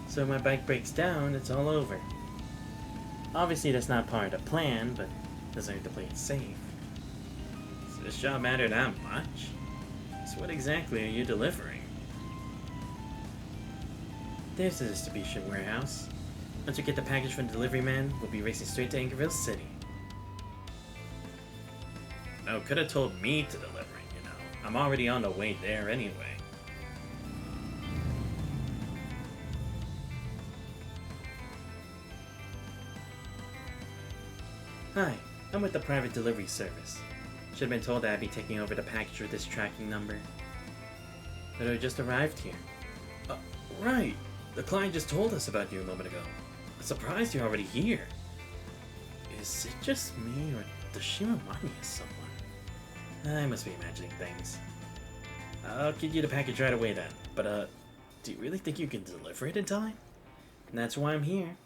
So if my bike breaks down, it's all over. Obviously that's not part of the plan, but doesn't hurt to play it safe. Does this job matter that much? So what exactly are you delivering? There's the distribution warehouse. Once we get the package from the delivery man, we'll be racing straight to Anchorville City. No, could have told me to deliver it, you know. I'm already on the way there anyway. Hi, I'm with the private delivery service. Should have been told that I'd be taking over the package with this tracking number. But it just arrived here. Right! The client just told us about you a moment ago. I'm surprised you're already here. Is it just me, or does she remind me of someone? I must be imagining things. I'll give you the package right away then. But, do you really think you can deliver it in time? And that's why I'm here.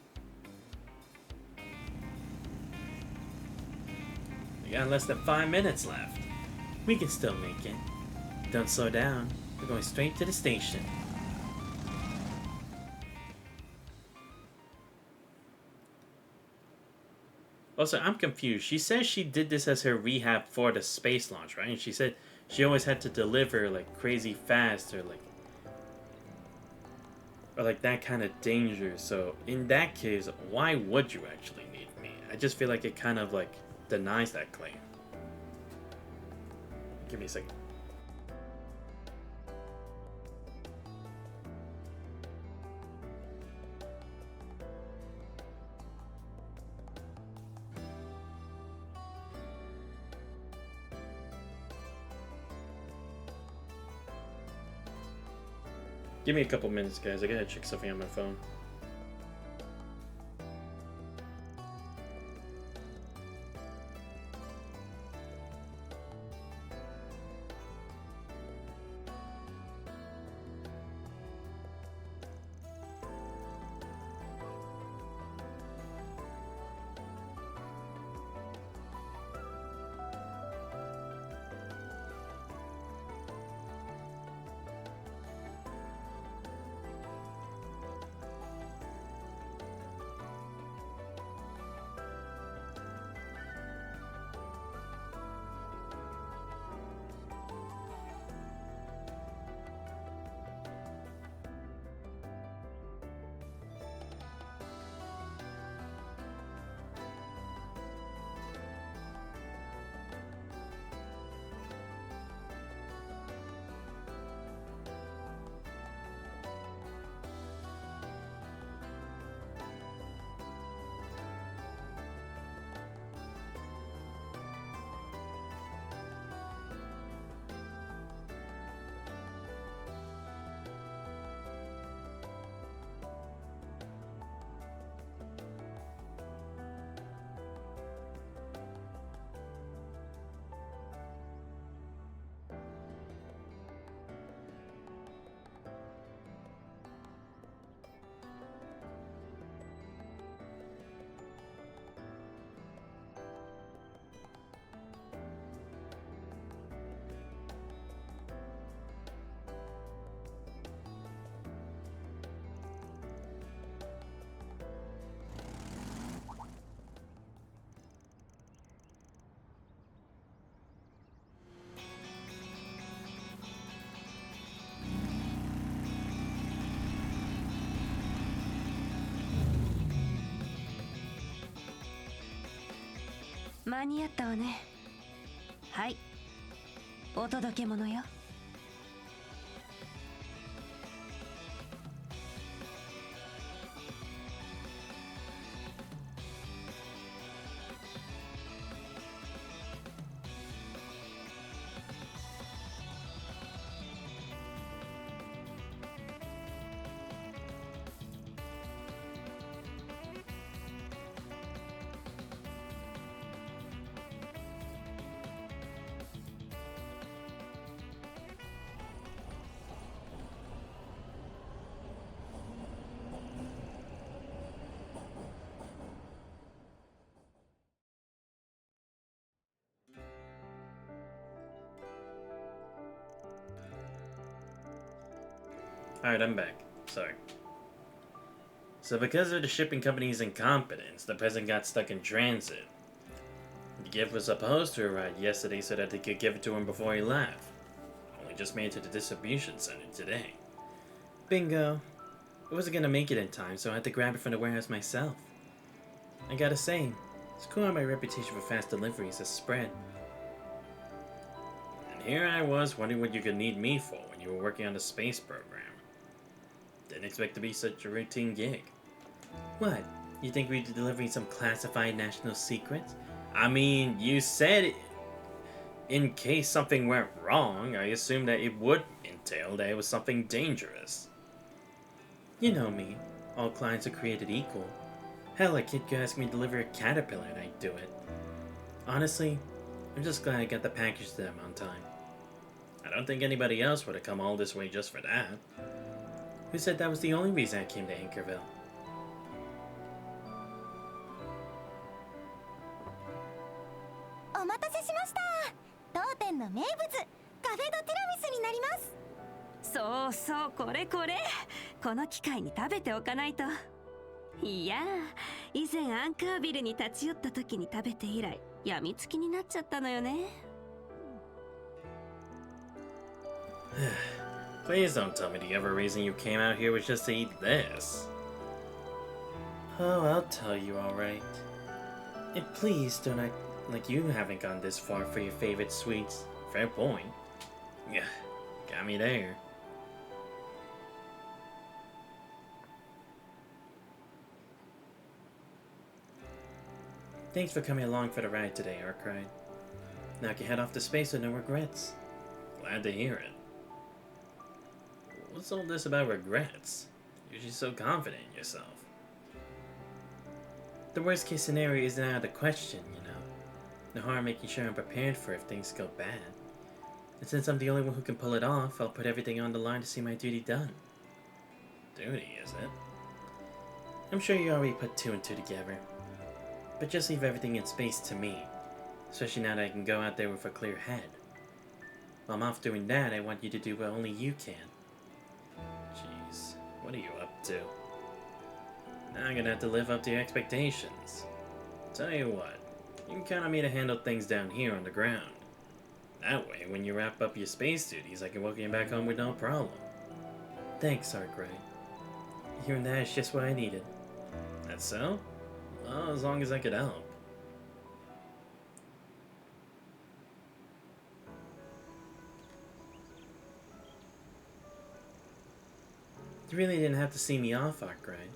We got less than 5 minutes left. We can still make it. Don't slow down. We're going straight to the station. Also, I'm confused. She says she did this as her rehab for the space launch, right? And she said she always had to deliver like crazy fast or like that kind of danger. So in that case, why would you actually need me? I just feel like it kind of like denies that claim. Give me a second. Give me a couple minutes, guys. I gotta check something on my phone.間に合ったわね。はい、お届け物よ。Alright, I'm back. Sorry. So because of the shipping company's incompetence, the president got stuck in transit. The gift was supposed to arrive yesterday so that they could give it to him before he left. Only just made it to the distribution center today. Bingo. I wasn't gonna make it in time, so I had to grab it from the warehouse myself. I gotta say, it's cool how my reputation for fast deliveries has spread. And here I was wondering what you could need me for when you were working on the space program. Didn't expect to be such a routine gig. What? You think we'd be delivering some classified national secret? I mean, you said it. in case something went wrong, I assumed that it would entail that it was something dangerous. You know me, all clients are created equal. Hell, a kid could ask me to deliver a caterpillar and I'd do it. Honestly, I'm just glad I got the package to them on time. I don't think anybody else would have come all this way just for that. Who said that was the only reason I came to Anchorville?そうそう、これこれ。この機会に食べておかないと。いやー、以前アンカービルに立ち寄った時に食べて以来、やみつきになっちゃったのよね。Please don't tell me the other reason you came out here was just to eat this. Oh, I'll tell you alright. And please don't act like you haven't gone this far for your favorite sweets. Fair point. Yeah, got me there. Thanks for coming along for the ride today, Arkwright. Now I can head off to space with no regrets. Glad to hear it. What's all this about regrets? You're just so confident in yourself. The worst case scenario isn't out of the question, you know. No harm making sure I'm prepared for if things go bad. And since I'm the only one who can pull it off, I'll put everything on the line to see my duty done. Duty, is it? I'm sure you already put two and two together. But just leave everything in space to me, especially now that I can go out there with a clear head. While I'm off doing that, I want you to do what only you can. Jeez, what are you up to? Now I'm gonna have to live up to your expectations. Tell you what, you can count on me to handle things down here on the ground. That way, when you wrap up your space duties, I can welcome you back home with no problem. Thanks, Arkwright. Hearing that is just what I needed. That's so? Well, as long as I could help. You really didn't have to see me off, Arkwright.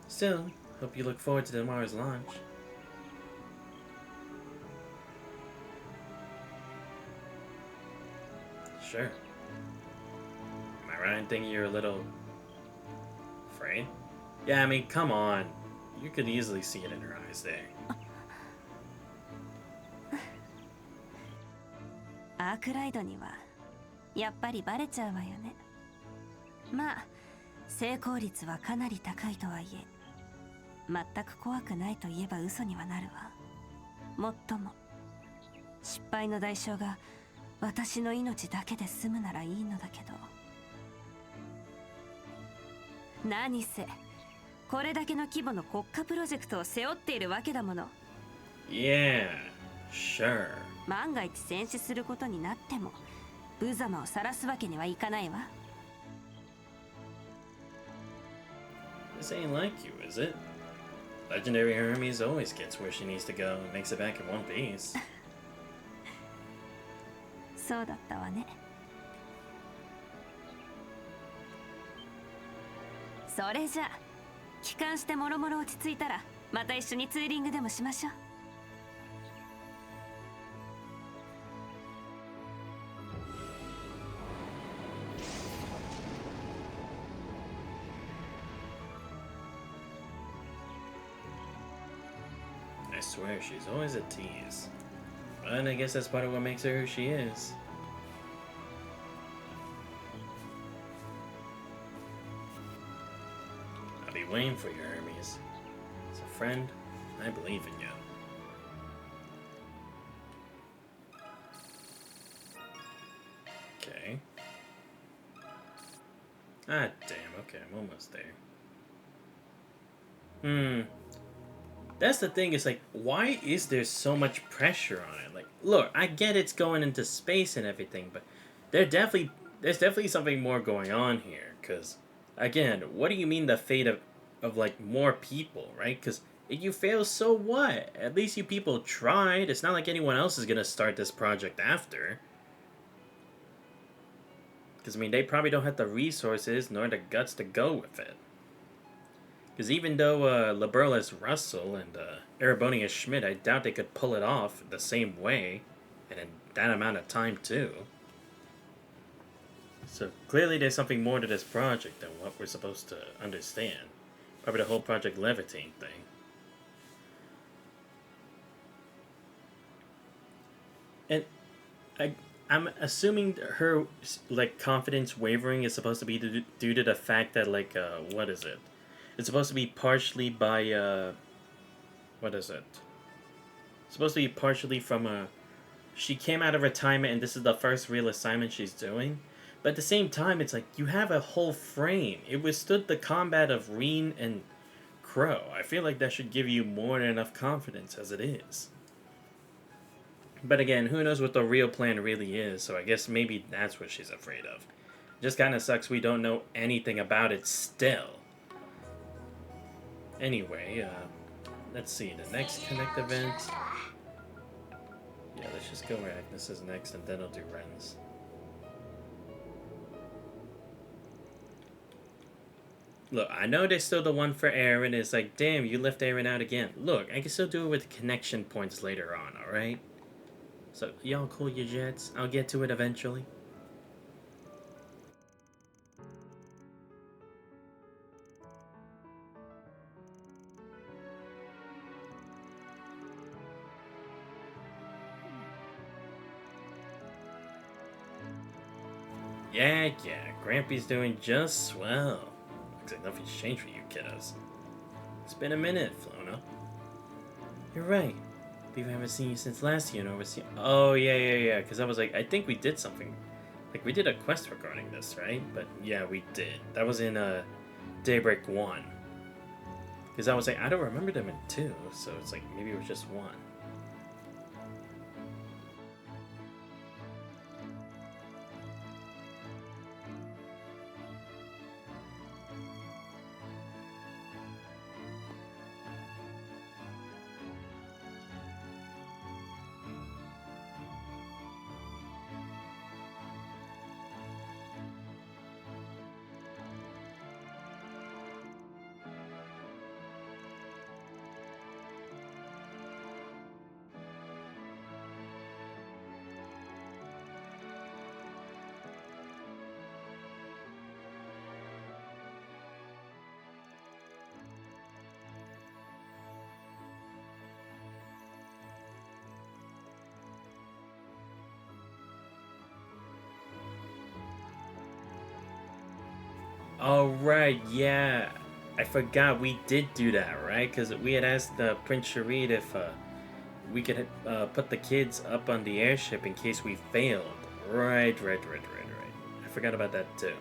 Still, hope you look forward to tomorrow's launch. Sure. Am I right in thinking you're a little... afraid? Yeah, I mean, come on. You could easily see it in her eyes there. アークライドにはやっぱりバレちゃうわよね。まあ成功率はかなり高いとはいえ、全く怖くないと言えば嘘にはなるわ。もっとも失敗の代償が私の命だけで済むならいいのだけど。何せこれだけの規模の国家プロジェクトを背負っているわけだもの。Yeah, sure. 万が一戦死することになっても無様を晒すわけにはいかないわ。This ain't like you, is it? Legendary Hermes always gets where she needs to go and makes it back in one piece. そうだったわね。それじゃ帰還してもろもろ落ち着いたらまた一緒にツーリングでもしましょう。I swear, she's always a tease. But I guess that's part of what makes her who she is. I'll be waiting for you, Hermes. As a friend, I believe in you. Okay. Ah, damn. Okay, I'm almost there. That's the thing, is like, why is there so much pressure on it? Like, look, I get it's going into space and everything, but there's definitely something more going on here. Because, again, what do you mean the fate of like, more people, right? Because if you fail, so what? At least you people tried. It's not like anyone else is going to start this project after. Because, I mean, they probably don't have the resources nor the guts to go with it. Because even though Liberlis Russell and Erebonius Schmidt, I doubt they could pull it off the same way, and then that amount of time too. So clearly there's something more to this project than what we're supposed to understand. Probably the whole Project Levitine thing. And I'm assuming her like confidence wavering is supposed to be due to the fact that like what is it? It's supposed to be partially by what is it? It's supposed to be partially from a she came out of retirement and this is the first real assignment she's doing. But at the same time, it's like you have a whole frame. It withstood the combat of Reen and Crow. I feel like that should give you more than enough confidence as it is. But again, who knows what the real plan really is, so I guess maybe that's what she's afraid of. Just kind of sucks we don't know anything about it still. Anyway, let's see, the next Connect event. Yeah, let's just go where Agnes is next and then I'll do Ren's. Look, I know there's still the one for Aaron. It's like, damn, you left Aaron out again. Look, I can still do it with connection points later on, alright? So, y'all cool your jets? I'll get to it eventually. Yeah, Grampy's doing just swell. Looks like nothing's changed for you kiddos. It's been a minute, Flona. You're right. We haven't seen you since last year, and overseen. Oh, yeah. Because I was like, I think we did something. Like, we did a quest regarding this, right? But yeah, we did. That was in Daybreak 1. Because I was like, I don't remember them in 2, so it's like, maybe it was just 1. Alright, yeah. I forgot we did do that, right? Because we had asked Prince Sharid if we could put the kids up on the airship in case we failed. Right. I forgot about that too.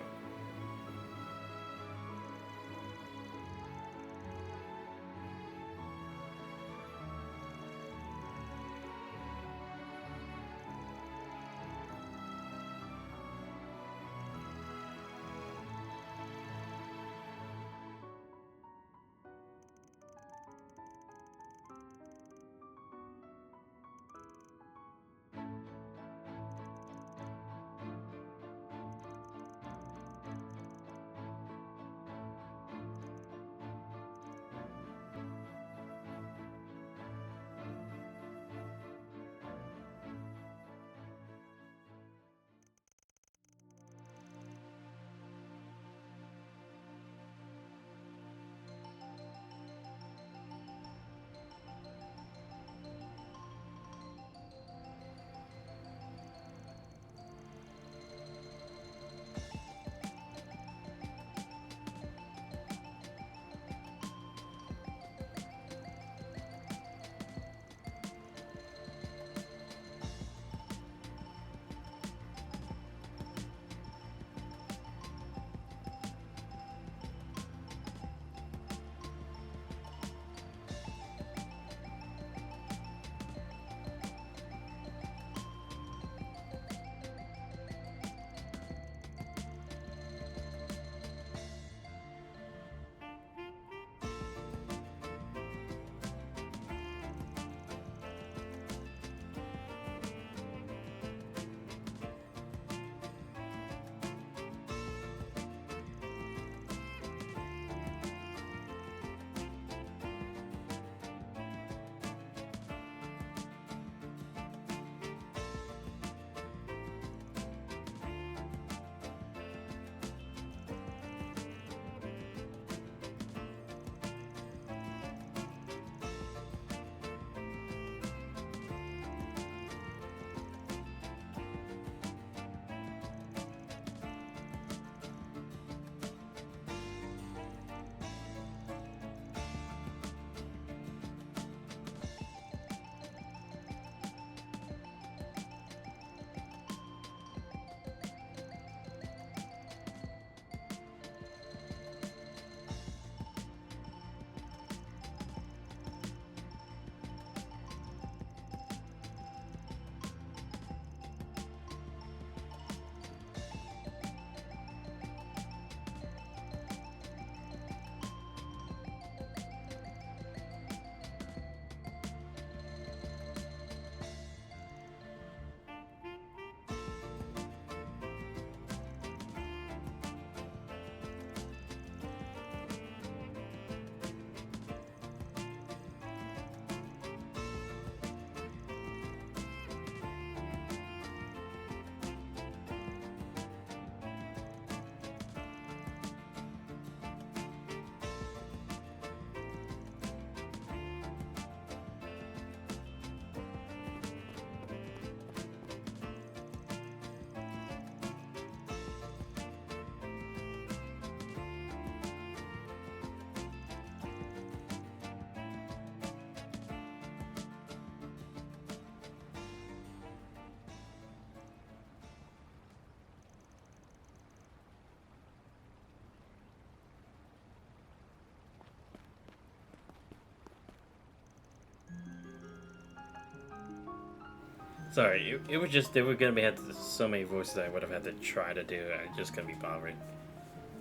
Sorry, it was just, there were gonna be so many voices I would have had to try to do. I just couldn't be bothered.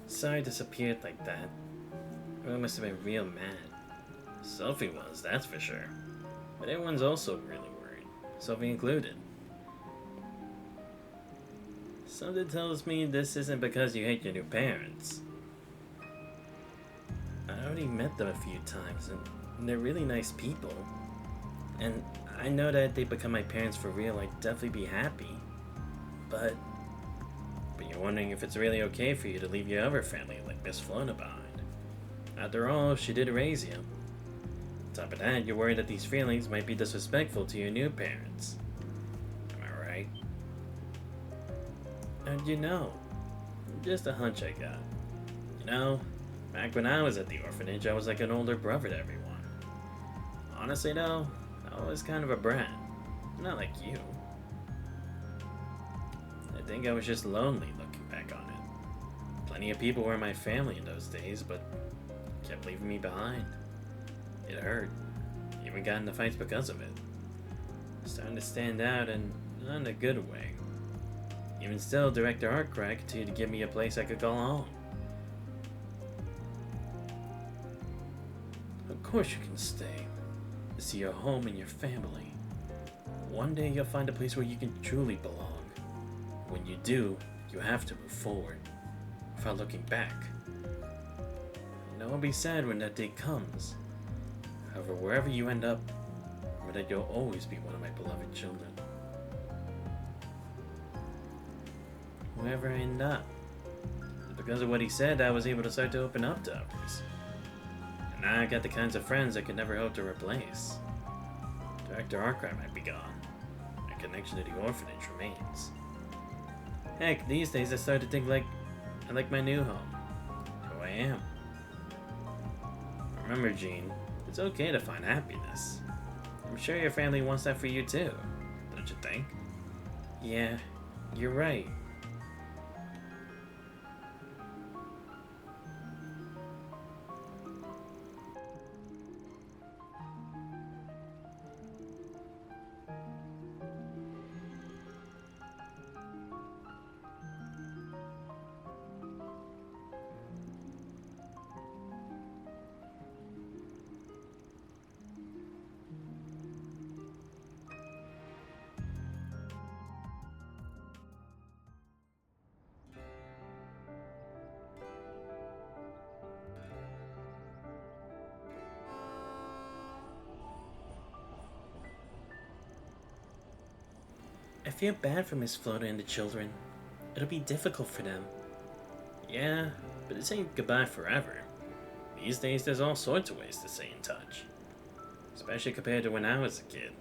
Sorry it disappeared like that. I must have been real mad. Sophie was, that's for sure. But everyone's also really worried. Sophie included. Something tells me this isn't because you hate your new parents. I already met them a few times, and they're really nice people. And I know that if they become my parents for real, I'd definitely be happy. But you're wondering if it's really okay for you to leave your other family like Miss Flona behind. After all, she did raise you. On top of that, you're worried that these feelings might be disrespectful to your new parents. Am I right? How'd you know? Just a hunch I got. You know, back when I was at the orphanage, I was like an older brother to everyone. Honestly though, I was kind of a brat. Not like you. I think I was just lonely looking back on it. Plenty of people were my family in those days, but kept leaving me behind. It hurt. Even got into fights because of it. Starting to stand out, and not in a good way. Even still, Director Arkwright continued to give me a place I could call home. Of course you can stay. To see your home and your family. One day you'll find a place where you can truly belong. When you do, you have to move forward, without looking back. And don't be sad when that day comes. However, wherever you end up, remember that you'll always be one of my beloved children. Wherever I end up. Because of what he said, I was able to start to open up to others. And now I got the kinds of friends I could never hope to replace. Director Arkwright might be gone. My connection to the orphanage remains. Heck, these days I start to think I like my new home. Who I am. Remember, Jean, it's okay to find happiness. I'm sure your family wants that for you too, don't you think? Yeah, you're right. I feel bad for Miss Flota and the children. It'll be difficult for them. Yeah, but this ain't goodbye forever. These days there's all sorts of ways to stay in touch. Especially compared to when I was a kid.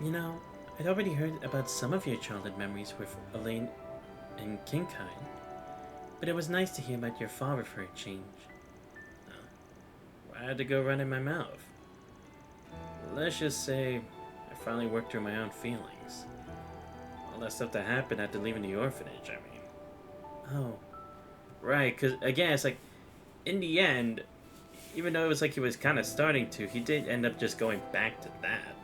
You know, I'd already heard about some of your childhood memories with Elaine and Kinkine. But it was nice to hear about your father for a change. I had to go running my mouth. Let's just say I finally worked through my own feelings. All that stuff that happened after leaving the orphanage, I mean. Oh. Right, because again, it's like, in the end, even though it was like he was kind of starting to, he did end up just going back to that.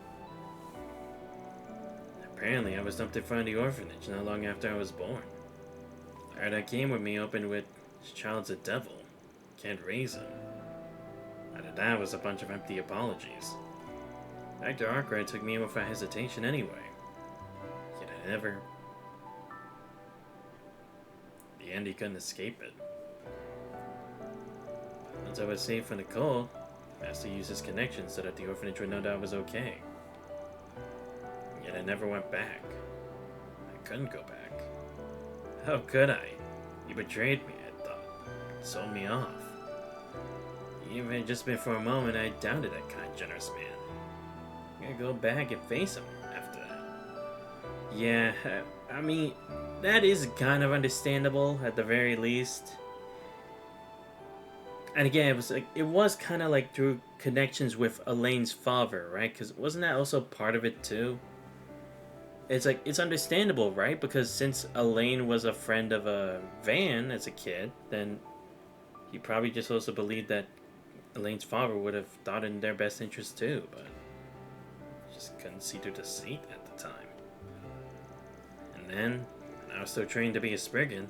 Apparently, I was dumped in front of the orphanage not long after I was born. The letter that came with me opened with, "This child's a devil. Can't raise him." After that was a bunch of empty apologies. Dr. Arkwright took me in without hesitation anyway. Yet I never... In the end, he couldn't escape it. Once I was safe from the cold, Master used his connection so that the orphanage would know that I was okay. Yet I never went back. I couldn't go back. How could I? He betrayed me, I thought. Sold me off. Even if it had just been for a moment, I doubted that kind, generous man. I gotta go back and face him after that. Yeah, I mean, that is kind of understandable at the very least. And again, it was kind of like through connections with Elaine's father, right? Because wasn't that also part of it too? It's like, it's understandable, right? Because since Elaine was a friend of Van as a kid, then he probably just also believed that Elaine's father would have thought in their best interest too, but Just couldn't see through the seat at the time. And then, when I was still trained to be a Spriggan,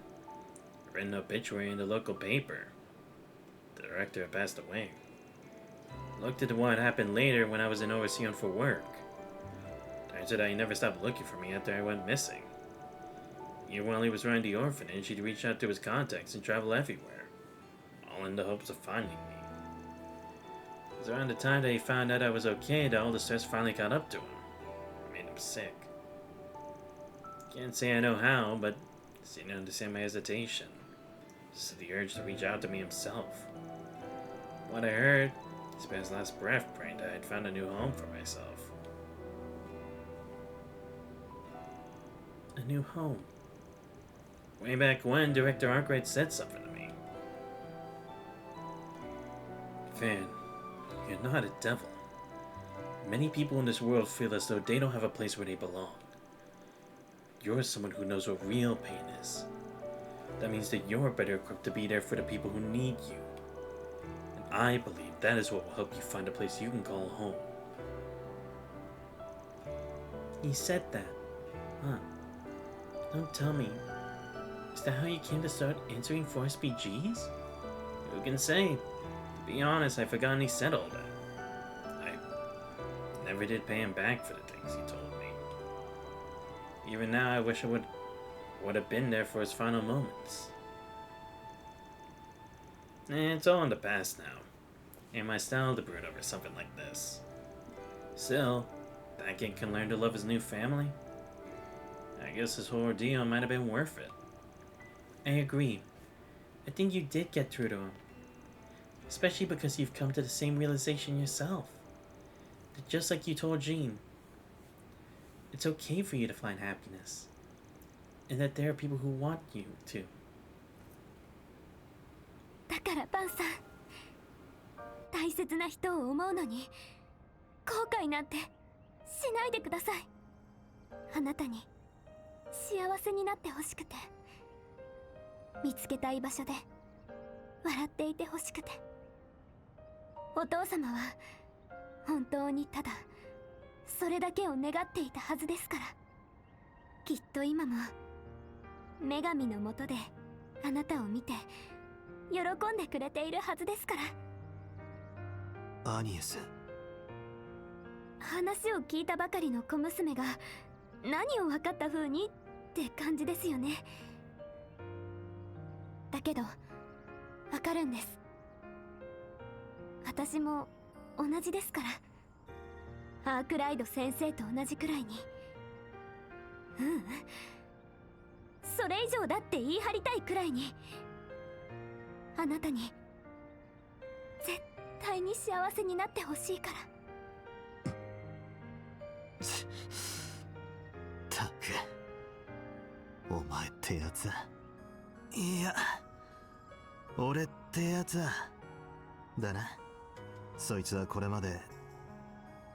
I read an obituary in the local paper. The director had passed away. Looked into what happened later when I was in Overseas for work. Turns out he never stopped looking for me after I went missing. Even while he was running the orphanage, he'd reach out to his contacts and travel everywhere, all in the hopes of finding me. It was around the time that he found out I was okay that all the stress finally caught up to him. It made him sick. Can't say I know how, but I seem to understand my hesitation. Just the urge to reach out to me himself. What I heard, he spent his last breath praying that I'd found a new home for myself. A new home. Way back when, Director Arkwright said something to me. Van, you're not a devil. Many people in this world feel as though they don't have a place where they belong. You're someone who knows what real pain is. That means that you're better equipped to be there for the people who need you. And I believe that is what will help you find a place you can call home. He said that, huh? Don't tell me. Is that how you came to start answering for SPGs? Who can say? To be honest, I've forgotten he said all that. I never did pay him back for the things he told me. Even now, I wish I would have been there for his final moments. It's all in the past now. Ain't my style to brood over something like this. Still, that kid can learn to love his new family. I guess this whole ordeal might have been worth it. I agree. I think you did get through to him. Especially because you've come to the same realization yourself. That just like you told Jean, it's okay for you to find happiness. And that there are people who want you to. だからバンさん、大切な人を思うのに後悔なんてしないでください。あなたに幸せになってほしくて、見つけたい場所で笑っていてほしくて。お父様は本当にただそれだけを願っていたはずですから。きっと今も女神のもとであなたを見て喜んでくれているはずですから。アニエス。話を聞いたばかりの小娘が何を分かった風にって感じですよね。だけど分かるんです。私も同じですから。アークライド先生と同じくらいに。それ以上だって言い張りたいくらいに。あなたに絶対に幸せになってほしいから。たく、お前ってやつ。いや、俺ってやつだな。そいつはこれまで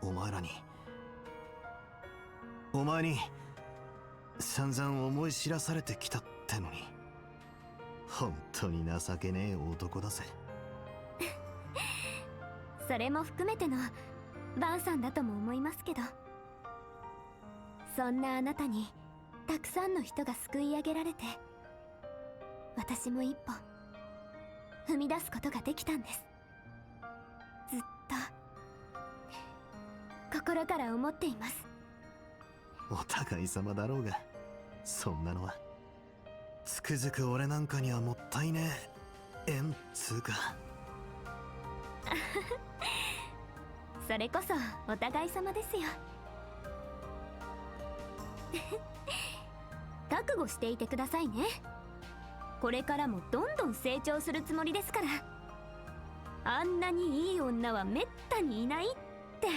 お前に散々思い知らされてきたってのに、本当に情けねえ男だぜ。それも含めてのバンさんだとも思いますけど、そんなあなたにたくさんの人が救い上げられて、私も一歩踏み出すことができたんです。ずっと心から思っています。お互い様だろうが、そんなのはつくづく俺なんかにはもったいねえ縁つうか。それこそお互い様ですよ。覚悟していてくださいね。これからもどんどん成長するつもりですから。あんなにいい女はめったにいないって。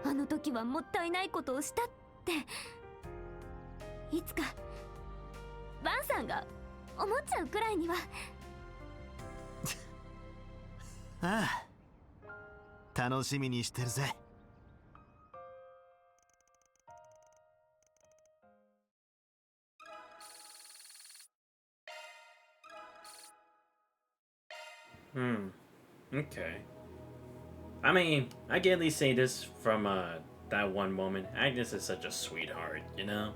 あの時はもったいないことをしたって、いつかバンさんが思っちゃうくらいには。ああ、楽しみにしてるぜ。Okay. I mean, I can at least say this from that one moment. Agnes is such a sweetheart, you know?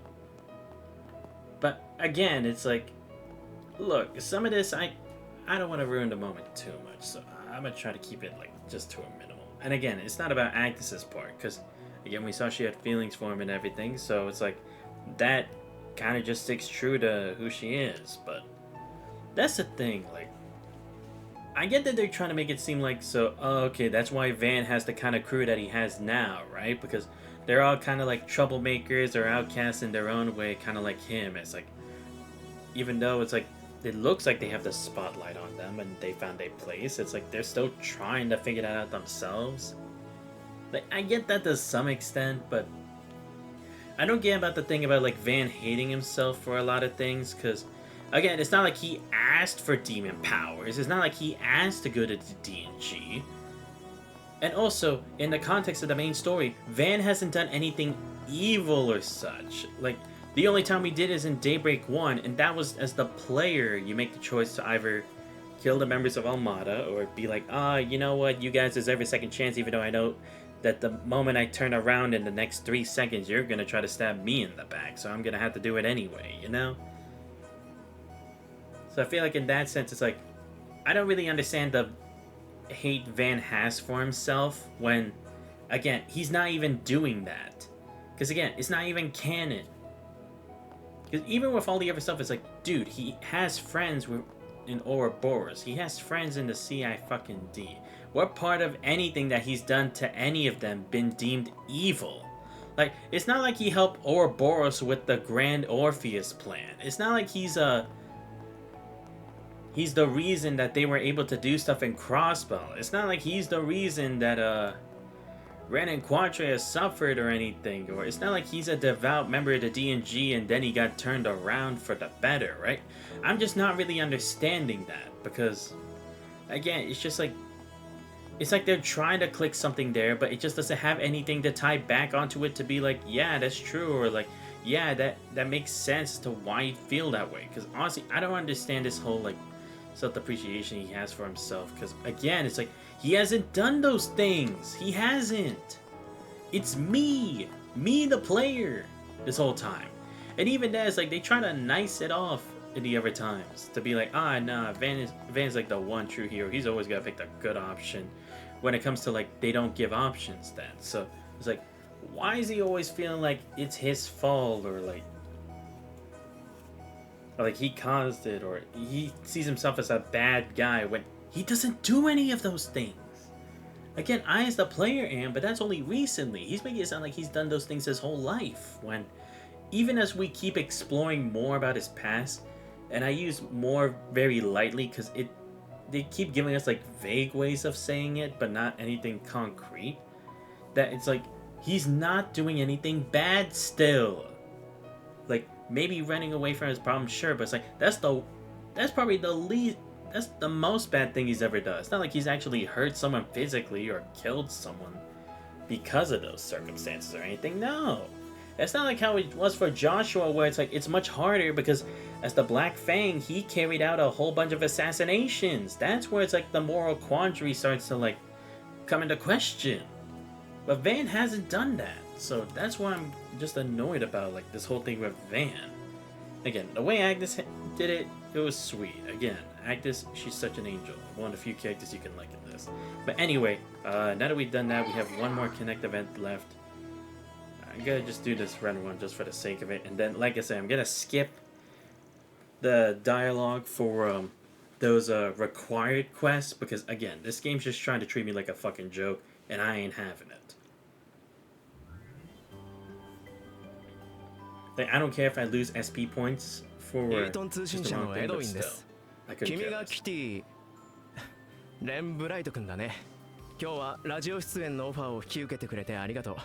But again, it's like, look, some of this, I don't want to ruin the moment too much, so I'm going to try to keep it, like, just to a minimal. And again, it's not about Agnes's part, because, again, we saw she had feelings for him and everything, so it's like, that kind of just sticks true to who she is, but that's the thing, like, I get that they're trying to make it seem like, so, oh, okay, that's why Van has the kind of crew that he has now, right? Because they're all kind of like troublemakers or outcasts in their own way, kind of like him. It's like, even though it's like, it looks like they have the spotlight on them and they found their place, it's like they're still trying to figure that out themselves. Like, I get that to some extent, but I don't get about the thing about, like, Van hating himself for a lot of things, because again, it's not like he asked for demon powers. It's not like he asked to go to the DNG. And also, in the context of the main story, Van hasn't done anything evil or such. Like, the only time we did is in Daybreak 1, and that was as the player, you make the choice to either kill the members of Armada, or be like, you know what, you guys deserve a second chance, even though I know that the moment I turn around in the next 3 seconds, you're gonna try to stab me in the back, so I'm gonna have to do it anyway, you know? So I feel like in that sense, it's like, I don't really understand the hate Van has for himself when, again, he's not even doing that. Because again, it's not even canon. Because even with all the other stuff, it's like, dude, he has friends in Ouroboros. He has friends in the CID. What part of anything that he's done to any of them been deemed evil? Like, it's not like he helped Ouroboros with the Grand Orpheus plan. It's not like he's the reason that they were able to do stuff in Crossbell. It's not like he's the reason that Ren and Quatre suffered or anything. Or it's not like he's a devout member of the DNG and then he got turned around for the better, right? I'm just not really understanding that. Because, again, it's just like, it's like they're trying to click something there, but it just doesn't have anything to tie back onto it to be like, yeah, that's true. Or like, yeah, that makes sense to why you feel that way. Because honestly, I don't understand this whole, like, self-appreciation he has for himself, because again, it's like, he hasn't done those things. He hasn't. It's me the player, this whole time. And even that, it's like, they try to nice it off in the other times, to be like, nah, Van's like the one true hero. He's always gotta pick the good option. When it comes to, like, they don't give options then. So it's like, why is he always feeling like it's his fault, or like he caused it, or he sees himself as a bad guy when he doesn't do any of those things? Again, I as the player am, but that's only recently. He's making it sound like he's done those things his whole life, when even as we keep exploring more about his past, and I use more very lightly because they keep giving us like vague ways of saying it, but not anything concrete, that it's like he's not doing anything bad still. Like, maybe running away from his problem, sure, but it's like, that's probably the least, that's the most bad thing he's ever done. It's not like he's actually hurt someone physically or killed someone because of those circumstances or anything. No. It's not like how it was for Joshua, where it's like, it's much harder because as the Black Fang, he carried out a whole bunch of assassinations. That's where it's like the moral quandary starts to, like, come into question. But Van hasn't done that. So that's why I'm just annoyed about, like, this whole thing with Van. Again, the way Agnes did it, it was sweet. Again, Agnes, she's such an angel. One of the few characters you can like in this. But anyway, now that we've done that, we have one more Connect event left. I'm gonna just do this run one just for the sake of it. And then, like I said, I'm gonna skip the dialogue for those required quests. Because, again, this game's just trying to treat me like a fucking joke. And I ain't having it. Like, I don't care if I lose SP points for エイトン通信社のエドウィンです I couldn't 君 care が less. キティレン・ブライト君だね今日はラジオ出演のオファーを引き受けてくれてありがとう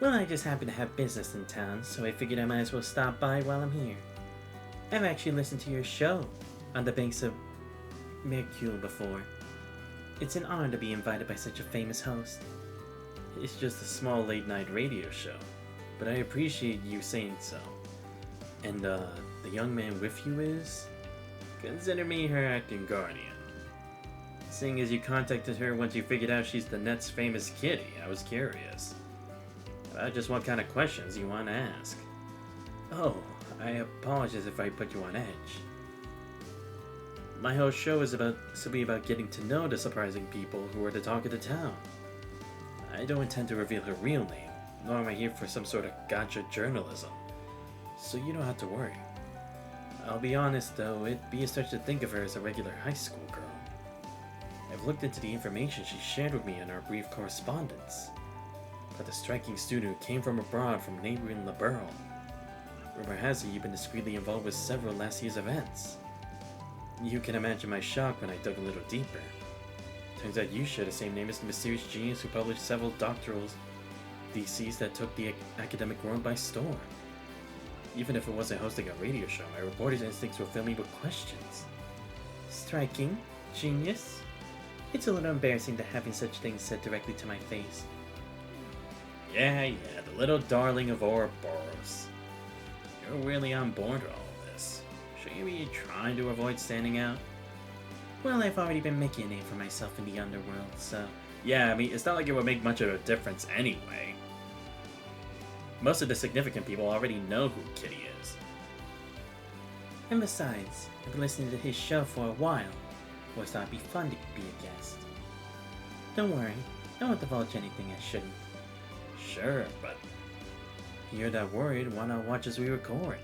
Well, I just happen to have business in town, so I figured I might as well stop by while I'm here. I've actually listened to your show on the banks of Mercule before. It's an honor to be invited by such a famous host. It's just a small late-night radio show, but I appreciate you saying so. And, the young man with you is? Consider me her acting guardian. Seeing as you contacted her once you figured out she's the net's famous kitty, I was curious. About just what kind of questions you want to ask. Oh, I apologize if I put you on edge. My whole show is to be about getting to know the surprising people who are the talk of the town. I don't intend to reveal her real name, nor am I here for some sort of gotcha journalism, so you don't have to worry. I'll be honest though, it'd be a stretch to think of her as a regular high school girl. I've looked into the information she shared with me in our brief correspondence, but the striking student who came from abroad from neighboring Liberal. Rumor has it you've been discreetly involved with several last year's events. You can imagine my shock when I dug a little deeper. Turns out you share the same name as the mysterious genius who published several doctoral theses that took the academic world by storm. Even if it wasn't hosting a radio show, my reporter's instincts will fill me with questions. Striking? Genius? It's a little embarrassing to having such things said directly to my face. Yeah, the little darling of Ouroboros. You're really on board with all this. Should you be trying to avoid standing out? Well, I've already been making a name for myself in the underworld, so... Yeah, I mean, it's not like it would make much of a difference anyway. Most of the significant people already know who Kitty is. And besides, I've been listening to his show for a while. Always thought it'd be fun to be a guest. Don't worry, I won't divulge anything I shouldn't. Sure, but... You're that worried, why not watch as we record?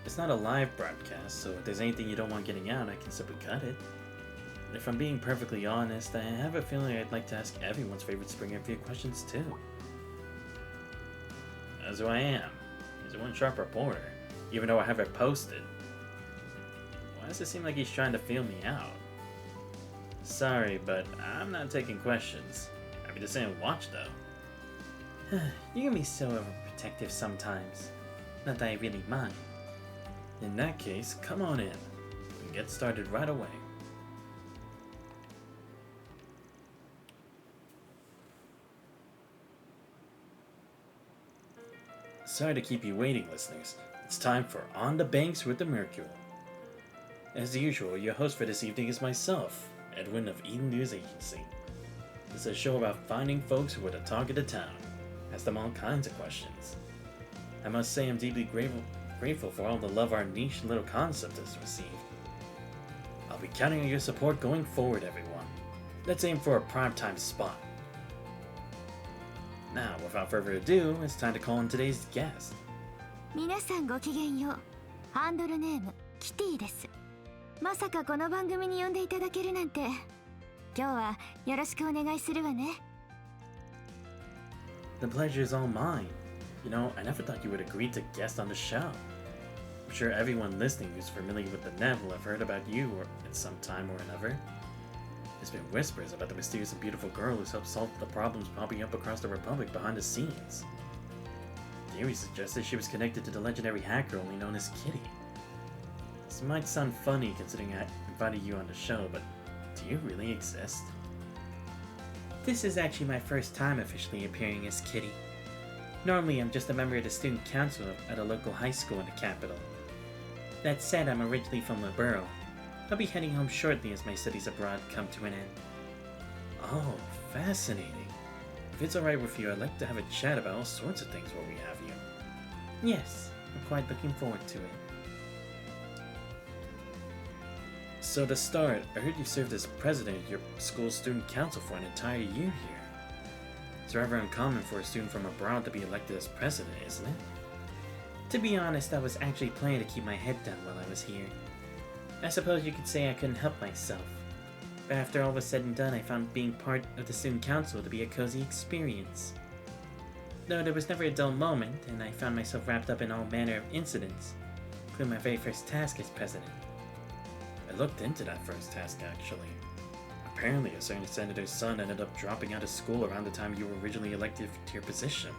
It's not a live broadcast, so if there's anything you don't want getting out, I can simply cut it. And if I'm being perfectly honest, I have a feeling I'd like to ask everyone's favorite spring review questions too. That's who I am. He's a one-sharp reporter, even though I have it posted. Why does it seem like he's trying to feel me out? Sorry, but I'm not taking questions. Happy to sit and watch though. You can be so overprotective sometimes. Not that I really mind. In that case, come on in. We can get started right away. Sorry to keep you waiting, listeners. It's time for On the Banks with the Mercule. As usual, your host for this evening is myself, Edwin of Eden News Agency. This is a show about finding folks who are the talk of the town. Ask them all kinds of questions. I must say I'm deeply grateful for all the love our niche little concept has received. I'll be counting on your support going forward, everyone. Let's aim for a primetime spot. Now, without further ado, it's time to call in today's guest. 皆さんごきげんよう。ハンドルネームキティです。まさかこの番組に呼んでいただけるなんて。今日はよろしくお願いするわね。The pleasure is all mine. You know, I never thought you would agree to guest on the show. I'm sure everyone listening who's familiar with the net will have heard about you at some time or another. There's been whispers about the mysterious and beautiful girl who's helped solve the problems popping up across the Republic behind the scenes. Theory suggested she was connected to the legendary hacker only known as Kitty. This might sound funny considering I invited you on the show, but do you really exist? This is actually my first time officially appearing as Kitty. Normally, I'm just a member of the student council at a local high school in the capital. That said, I'm originally from Liberal. I'll be heading home shortly as my studies abroad come to an end. Oh, fascinating. If it's alright with you, I'd like to have a chat about all sorts of things while we have you. Yes, I'm quite looking forward to it. So to start, I heard you served as president of your school's student council for an entire year here. It's rather uncommon for a student from abroad to be elected as president, isn't it? To be honest, I was actually planning to keep my head down while I was here. I suppose you could say I couldn't help myself. But after all was said and done, I found being part of the student council to be a cozy experience. Though there was never a dull moment, and I found myself wrapped up in all manner of incidents, including my very first task as president. I looked into that first task, actually. Apparently, a certain senator's son ended up dropping out of school around the time you were originally elected to your position.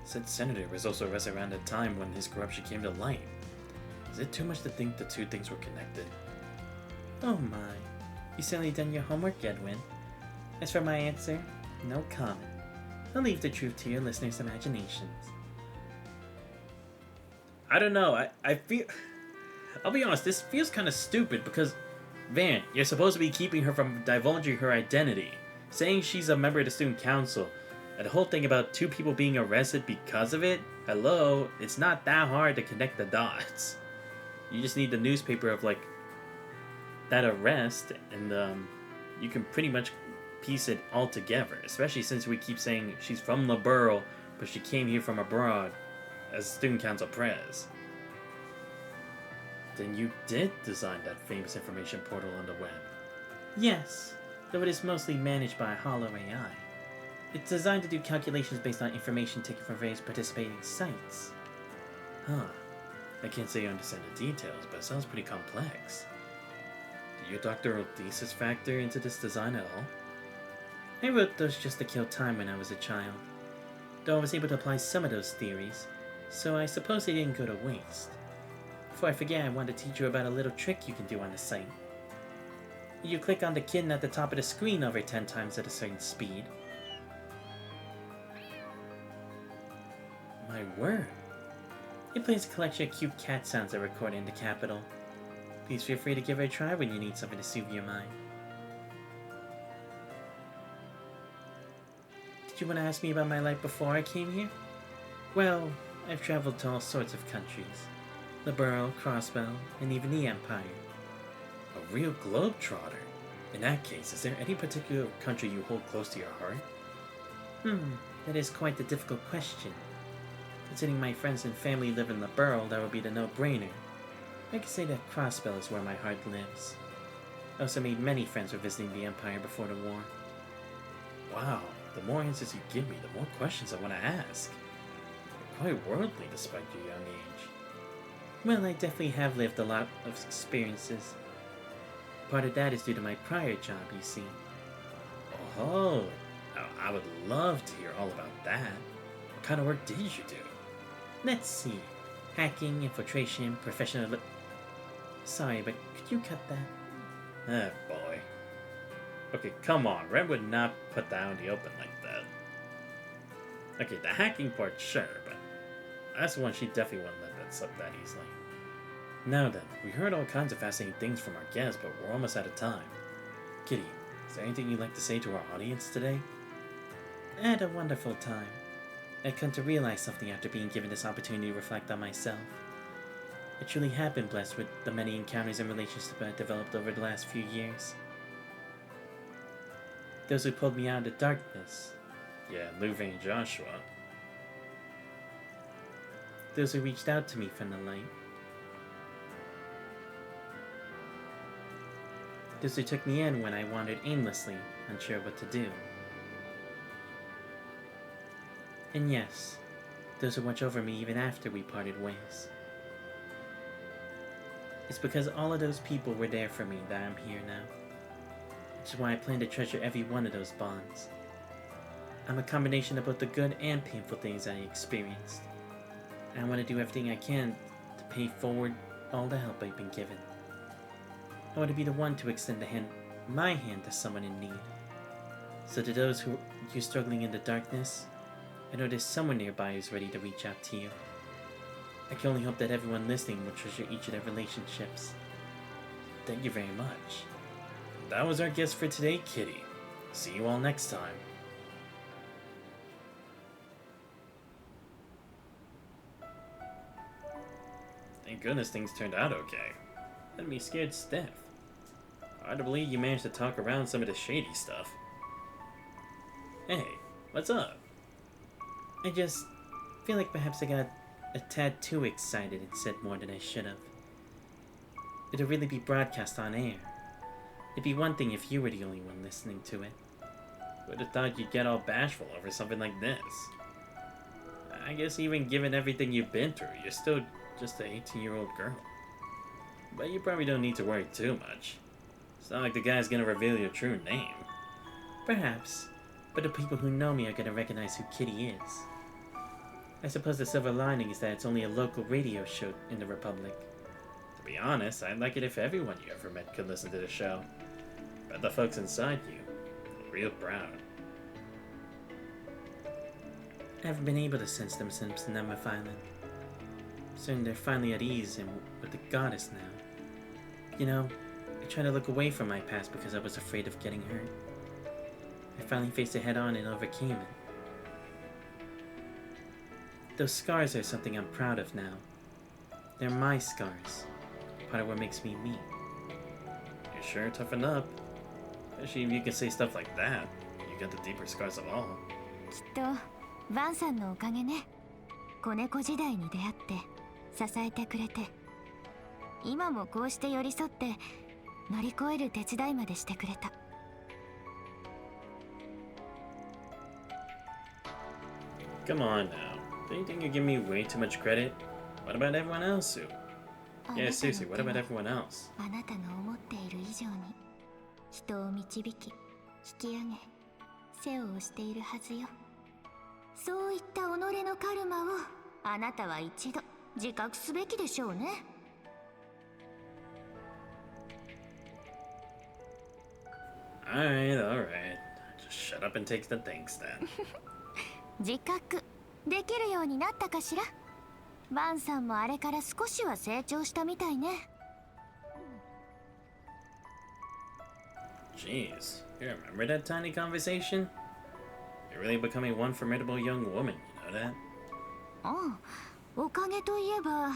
Said senator was also arrested around the time when his corruption came to light. Is it too much to think the two things were connected? Oh my. You certainly done your homework, Edwin. As for my answer, no comment. I'll leave the truth to your listeners' imaginations. I don't know, I feel... I'll be honest, this feels kind of stupid because Van, you're supposed to be keeping her from divulging her identity, saying she's a member of the student council, and the whole thing about 2 people being arrested because of it? Hello, it's not that hard to connect the dots. You just need the newspaper of, like, that arrest, and you can pretty much piece it all together, especially since we keep saying she's from the borough, but she came here from abroad as student council prez. Then you did design that famous information portal on the web. Yes, though it is mostly managed by Hollow AI. It's designed to do calculations based on information taken from various participating sites. Huh. I can't say I understand the details, but it sounds pretty complex. Did your doctoral thesis factor into this design at all? I wrote those just to kill time when I was a child, though I was able to apply some of those theories, so I suppose they didn't go to waste. Before I forget, I want to teach you about a little trick you can do on the site. You click on the kitten at the top of the screen over 10 times at a certain speed. My word. It plays a collection of cute cat sounds that record in the capital. Please feel free to give it a try when you need something to soothe your mind. Did you want to ask me about my life before I came here? Well, I've traveled to all sorts of countries. The borough, Crossbell, and even the Empire. A real globetrotter. In that case, is there any particular country you hold close to your heart? That is quite the difficult question. Considering my friends and family live in the borough, that would be the no-brainer. I could say that Crossbell is where my heart lives. I also made many friends when visiting the Empire before the war. Wow, the more answers you give me, the more questions I want to ask. You're quite worldly despite your young age. Well, I definitely have lived a lot of experiences. Part of that is due to my prior job, you see. Oh, I would love to hear all about that. What kind of work did you do? Let's see. Hacking, infiltration, professional... Sorry, but could you cut that? Oh, boy. Okay, come on. Red would not put that out in the open like that. Okay, the hacking part, sure, but that's the one she definitely wouldn't let that slip that easily. Now then, we heard all kinds of fascinating things from our guests, but we're almost out of time. Kitty, is there anything you'd like to say to our audience today? I had a wonderful time. I've come to realize something after being given this opportunity to reflect on myself. I truly have been blessed with the many encounters and relationships I've developed over the last few years. Those who pulled me out of the darkness. Yeah, Luve and Joshua. Those who reached out to me from the light. Those who took me in when I wandered aimlessly, unsure what to do. And yes, those who watch over me even after we parted ways. It's because all of those people were there for me that I'm here now. Which is why I plan to treasure every one of those bonds. I'm a combination of both the good and painful things I experienced. And I want to do everything I can to pay forward all the help I've been given. I want to be the one to extend my hand to someone in need. So to those who are struggling in the darkness, I know there's someone nearby who's ready to reach out to you. I can only hope that everyone listening will treasure each of their relationships. Thank you very much. That was our guest for today, Kitty. See you all next time. Thank goodness things turned out okay. Had me scared stiff. Hard to believe you managed to talk around some of the shady stuff. Hey, what's up? I just feel like perhaps I got a tad too excited and said more than I should have. It'll really be broadcast on air. It'd be one thing if you were the only one listening to it. Would have thought you'd get all bashful over something like this. I guess even given everything you've been through, you're still just an 18-year-old girl. But you probably don't need to worry too much. It's not like the guy's gonna reveal your true name. Perhaps, but the people who know me are gonna recognize who Kitty is. I suppose the silver lining is that it's only a local radio show in the Republic. To be honest, I'd like it if everyone you ever met could listen to the show. But the folks inside you are real proud. I haven't been able to sense them since Nemeth Island. I'm certain they're finally at ease and with the goddess now. You know, I tried to look away from my past because I was afraid of getting hurt. I finally faced it head on and overcame it. Those scars are something I'm proud of now. They're my scars. Part of what makes me me. You sure toughen up. Especially if you can say stuff like that. You got the deeper scars of all. きっとヴァンさんのおかげね。子猫時代に出会って支えてくれて、今もこうして寄り添って乗り越える手伝いまでしてくれた。 Come on now. Don't you think you're giving me way too much credit? What about everyone else, Sue? Yeah, seriously, what about everyone else? あなたの思っている以上に人を導き、引き上げ、世話をしているはずよ。そういった己のカルマをあなたは一度自覚すべきでしょうね。Alright, alright. Just shut up and take the thanks then. 自覚できるようになったかしら。バンさんもあれから少しは成長したみたいね。Jeez, you remember that tiny conversation? You're really becoming one formidable young woman, you know that? ああ、おかげといえば、や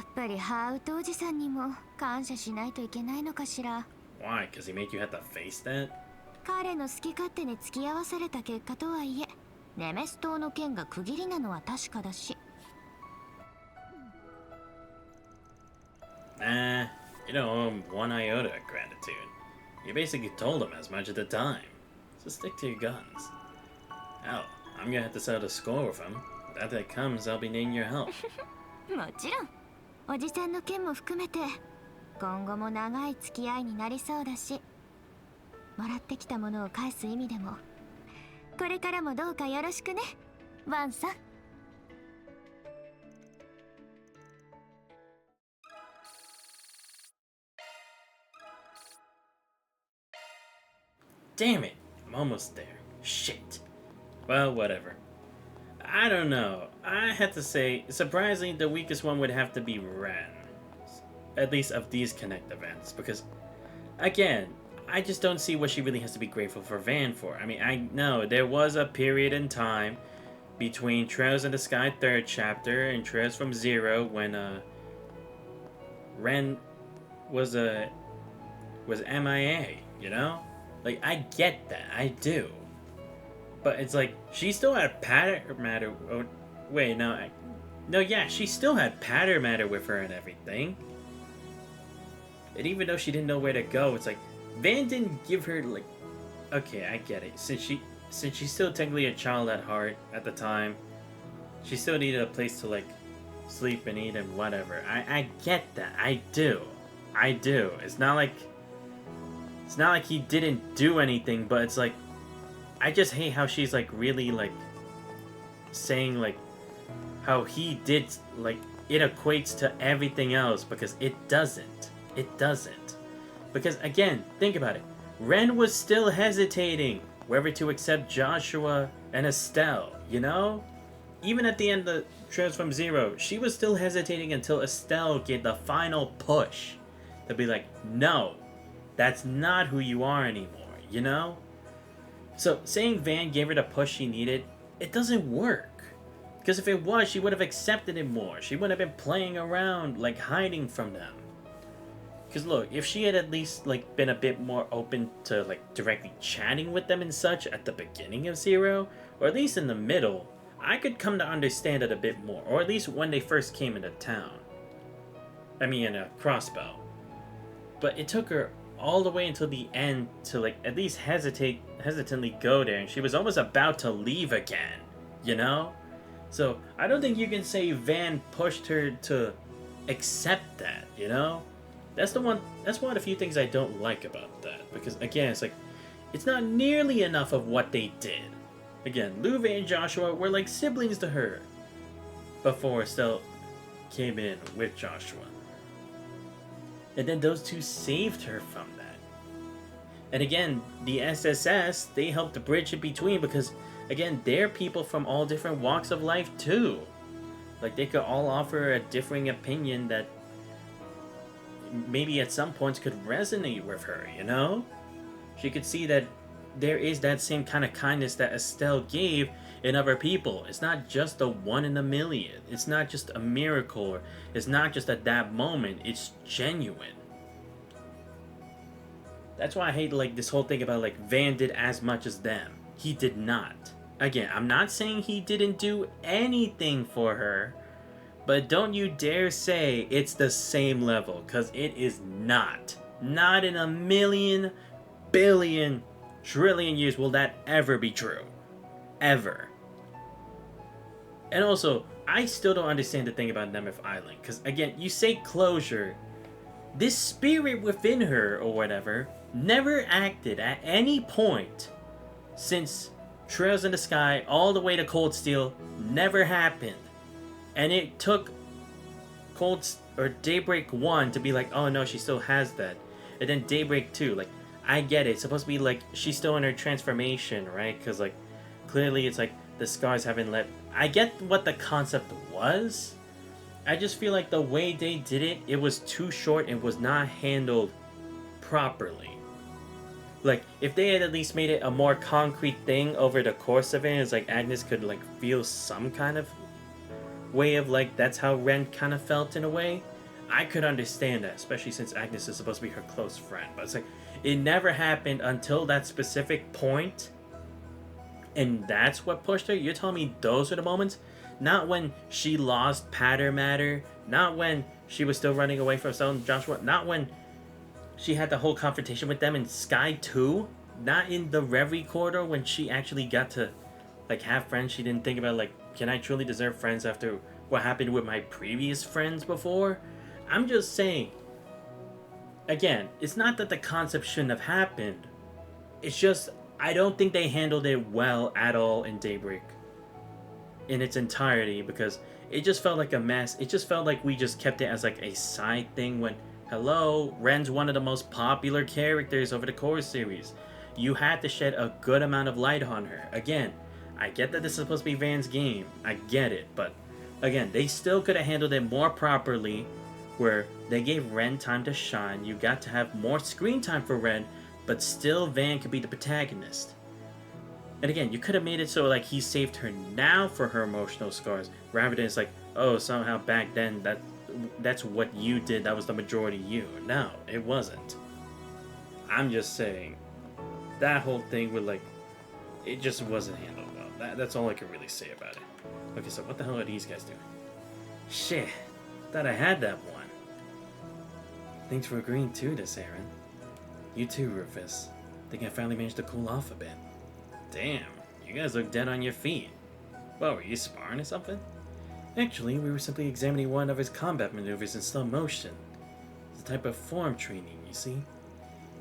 っぱりハーウトおじさんにも感謝しないといけないのかしら。Why? Because he made you have to face that? 彼の好き勝手に付き合わされた結果とはいえ、ネメス島の剣が区切りなのは確かだし。Nah, you don't owe him one iota of gratitude. You basically told him as much at the time. So stick to your guns. Hell, I'm gonna have to settle the score with him. If that comes, I'll be needing your help. もちろん、おじさんの件も含めて、今後も長い付き合いになりそうだし、もらってきたものを返す意味でも、これからもどうかよろしくね、ワンさん。Damn it! I'm almost there. Shit. Well, whatever. I don't know. I have to say, surprisingly, the weakest one would have to be Ren. At least of these Connect events. Because, again, I just don't see what she really has to be grateful for Van for. I mean, I know there was a period in time between Trails in the Sky 3rd chapter and Trails from Zero when Ren was MIA, you know? Like, I get that, I do. But it's like, she still had pattern matter. Oh, wait, no, yeah, she still had pattern matter with her and everything. And even though she didn't know where to go, it's like, Van didn't give her, like, okay, I get it. Since she's still technically a child at heart at the time, she still needed a place to, like, sleep and eat and whatever. I get that, I do. It's not like he didn't do anything, but it's like, I just hate how she's like really like saying like how he did, like it equates to everything else, because it doesn't. Because again, think about it. Ren was still hesitating whether to accept Joshua and Estelle, you know? Even at the end of Trails from Zero, she was still hesitating until Estelle gave the final push to be like, no, that's not who you are anymore, you know? So saying Van gave her the push she needed, it doesn't work. Because if it was, she would have accepted it more. She wouldn't have been playing around, like hiding from them. Because look, if she had at least like been a bit more open to like directly chatting with them and such at the beginning of Zero, or at least in the middle, I could come to understand it a bit more. Or at least when they first came into town. I mean, in a Crossbow. But it took her all the way until the end to like at least hesitantly go there, and she was almost about to leave again, you know? So I don't think you can say Van pushed her to accept that, you know? That's one of the few things I don't like about that, because again, it's like, it's not nearly enough of what they did. Again, Luve and Joshua were like siblings to her before Estelle came in with Joshua. And then those two saved her from that. And again, the SSS, they helped to bridge it between, because again, they're people from all different walks of life too. Like, they could all offer a differing opinion that, maybe at some points could resonate with her, you know? She could see that there is that same kind of kindness that Estelle gave in other people. It's not just a one in a million. It's not just a miracle. Or it's not just at that moment. It's genuine. That's why I hate like this whole thing about like Van did as much as them. He did not. Again, I'm not saying he didn't do anything for her, but don't you dare say it's the same level, because it is not. Not in a million, billion, trillion years will that ever be true. Ever. And also, I still don't understand the thing about Nemeth Island, because again, you say closure. This spirit within her, or whatever, never acted at any point since Trails in the Sky all the way to Cold Steel. Never happened. And it took Daybreak 1 to be like, oh no, she still has that. And then Daybreak 2, like, I get it. It's supposed to be like, she's still in her transformation, right? Because, like, clearly it's like the scars haven't let... I get what the concept was. I just feel like the way they did it, it was too short and was not handled properly. Like, if they had at least made it a more concrete thing over the course of it, it's like Agnes could, like, feel some kind of way of, like, that's how Ren kind of felt in a way, I could understand that, especially since Agnes is supposed to be her close friend. But it's like, it never happened until that specific point, and that's what pushed her? You're telling me those are the moments? Not when she lost Patter Matter, not when she was still running away from Stone Joshua, not when she had the whole confrontation with them in Sky 2, not in the Reverie Corridor when she actually got to, like, have friends. She didn't think about, like, can I truly deserve friends after what happened with my previous friends before? I'm just saying, again, it's not that the concept shouldn't have happened. It's just, I don't think they handled it well at all in Daybreak in its entirety, because it just felt like a mess. It just felt like we just kept it as like a side thing when, hello, Ren's one of the most popular characters over the core series. You had to shed a good amount of light on her. Again, I get that this is supposed to be Van's game. I get it, but again, they still could have handled it more properly, where they gave Ren time to shine. You got to have more screen time for Ren, but still Van could be the protagonist. And again, you could have made it so like he saved her now for her emotional scars, rather than it's like, oh, somehow back then that's what you did, that was the majority you. No, it wasn't. I'm just saying, that whole thing with like, it just wasn't handled well. That's all I can really say about it. Okay, so what the hell are these guys doing? Shit, thought I had that one. Thanks for agreeing to this, Aaron. You too, Rufus. Think I finally managed to cool off a bit. Damn, you guys look dead on your feet. Well, were you sparring or something? Actually, we were simply examining one of his combat maneuvers in slow motion. It's a type of form training, you see.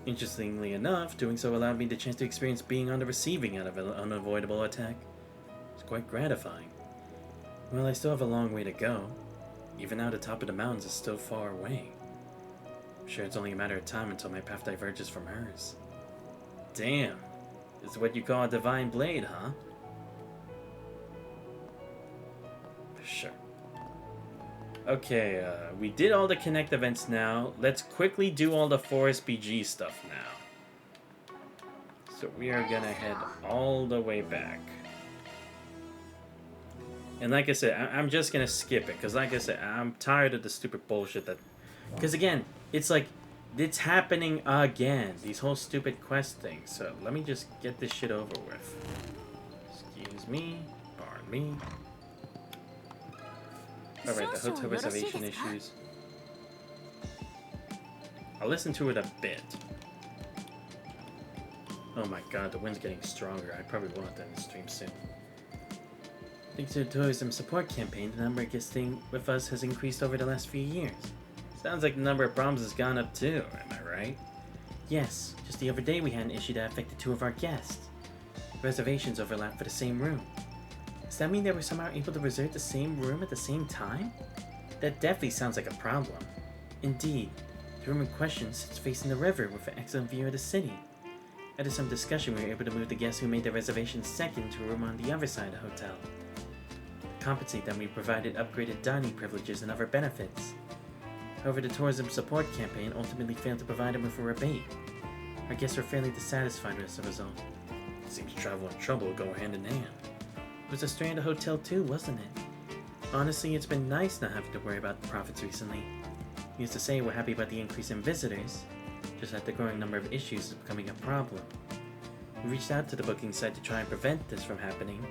Interestingly enough, doing so allowed me the chance to experience being on the receiving end of an unavoidable attack. It's quite gratifying. Well, I still have a long way to go. Even now, the top of the mountains is still far away. I'm sure it's only a matter of time until my path diverges from hers. Damn. It's what you call a divine blade, huh? Sure. Okay, we did all the Connect events now. Let's quickly do all the Forest BG stuff now. So we are gonna head all the way back. And like I said, I'm just gonna skip it, because like I said, I'm tired of the stupid bullshit that... Because again, it's like, it's happening again. These whole stupid quest things. So let me just get this shit over with. Excuse me. Pardon me. Alright, the hotel reservation issues. I'll listen to it a bit. Oh my god, the wind's getting stronger. I probably won't end the stream soon. Thanks to the tourism support campaign, the number of guests staying with us has increased over the last few years. Sounds like the number of problems has gone up too, am I right? Yes, just the other day we had an issue that affected 2 of our guests. Reservations overlap for the same room. Does that mean they were somehow able to reserve the same room at the same time? That definitely sounds like a problem. Indeed, the room in question sits facing the river with an excellent view of the city. After some discussion, we were able to move the guests who made their reservation second to a room on the other side of the hotel. To compensate them, we provided upgraded dining privileges and other benefits. However, the tourism support campaign ultimately failed to provide him with a rebate. Our guests were fairly dissatisfied as a result. Seems travel and trouble go hand in hand. It was a strain at the hotel too, wasn't it? Honestly, it's been nice not having to worry about the profits recently. Needless to say, we're happy about the increase in visitors, just that the growing number of issues is becoming a problem. We reached out to the booking site to try and prevent this from happening,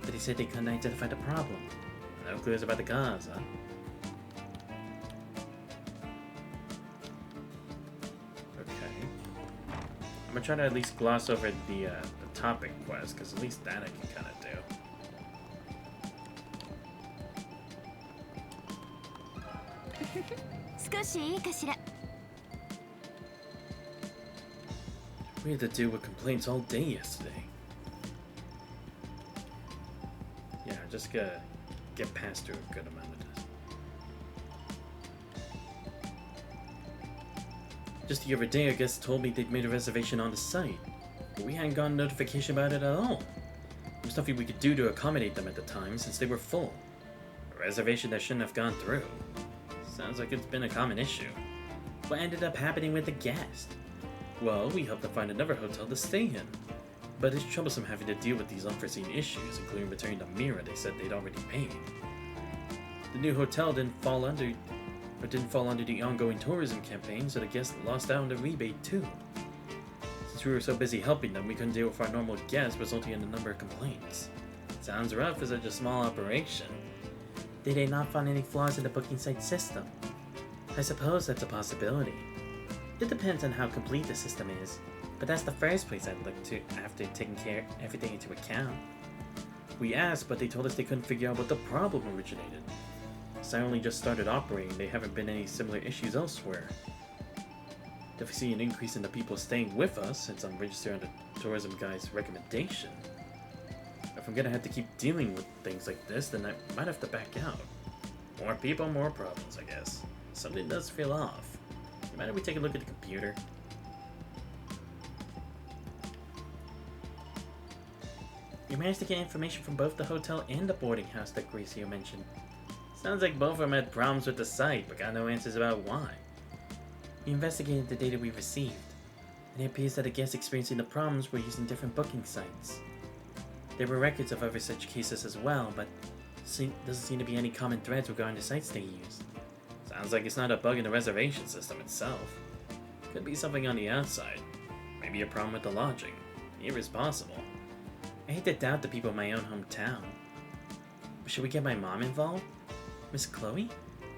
but they said they couldn't identify the problem. No clues about the cause, huh? Okay. I'm gonna try to at least gloss over the topic quest, because at least that I can kind of do. We had to deal with complaints all day yesterday. Yeah, just gotta get past to a good amount of this. Just the other day, I guess told me they'd made a reservation on the site, but we hadn't gotten notification about it at all. There was nothing we could do to accommodate them at the time since they were full. A reservation that shouldn't have gone through. Sounds like it's been a common issue. What ended up happening with the guest? Well, we helped them find another hotel to stay in. But it's troublesome having to deal with these unforeseen issues, including returning the mirror they said they'd already paid. The new hotel didn't fall under the ongoing tourism campaign, so the guests lost out on the rebate too. Since we were so busy helping them, we couldn't deal with our normal guests, resulting in a number of complaints. Sounds rough for such a small operation. Did they not find any flaws in the booking site system? I suppose that's a possibility. It depends on how complete the system is, but that's the first place I'd look to after taking everything into account. We asked, but they told us they couldn't figure out what the problem originated. Since I only just started operating, there haven't been any similar issues elsewhere. Definitely see an increase in the people staying with us since I'm registered on the tourism guide's recommendation. If I'm gonna have to keep dealing with things like this, then I might have to back out. More people, more problems, I guess. Something does feel off. Mind if we take a look at the computer? You managed to get information from both the hotel and the boarding house that Gracio mentioned. Sounds like both of them had problems with the site, but got no answers about why. We investigated the data we received, and it appears that the guests experiencing the problems were using different booking sites. There were records of other such cases as well, but doesn't seem to be any common threads regarding the sites they use. Sounds like it's not a bug in the reservation system itself. Could be something on the outside. Maybe a problem with the lodging. Either is possible. I hate to doubt the people in my own hometown. But should we get my mom involved? Miss Chloe?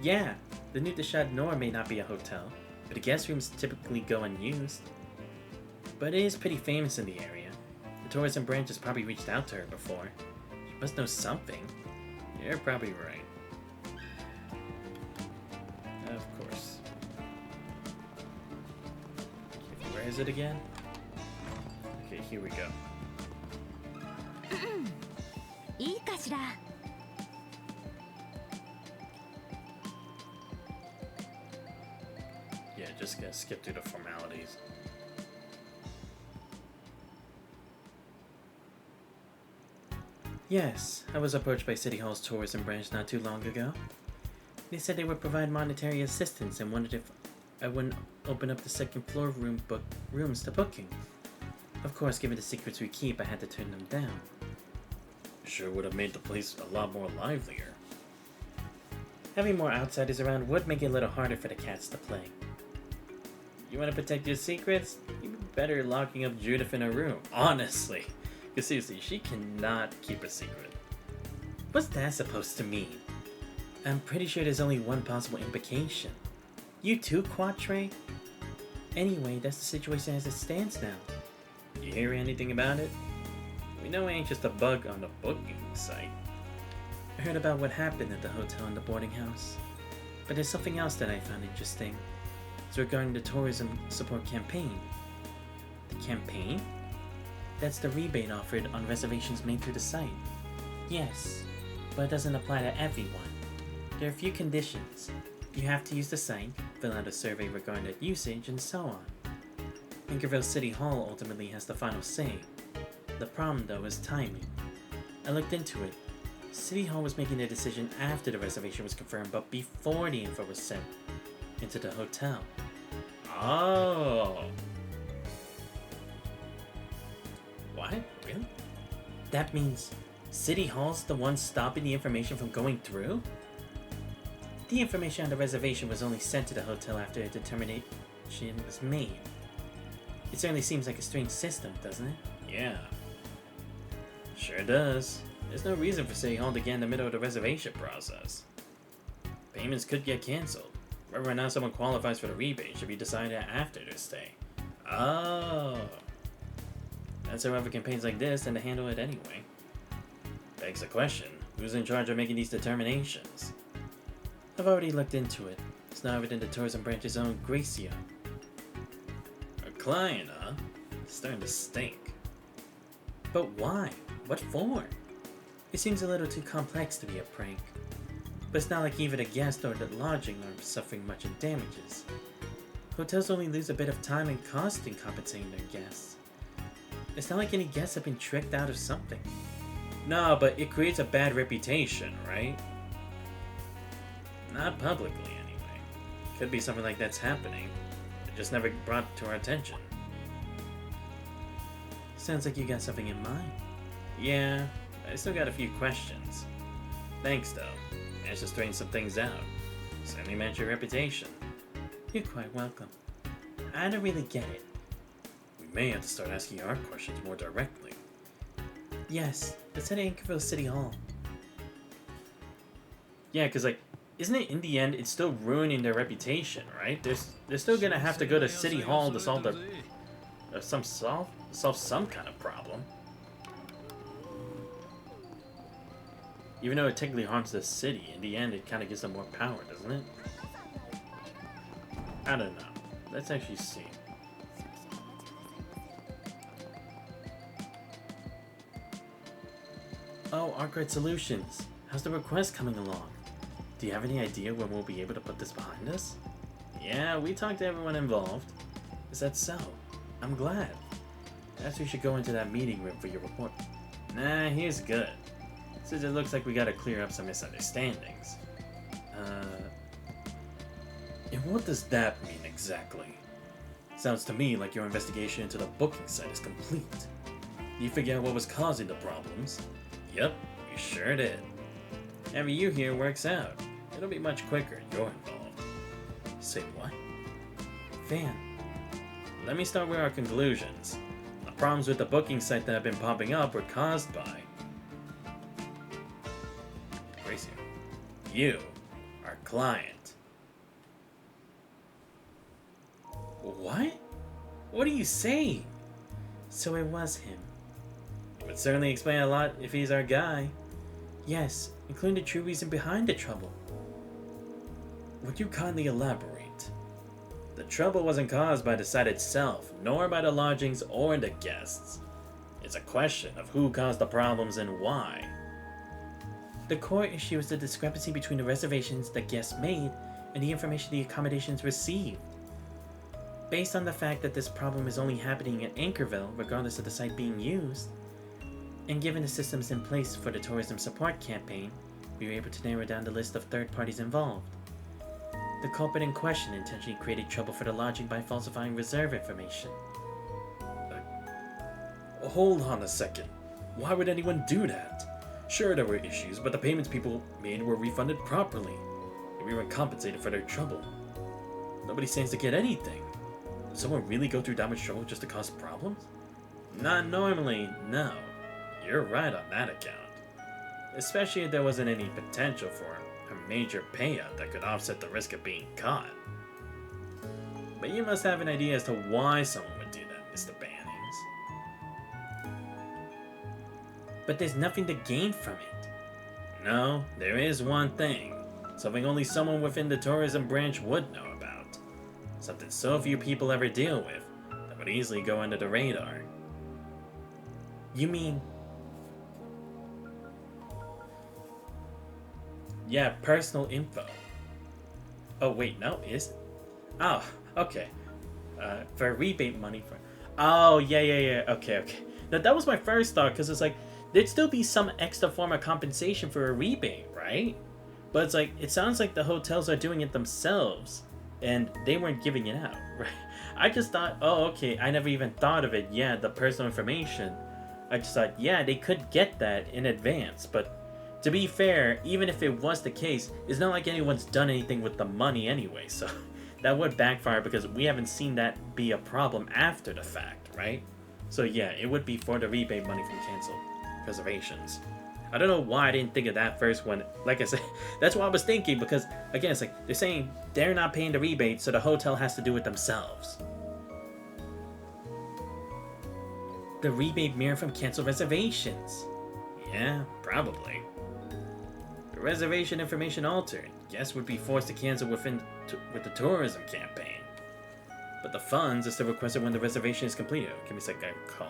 Yeah, the Nuit de Chat Noir may not be a hotel, but the guest rooms typically go unused. But it is pretty famous in the area. The tourism branch has probably reached out to her before. She must know something. You're probably right. Of course. Okay, where is it again? Okay, here we go. Yeah, just gonna skip through the formalities. Yes, I was approached by City Hall's tourism branch not too long ago. They said they would provide monetary assistance and wondered if I wouldn't open up the second floor rooms to booking. Of course, given the secrets we keep, I had to turn them down. Sure would have made the place a lot more livelier. Having more outsiders around would make it a little harder for the cats to play. You want to protect your secrets? You'd be better locking up Judith in a room, honestly. Because seriously, she cannot keep a secret. What's that supposed to mean? I'm pretty sure there's only one possible implication. You too, Quatre? Anyway, that's the situation as it stands now. You hear anything about it? We know it ain't just a bug on the booking site. I heard about what happened at the hotel and the boarding house. But there's something else that I found interesting. It's regarding the tourism support campaign. The campaign? That's the rebate offered on reservations made through the site. Yes, but it doesn't apply to everyone. There are a few conditions. You have to use the site, fill out a survey regarding its usage, and so on. Anchorville City Hall ultimately has the final say. The problem, though, is timing. I looked into it. City Hall was making their decision after the reservation was confirmed, but before the info was sent. into the hotel. Oh. What? Really? That means City Hall's the one stopping the information from going through? The information on the reservation was only sent to the hotel after a determination was made. It certainly seems like a strange system, doesn't it? Yeah. Sure does. There's no reason for City Hall to get in the middle of the reservation process. Payments could get cancelled. Whether or not someone qualifies for the rebate should be decided after their stay. Oh. That's whoever campaigns like this tend to handle it anyway. Begs the question, who's in charge of making these determinations? I've already looked into it. It's now within the tourism branch's own Gracia. A client, huh? Starting to stink. But why? What for? It seems a little too complex to be a prank. But it's not like either the guest or the lodging are suffering much in damages. Hotels only lose a bit of time and cost in compensating their guests. It's not like any guests have been tricked out of something. No, but it creates a bad reputation, right? Not publicly, anyway. Could be something like that's happening. It just never brought it to our attention. Sounds like you got something in mind. Yeah, I still got a few questions. Thanks, though. Managed to straighten some things out. Certainly match your reputation. You're quite welcome. I don't really get it. We may have to start asking our questions more directly. Yes, let's head to Anchorville City Hall. Yeah, because, like, isn't it in the end, it's still ruining their reputation, right? They're still gonna have to go to City Hall to solve solve some kind of problem. Even though it technically harms the city, in the end it kind of gives them more power, doesn't it? I don't know. Let's actually see. Oh, Arkwright Solutions. How's the request coming along? Do you have any idea when we'll be able to put this behind us? Yeah, we talked to everyone involved. Is that so? I'm glad. Perhaps we should go into that meeting room for your report. Nah, here's good. Since it looks like we gotta clear up some misunderstandings. And what does that mean exactly? Sounds to me like your investigation into the booking site is complete. You figure out what was causing the problems? Yep, we sure did. Having you here works out. It'll be much quicker if you're involved. Say what? Van. Let me start with our conclusions. The problems with the booking site that have been popping up were caused by... Gracie. You, our client. What? What are you saying? So it was him. It would certainly explain a lot if he's our guy. Yes, including the true reason behind the trouble. Would you kindly elaborate? The trouble wasn't caused by the site itself, nor by the lodgings or the guests. It's a question of who caused the problems and why. The core issue is the discrepancy between the reservations the guests made and the information the accommodations received. Based on the fact that this problem is only happening at Anchorville, regardless of the site being used, and given the systems in place for the tourism support campaign, we were able to narrow down the list of third parties involved. The culprit in question intentionally created trouble for the lodging by falsifying reserve information. Hold on a second. Why would anyone do that? Sure, there were issues, but the payments people made were refunded properly. And we were compensated for their trouble. Nobody stands to get anything. Would someone really go through that much trouble just to cause problems? Not normally, no. You're right on that account. Especially if there wasn't any potential for a major payout that could offset the risk of being caught. But you must have an idea as to why someone would do that, Mr. Bannings. But there's nothing to gain from it. No, there is one thing. Something only someone within the tourism branch would know about. Something so few people ever deal with that would easily go under the radar. You mean... Yeah, personal info. Oh, wait, no, is it? Oh, okay. For rebate money for... Oh, yeah. Okay. That was my first thought, because it's like, there'd still be some extra form of compensation for a rebate, right? But it's like, it sounds like the hotels are doing it themselves. and they weren't giving it out, right? I just thought, oh, okay, I never even thought of it. Yeah, the personal information. I just thought, yeah, they could get that in advance. But to be fair, even if it was the case, it's not like anyone's done anything with the money anyway, so that would backfire because we haven't seen that be a problem after the fact, right? So yeah, it would be for the rebate money from canceled reservations. I don't know why I didn't think of that first when, like I said, that's what I was thinking because, again, it's like they're saying they're not paying the rebate, so the hotel has to do it themselves. The rebate mirror from canceled reservations. Yeah, probably. The reservation information altered. Guests would be forced to cancel with the tourism campaign. But the funds are still requested when the reservation is completed. Give me a second, I recall.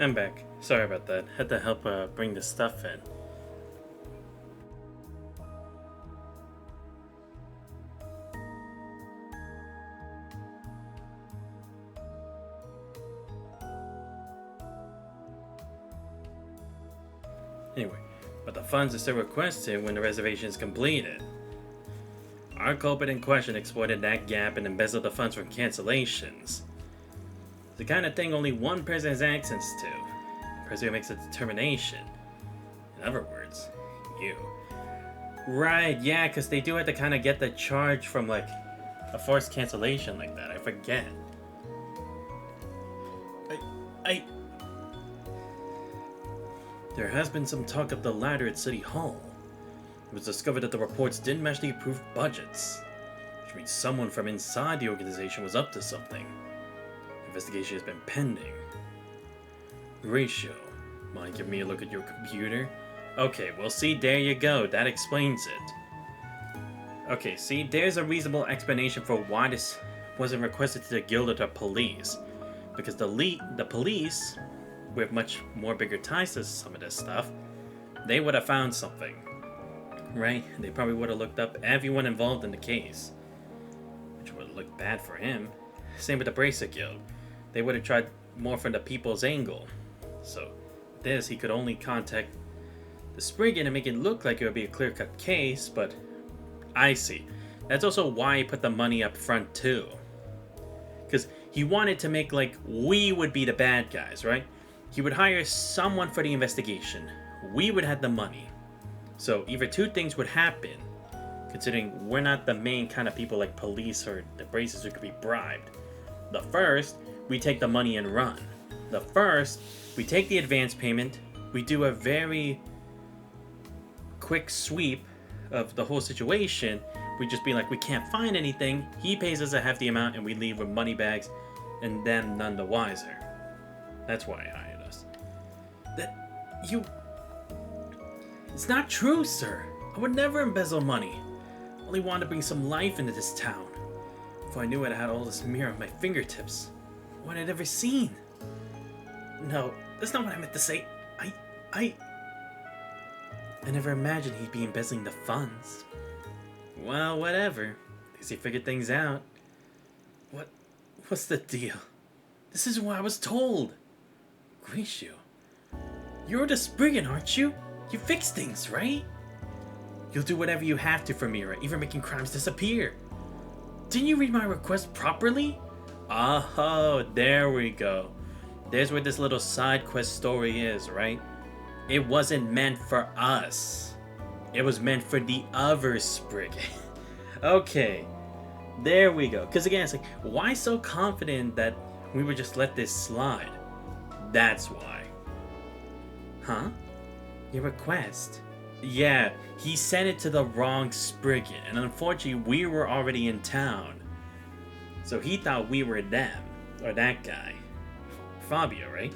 I'm back. Sorry about that. Had to help bring the stuff in. Anyway, but the funds are still requested when the reservation is completed. Our culprit in question exploited that gap and embezzled the funds from cancellations. It's the kind of thing only one person has access to. The person who makes a determination. In other words, you. Right, yeah, because they do have to kind of get the charge from, like, a forced cancellation like that. I forget. There has been some talk of the ladder at City Hall. It was discovered that the reports didn't match the approved budgets, which means someone from inside the organization was up to something. Investigation has been pending. Ratio, mind giving me a look at your computer? Okay, well see, there you go, that explains it. Okay, see, there's a reasonable explanation for why this wasn't requested to the guild or the police. Because the police, with much more bigger ties to some of this stuff, they would have found something. Right? They probably would have looked up everyone involved in the case. Which would have looked bad for him. Same with the Bracer Guild. They would have tried more from the people's angle. So, this, he could only contact the Spriggan and make it look like it would be a clear-cut case, but I see. That's also why he put the money up front, too. Because he wanted to make like we would be the bad guys, right? He would hire someone for the investigation. We would have the money. So either two things would happen, considering we're not the main kind of people like police or the Bracers who could be bribed. The first, we take the money and run. The first, we take the advance payment, we do a very quick sweep of the whole situation. We just be like, we can't find anything, he pays us a hefty amount, and we leave with money bags, and them none the wiser. That's why he hired us. It's not true, sir. I would never embezzle money. I only wanted to bring some life into this town. If I knew I had all this mirror at my fingertips, what I'd ever seen. No, that's not what I meant to say. I never imagined he'd be embezzling the funds. Well, whatever. At least he figured things out. What's the deal? This is what I was told. Gracio, you're the Spriggan, aren't you? You fix things, right? You'll do whatever you have to for me, right? Even making crimes disappear. Didn't you read my request properly? Oh, there we go. There's where this little side quest story is, right? It wasn't meant for us. It was meant for the other Spriggan. Okay, there we go. Because again, it's like, why so confident that we would just let this slide? That's why. Huh? Your request? Yeah, he sent it to the wrong Spriggan, and unfortunately we were already in town. So he thought we were them, or that guy. Fabio, right?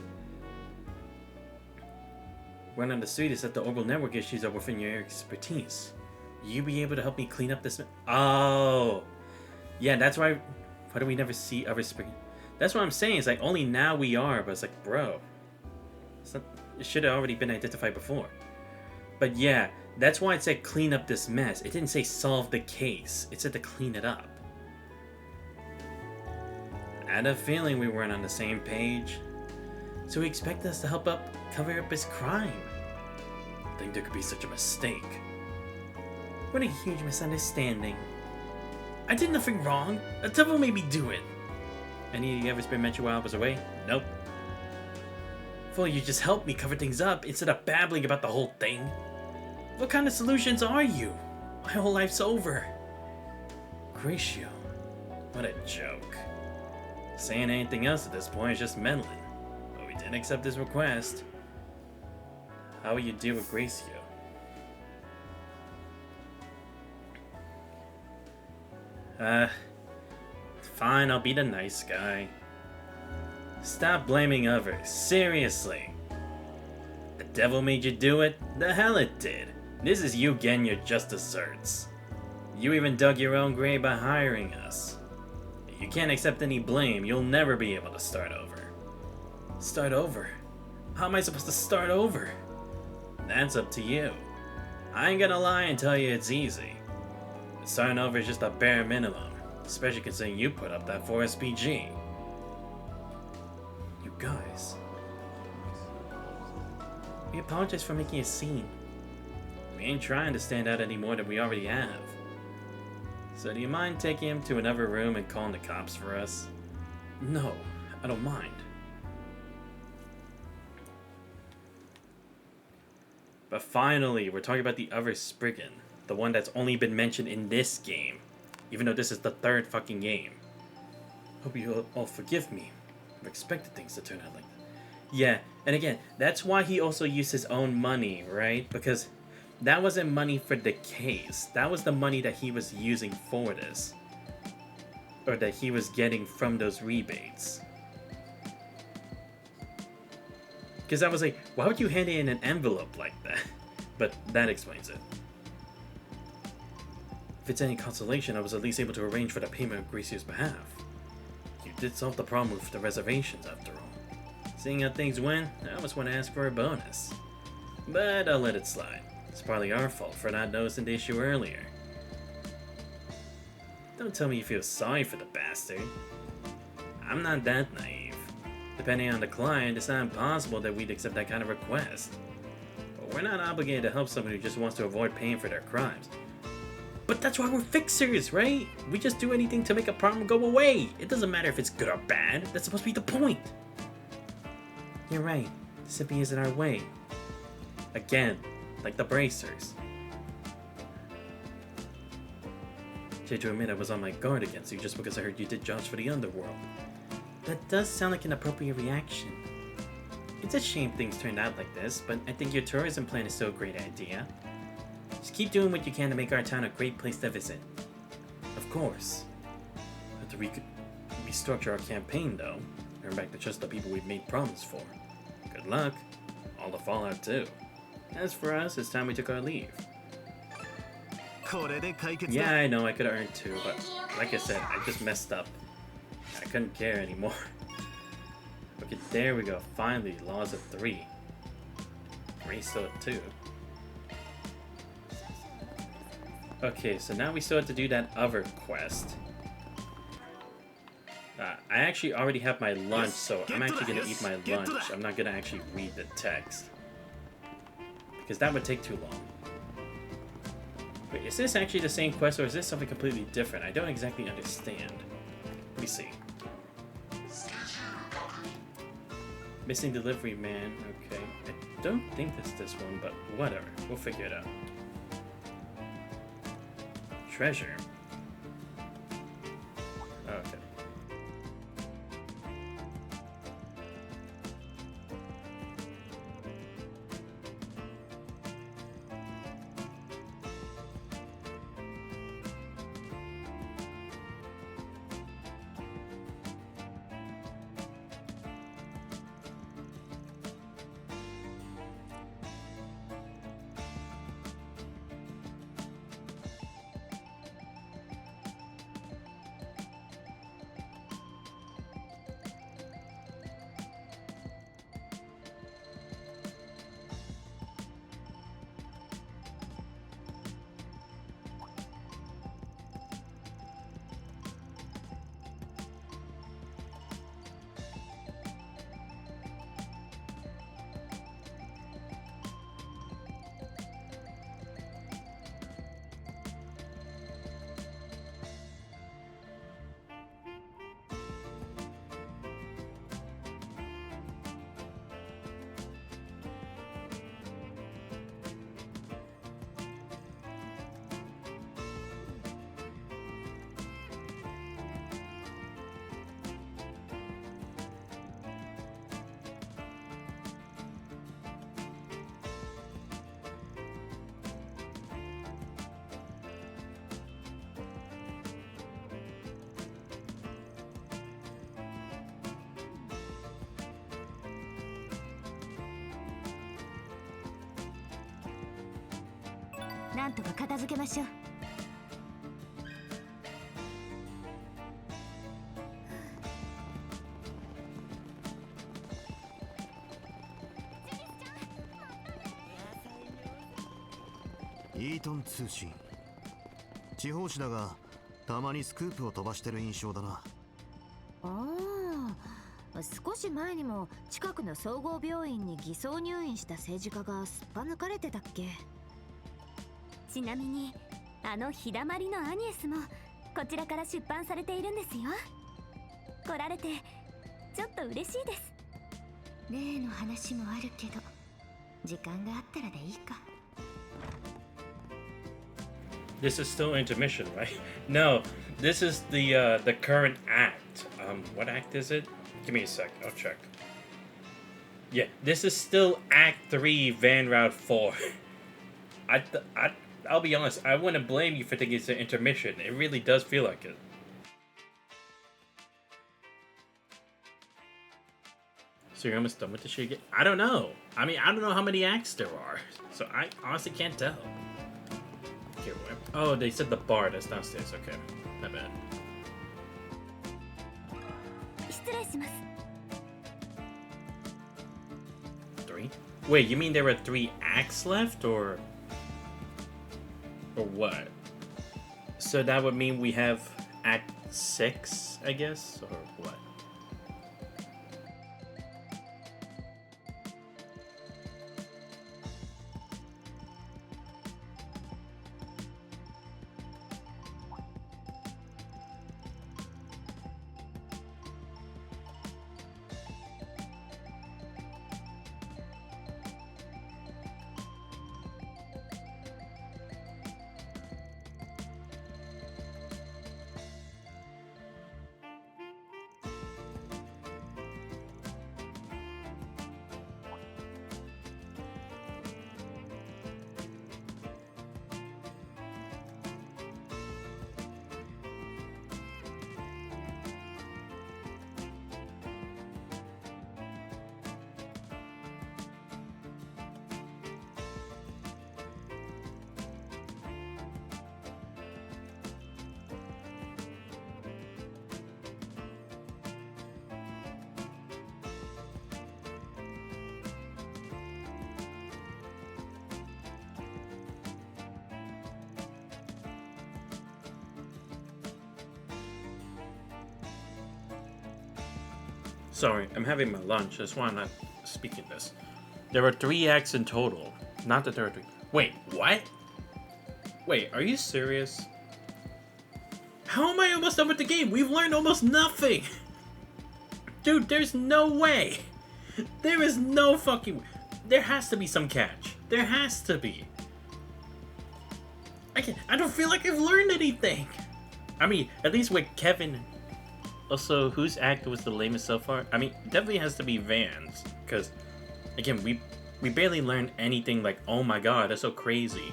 One of the sweetest that the orbital network issues are within your expertise. You be able to help me clean up this? Oh, yeah. That's why. Why do we never see other Spriggan? That's what I'm saying. It's like only now we are, but it's like, bro, it should have already been identified before. But yeah, that's why it said clean up this mess. It didn't say solve the case. It said to clean it up. I had a feeling we weren't on the same page. So he expected us to help cover up his crime. I think there could be such a mistake. What a huge misunderstanding. I did nothing wrong. A devil made me do it. Any of you ever been mentioned while I was away? Nope. Well, you just helped me cover things up instead of babbling about the whole thing. What kind of solutions are you? My whole life's over. Gracio, what a joke. Saying anything else at this point is just meddling. But we didn't accept his request. How will you deal with Gracio? Fine, I'll be the nice guy. Stop blaming others, seriously. The devil made you do it? The hell it did. This is you getting your just desserts. You even dug your own grave by hiring us. If you can't accept any blame, you'll never be able to start over. Start over? How am I supposed to start over? That's up to you. I ain't gonna lie and tell you it's easy. Starting over is just a bare minimum, especially considering you put up that 4SPG. You guys. We apologize for making a scene. We ain't trying to stand out any more than we already have. So do you mind taking him to another room and calling the cops for us? No, I don't mind. But finally, we're talking about the other Spriggan. The one that's only been mentioned in this game. Even though this is the third fucking game. Hope you'll all forgive me. I've expected things to turn out like that. Yeah, and again, that's why he also used his own money, right? Because that wasn't money for the case. That was the money that he was using for this. Or that he was getting from those rebates. Because I was like, why would you hand it in an envelope like that? But that explains it. If it's any consolation, I was at least able to arrange for the payment on Gracio's behalf. You did solve the problem with the reservations after all. Seeing how things went, I almost want to ask for a bonus. But I'll let it slide. It's partly our fault for not noticing the issue earlier. Don't tell me you feel sorry for the bastard. I'm not that naive. Depending on the client, it's not impossible that we'd accept that kind of request. But we're not obligated to help someone who just wants to avoid paying for their crimes. But that's why we're fixers, right? We just do anything to make a problem go away. It doesn't matter if it's good or bad. That's supposed to be the point. You're right. Simply isn't our way. Again, like the bracers. Hate to admit I was on my guard against you just because I heard you did jobs for the underworld. That does sound like an appropriate reaction. It's a shame things turned out like this, but I think your tourism plan is still a great idea. Just keep doing what you can to make our town a great place to visit. Of course. Have to restructure our campaign though. Turn back to just the people we've made problems for. Good luck. All the fallout too. As for us, it's time we took our leave. Yeah, I know I could have earned 2, but like I said, I just messed up. I couldn't care anymore. Okay, there we go. Finally, laws of 3. Race still at 2. Okay, so now we still have to do that other quest. I actually already have my lunch, so I'm actually going to eat my lunch. I'm not going to actually read the text. Because that would take too long. Wait, is this actually the same quest, or is this something completely different? I don't exactly understand. Let me see. Missing delivery man. Okay. I don't think it's this one, but whatever. We'll figure it out. Treasure. Okay.なんとか片付けましょう。イートン通信。地方紙だがたまにスクープを飛ばしてる印象だな。ああ、少し前にも近くの総合病院に偽装入院した政治家がすっぱ抜かれてたっけ。ちなみにあの日だまりのアニエスもこちらから出版されているんですよ。来られてちょっと嬉しいです。例の話もあるけど時間があったらでいいか。 This is still intermission, right? No, this is the current act. What act is it? Give me a sec, I'll check. Yeah, this is still Act 3, Van Route 4. I'll be honest, I wouldn't blame you for thinking it's an intermission. It really does feel like it. So you're almost done with the shit again? I don't know. I mean, I don't know how many acts there are. So I honestly can't tell. Okay, where? Oh, they said the bar. That's downstairs. Okay, not bad. 失礼します。 3? Wait, you mean there were 3 acts left, or what? So that would mean we have Act 6, I guess, or what? Sorry, I'm having my lunch. That's why I'm not speaking this. There were 3 acts in total. Not that there were 3. Wait, what? Wait, are you serious? How am I almost done with the game? We've learned almost nothing! Dude, there's no way! There is no fucking way. There has to be some catch. There has to be. I don't feel like I've learned anything! I mean, at least with Kevin. Also, whose act was the lamest so far? I mean, definitely has to be Van's, because, again, we barely learned anything like, oh my god, that's so crazy.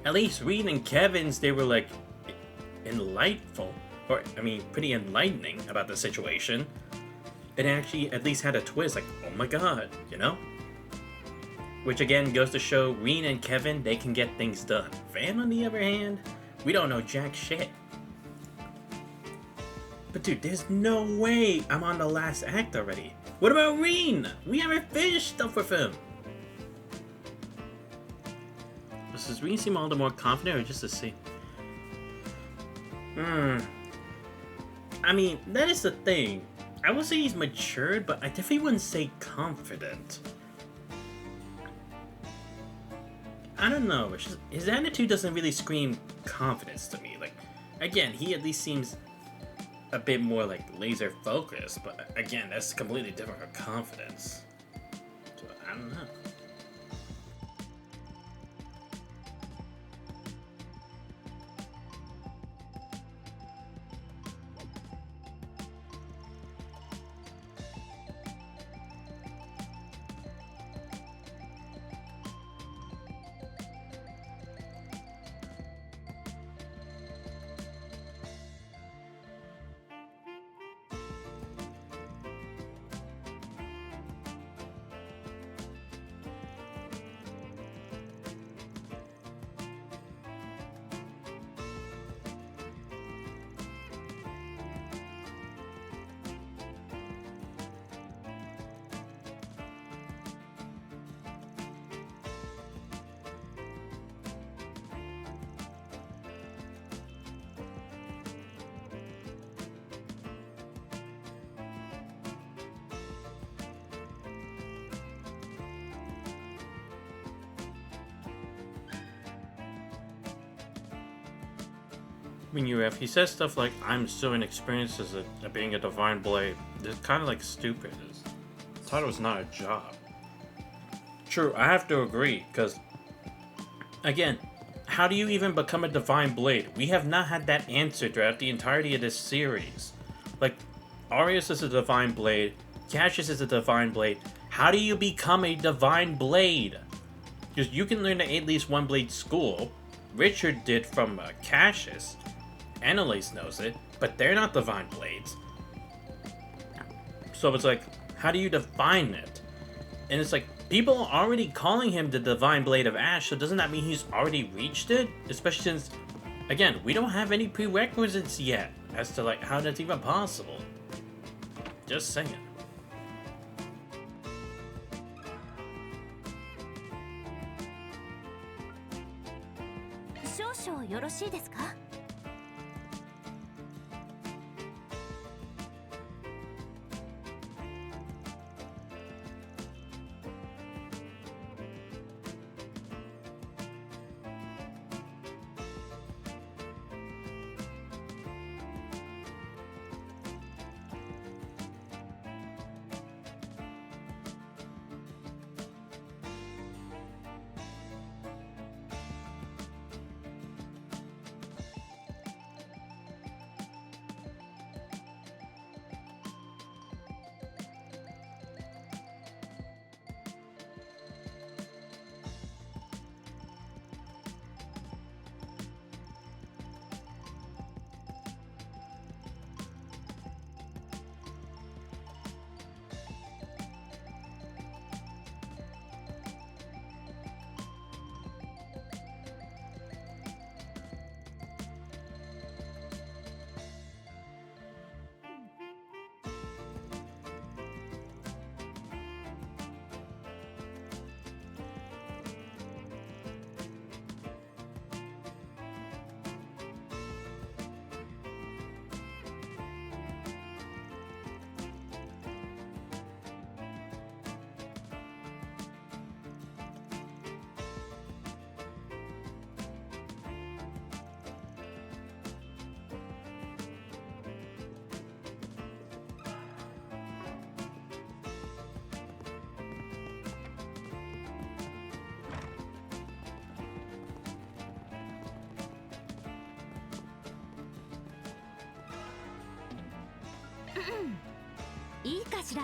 At least Reed and Kevin's, they were like, enlightful, or, I mean, pretty enlightening about the situation. It actually at least had a twist, like, oh my god, you know? Which again goes to show Reed and Kevin, they can get things done. Van, on the other hand, we don't know jack shit. But dude, there's no way I'm on the last act already. What about Reen? We haven't finished stuff with him. Does Reen seem all the more confident, or just to see? I mean, that is the thing. I would say he's matured, but I definitely wouldn't say confident. I don't know. It's just, his attitude doesn't really scream confidence to me. Like, again, he at least seems a bit more like laser focused, but again, that's completely different from confidence. So I don't know. He says stuff like, "I'm so inexperienced as being a divine blade." It's kind of like stupid. I thought it was not a job. True, I have to agree, because again, how do you even become a divine blade? We have not had that answer throughout the entirety of this series. Like, Arius is a divine blade, Cassius is a divine blade. How do you become a divine blade? Because you can learn at least one blade school. Richard did from Cassius. Annalise knows it, but they're not divine blades. So it's like, how do you define it? And it's like, people are already calling him the Divine Blade of Ash, so doesn't that mean he's already reached it? Especially since, again, we don't have any prerequisites yet as to like how that's even possible. Just saying. 少々よろしいですか？いいかしら。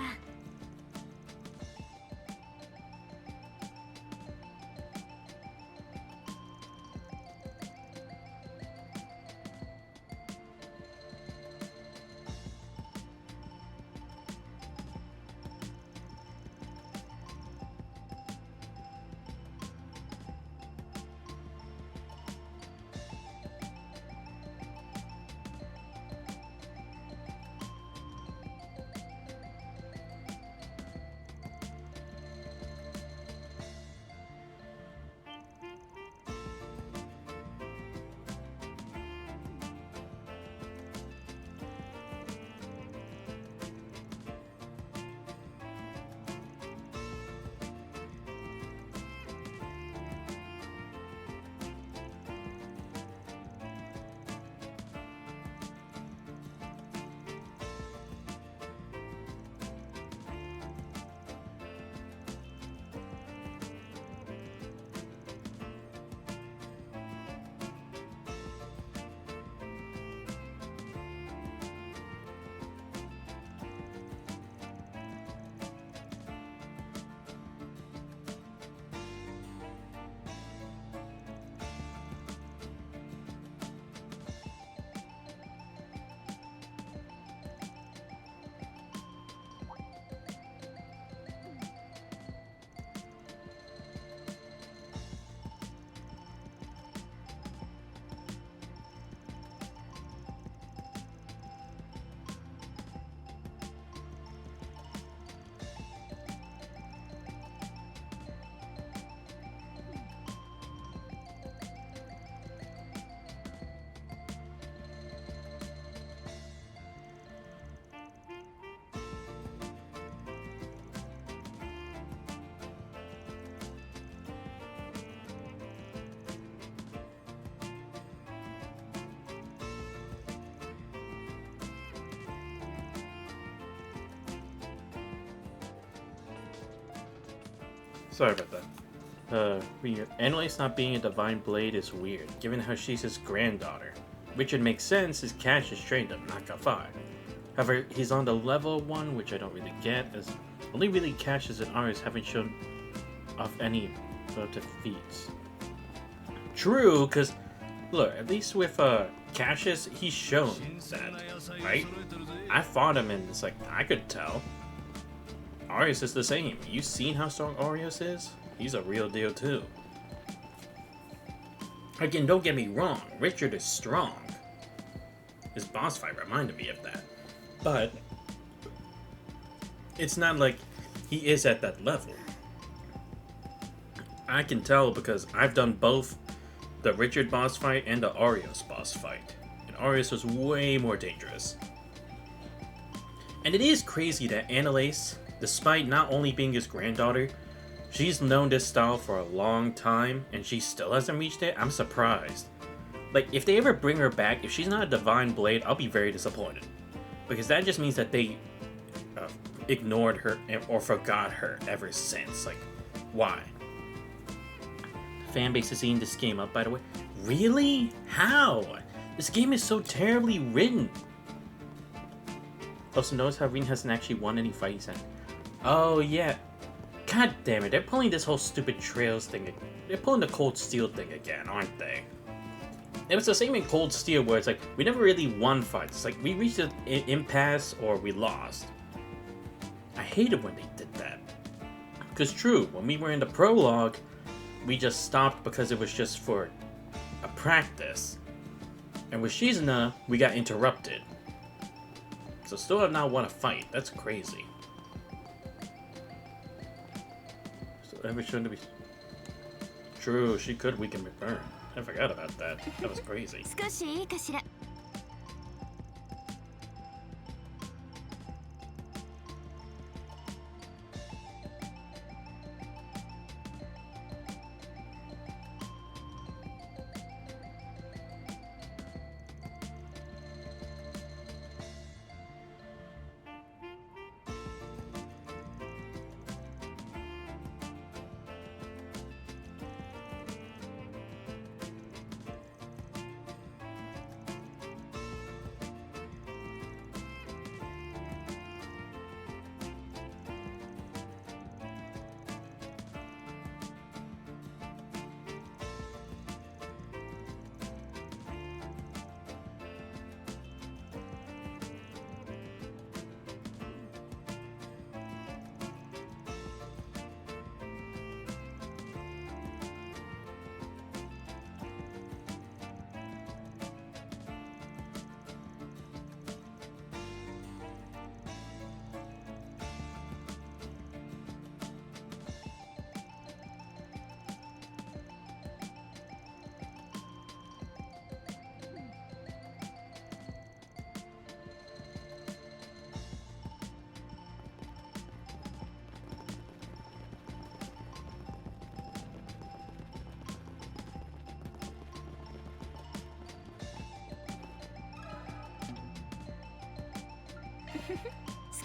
Sorry about that. Annalise not being a divine blade is weird, given how she's his granddaughter. Which would make sense as Cash has trained him, not Gafar. However, he's on the level 1, which I don't really get, as only really Cassius and Arius haven't shown off any relative feats. True, because, look, at least with Cassius, he's shown that, right? I fought him and it's like, I could tell. Arius is the same. You seen how strong Arius is? He's a real deal too. Again, don't get me wrong, Richard is strong. His boss fight reminded me of that. But it's not like he is at that level. I can tell because I've done both the Richard boss fight and the Arius boss fight. And Arius was way more dangerous. And it is crazy that Annalise, despite not only being his granddaughter, she's known this style for a long time and she still hasn't reached it. I'm surprised. Like, if they ever bring her back, if she's not a divine blade, I'll be very disappointed. Because that just means that they ignored her or forgot her ever since. Like, why? Fanbase is eating this game up, by the way. Really? How? This game is so terribly written. Also, notice how Rin hasn't actually won any fights yet. Oh, yeah. God damn it, they're pulling this whole stupid Trails thing. They're pulling the Cold Steel thing again, aren't they? It was the same in Cold Steel where it's like, we never really won fights. It's like, we reached an impasse or we lost. I hated when they did that. Because true, when we were in the prologue, we just stopped because it was just for a practice. And with Shizuna, we got interrupted. So still have not won a fight. That's crazy. So ever shown to be... True, she could weaken McBurn. I forgot about that. That was crazy. 少しいいかしら。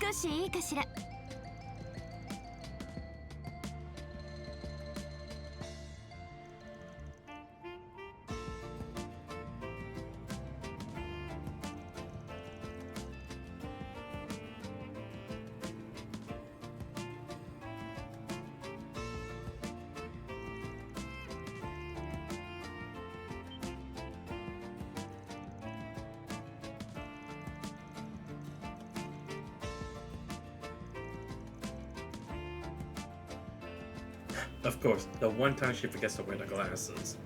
少しいいかしら。Of course, the one time she forgets to wear the glasses.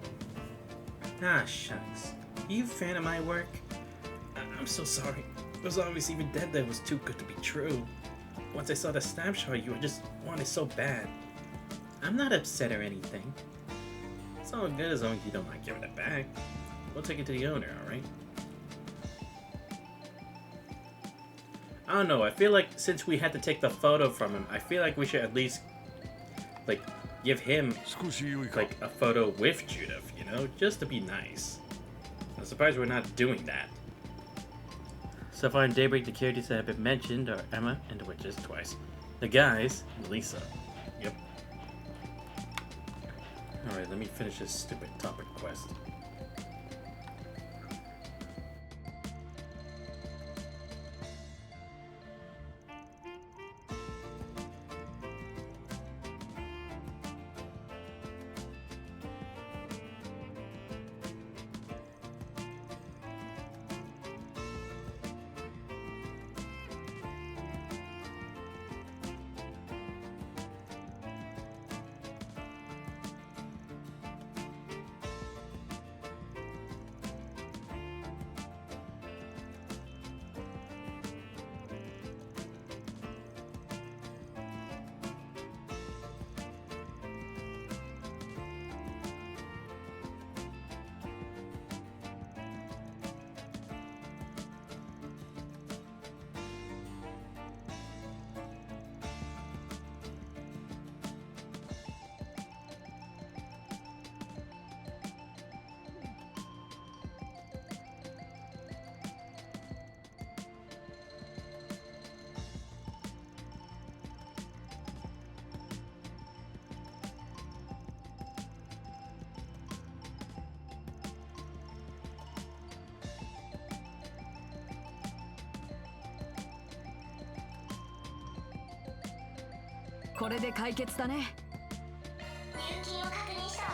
Ah, shucks. Are you a fan of my work? I'm so sorry. It was always even dead that it was too good to be true. Once I saw the snapshot, you just wanted so bad. I'm not upset or anything. It's all good as long as you don't mind giving it back. We'll take it to the owner, alright? I don't know, I feel like since we had to take the photo from him, I feel like we should at least, like, give him, like, a photo with Judith, you know? Just to be nice. I'm surprised we're not doing that. So far in Daybreak, the characters that have been mentioned are Emma and the Witches twice. The guys, Lisa. Yep. Alright, let me finish this stupid topic quest.これで解決だね。入金を確認したわ。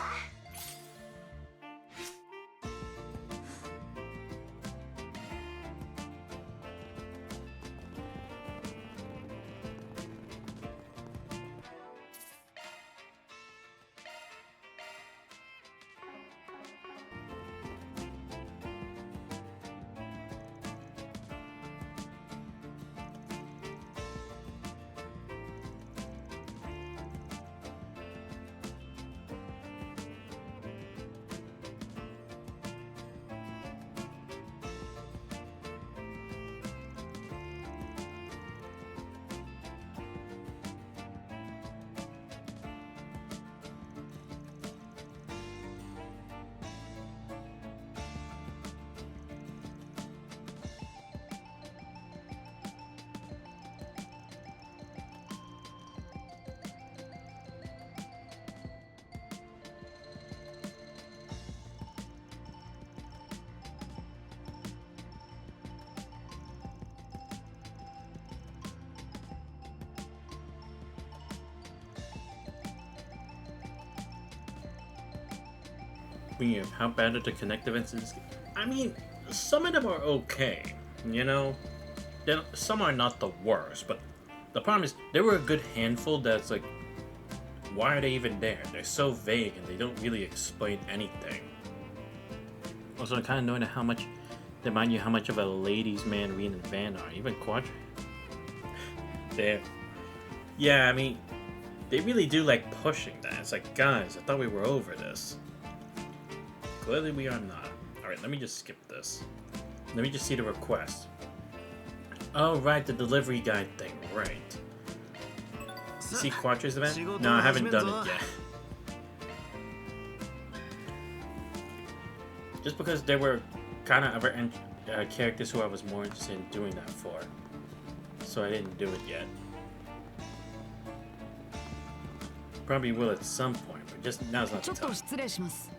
Speaking of how bad are the connect events in this game, I mean, some of them are okay, you know? Some are not the worst, but the problem is, there were a good handful that's like, why are they even there? They're so vague and they don't really explain anything. Also, I'm kind of knowing how much, they remind you how much of a ladies' man Reen and Van are, even Quadra. Yeah, I mean, they really do like pushing that. It's like, guys, I thought we were over this. Clearly we are not. Alright, let me just skip this. Let me just see the request. Oh, right, the delivery guide thing, right. See Quatra's event? No, I haven't done it yet. Just because there were kind of other characters who I was more interested in doing that for. So I didn't do it yet. Probably will at some point, but just now's not the ちょっと time. 失礼します。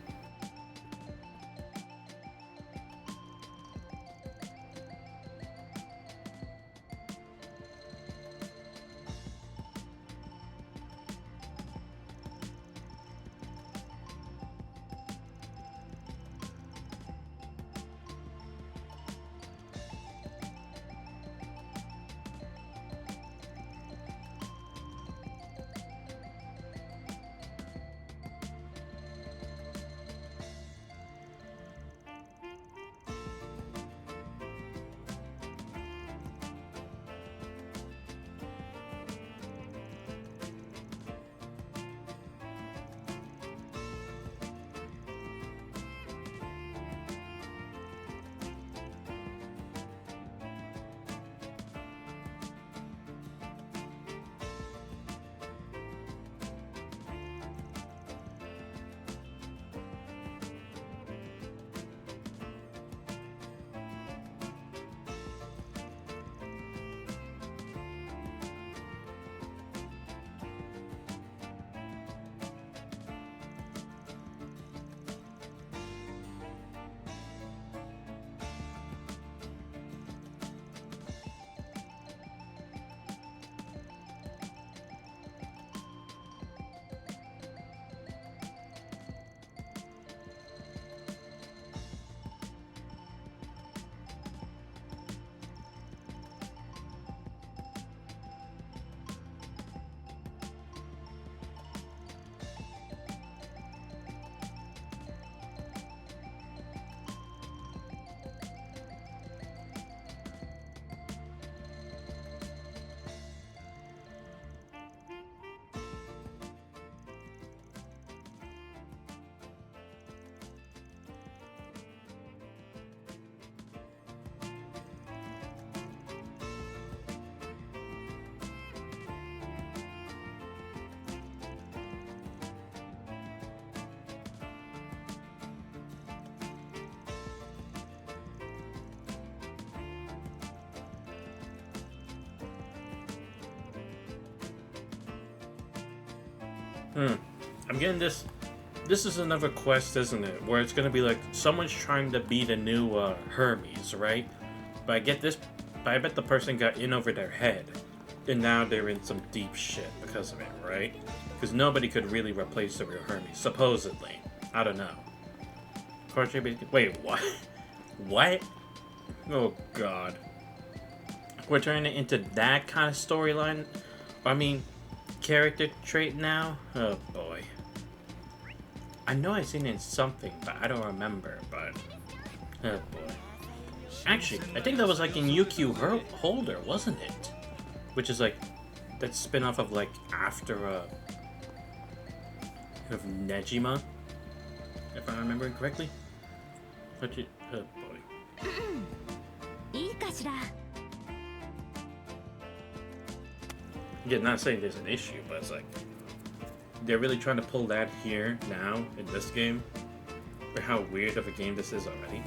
I'm getting this. This is another quest, isn't it? Where it's gonna be like someone's trying to be the new Hermes, right? But I get this. But I bet the person got in over their head, and now they're in some deep shit because of it, right? Because nobody could really replace the real Hermes, supposedly. I don't know. Wait, what? What? Oh god. We're turning it into that kind of storyline? I mean, character trait now? Oh boy. I know I've seen it in something, but I don't remember, but... Oh boy. Actually, I think that was like in UQ Holder, wasn't it? Which is like, that spin-off of like, after, of Nejima? If I'm remembering correctly? But you, oh boy. いいかしら。 Yeah, not saying there's an issue, but it's like they're really trying to pull that here now in this game. For how weird of a game this is already.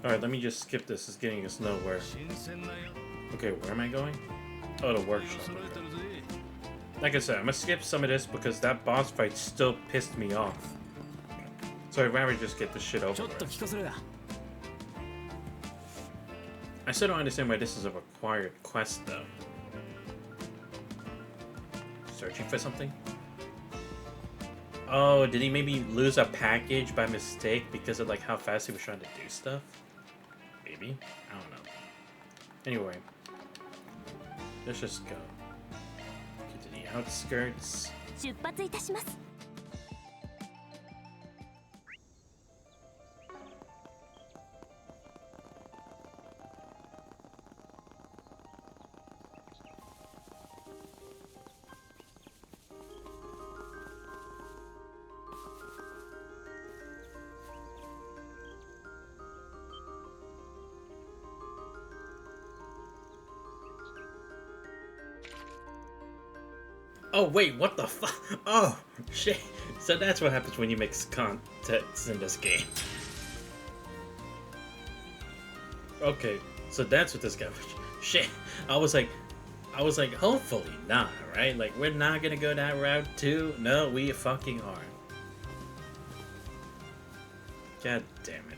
Alright, let me just skip this. It's getting us nowhere. Okay, where am I going? Oh, the workshop. Okay. Like I said, I'm gonna skip some of this because that boss fight still pissed me off. So I'd rather just get this shit over with. I still don't understand why this is a required quest, though. Searching for something? Oh, did he maybe lose a package by mistake because of like how fast he was trying to do stuff? Maybe? I don't know. Anyway. Let's just go. Get to the outskirts. 出発いたします。 Oh wait, what the fuck? Oh shit! So that's what happens when you mix contents in this game. Okay, so that's what this guy was. Shit! I was like, hopefully not, right? Like we're not gonna go that route too. No, we fucking are. God damn it.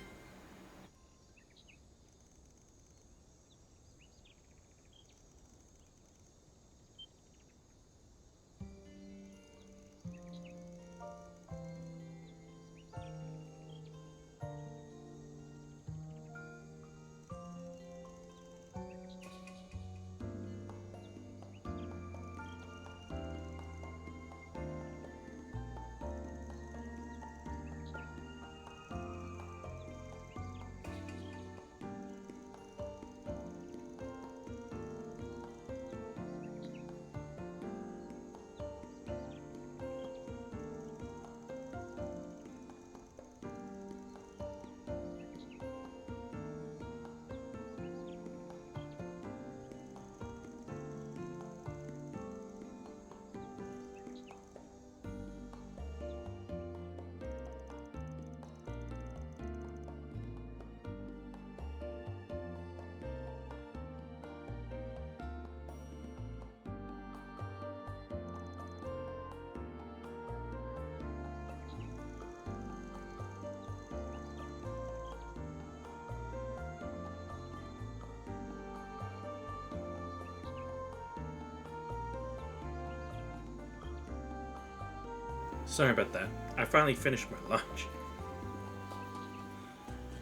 Sorry about that. I finally finished my lunch.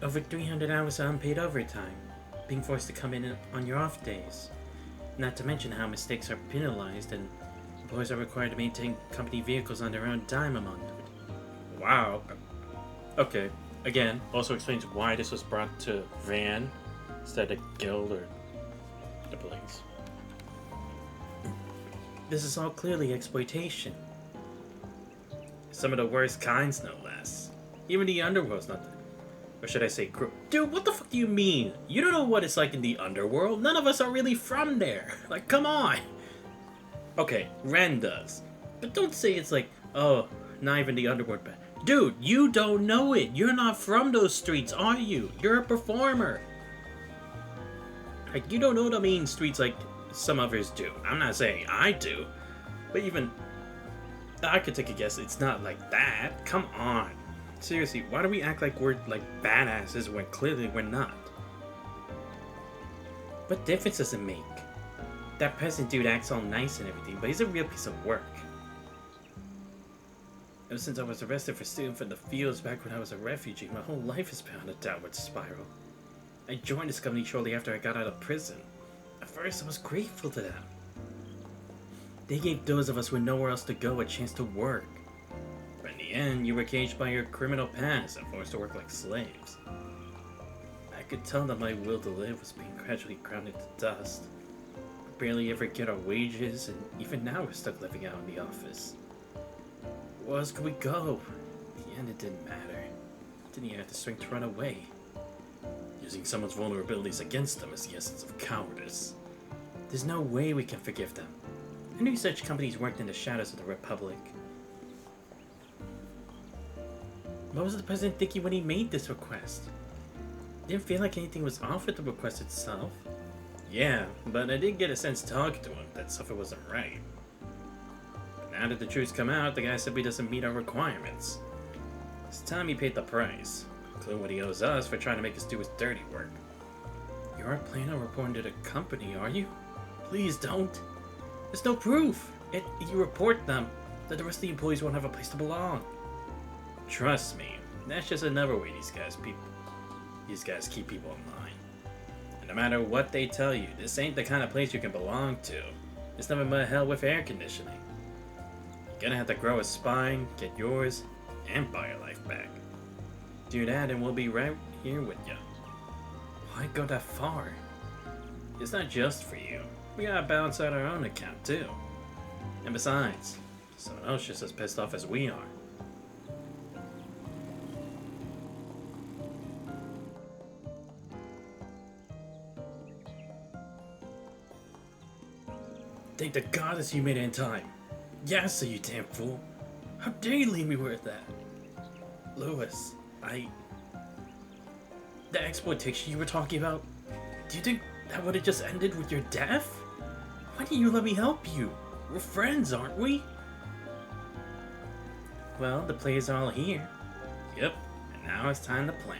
Over 300 hours of unpaid overtime, being forced to come in on your off days. Not to mention how mistakes are penalized and employees are required to maintain company vehicles on their own dime among them. Wow. Okay. Again, also explains why this was brought to Van instead of Guild or the police. This is all clearly exploitation. Some of the worst kinds, no less. Even the underworld's not. Or should I say, dude, what the fuck do you mean? You don't know what it's like in the underworld? None of us are really from there. Like, come on. Okay, Ren does. But don't say it's like, oh, not even the underworld. Dude, you don't know it. You're not from those streets, are you? You're a performer. Like, you don't know the mean streets like some others do. I'm not saying I do. But even I could take a guess. It's not like that. Come on. Seriously, why do we act like we're like badasses when clearly we're not? What difference does it make? That peasant dude acts all nice and everything, but he's a real piece of work. Ever since I was arrested for stealing from the fields back when I was a refugee, my whole life has been on a downward spiral. I joined this company shortly after I got out of prison. At first, I was grateful to them. They gave those of us with nowhere else to go a chance to work. But in the end, you were caged by your criminal past and forced to work like slaves. I could tell that my will to live was being gradually ground into dust. We barely ever get our wages, and even now we're stuck living out in the office. Where else could we go? In the end, it didn't matter. Didn't even have the strength to run away. Using someone's vulnerabilities against them is the essence of cowardice. There's no way we can forgive them. I knew such companies worked in the shadows of the Republic. What was the president thinking when he made this request? Didn't feel like anything was off with the request itself. Yeah, but I did get a sense talking to him that something wasn't right. But now that the truth's come out, the guy simply doesn't meet our requirements. It's time he paid the price, including what he owes us for trying to make us do his dirty work. You aren't planning on reporting to the company, are you? Please don't. There's no proof. If you report them, then the rest of the employees won't have a place to belong. Trust me, that's just another way these guys keep people in line. And no matter what they tell you, this ain't the kind of place you can belong to. It's nothing but hell with air conditioning. You're gonna have to grow a spine, get yours, and buy your life back. Do that and we'll be right here with you. Why go that far? It's not just for you. We gotta balance out our own account too. And besides, someone else just as pissed off as we are. Thank the goddess you made it in time. Yes, you damn fool. How dare you leave me with that? Lewis, the exploitation you were talking about, do you think that would have just ended with your death? Why didn't you let me help you? We're friends, aren't we? Well, the players are all here. Yep, and now it's time to plan.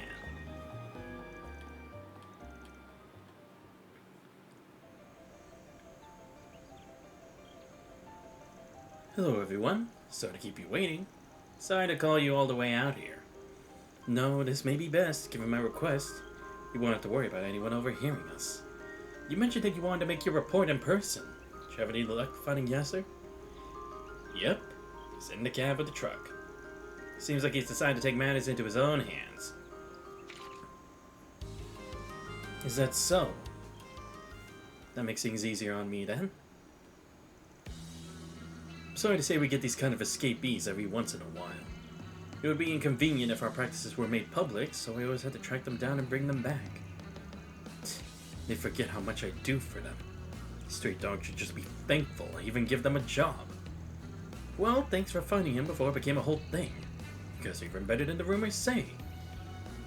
Hello everyone, sorry to keep you waiting. Sorry to call you all the way out here. No, this may be best, given my request. You won't have to worry about anyone overhearing us. You mentioned that you wanted to make your report in person. Did you have any luck finding Yasser? Yep, he's in the cab of the truck. Seems like he's decided to take matters into his own hands. Is that so? That makes things easier on me then. I'm sorry to say we get these kind of escapees every once in a while. It would be inconvenient if our practices were made public, so we always had to track them down and bring them back. They forget how much I do for them. Street dogs should just be thankful I even give them a job. Well, thanks for finding him before it became a whole thing. Guess you're even better than the rumors say.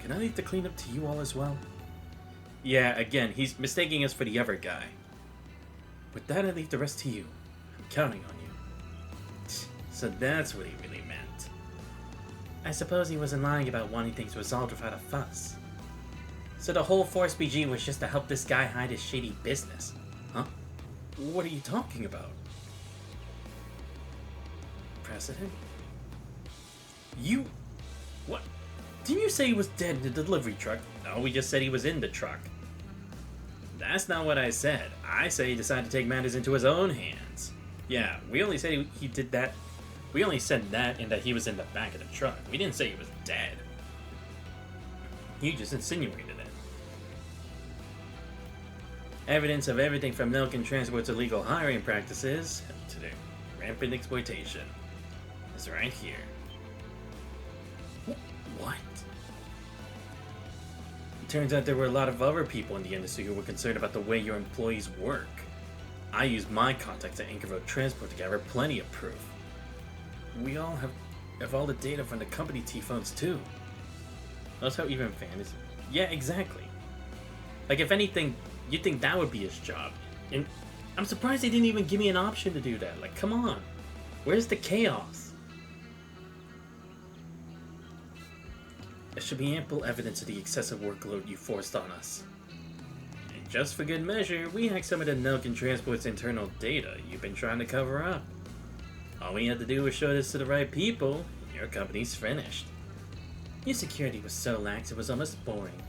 Can I leave the cleanup to you all as well? Yeah, again, he's mistaking us for the other guy. With that, I leave the rest to you. I'm counting on you. So that's what he really meant. I suppose he wasn't lying about wanting things resolved without a fuss. So the whole Force BG was just to help this guy hide his shady business, huh? What are you talking about? President? You... What? Didn't you say he was dead in the delivery truck? No, we just said he was in the truck. That's not what I said. I said he decided to take matters into his own hands. Yeah, we only said he did that. We only said that and that he was in the back of the truck. We didn't say he was dead. You just insinuated it. Evidence of everything from milk and transport to legal hiring practices to the rampant exploitation is right here. What? It turns out there were a lot of other people in the industry who were concerned about the way your employees work. I used my contacts at Anchorville Transport to gather plenty of proof. We all have all the data from the company T-phones too. That's how even fan is. Yeah, exactly. Like, if anything, you'd think that would be his job. And I'm surprised they didn't even give me an option to do that. Like, come on. Where's the chaos? There should be ample evidence of the excessive workload you forced on us. And just for good measure, we hacked some of the Milk and Transport's internal data you've been trying to cover up. All we had to do was show this to the right people, and your company's finished. Your security was so lax it was almost boring.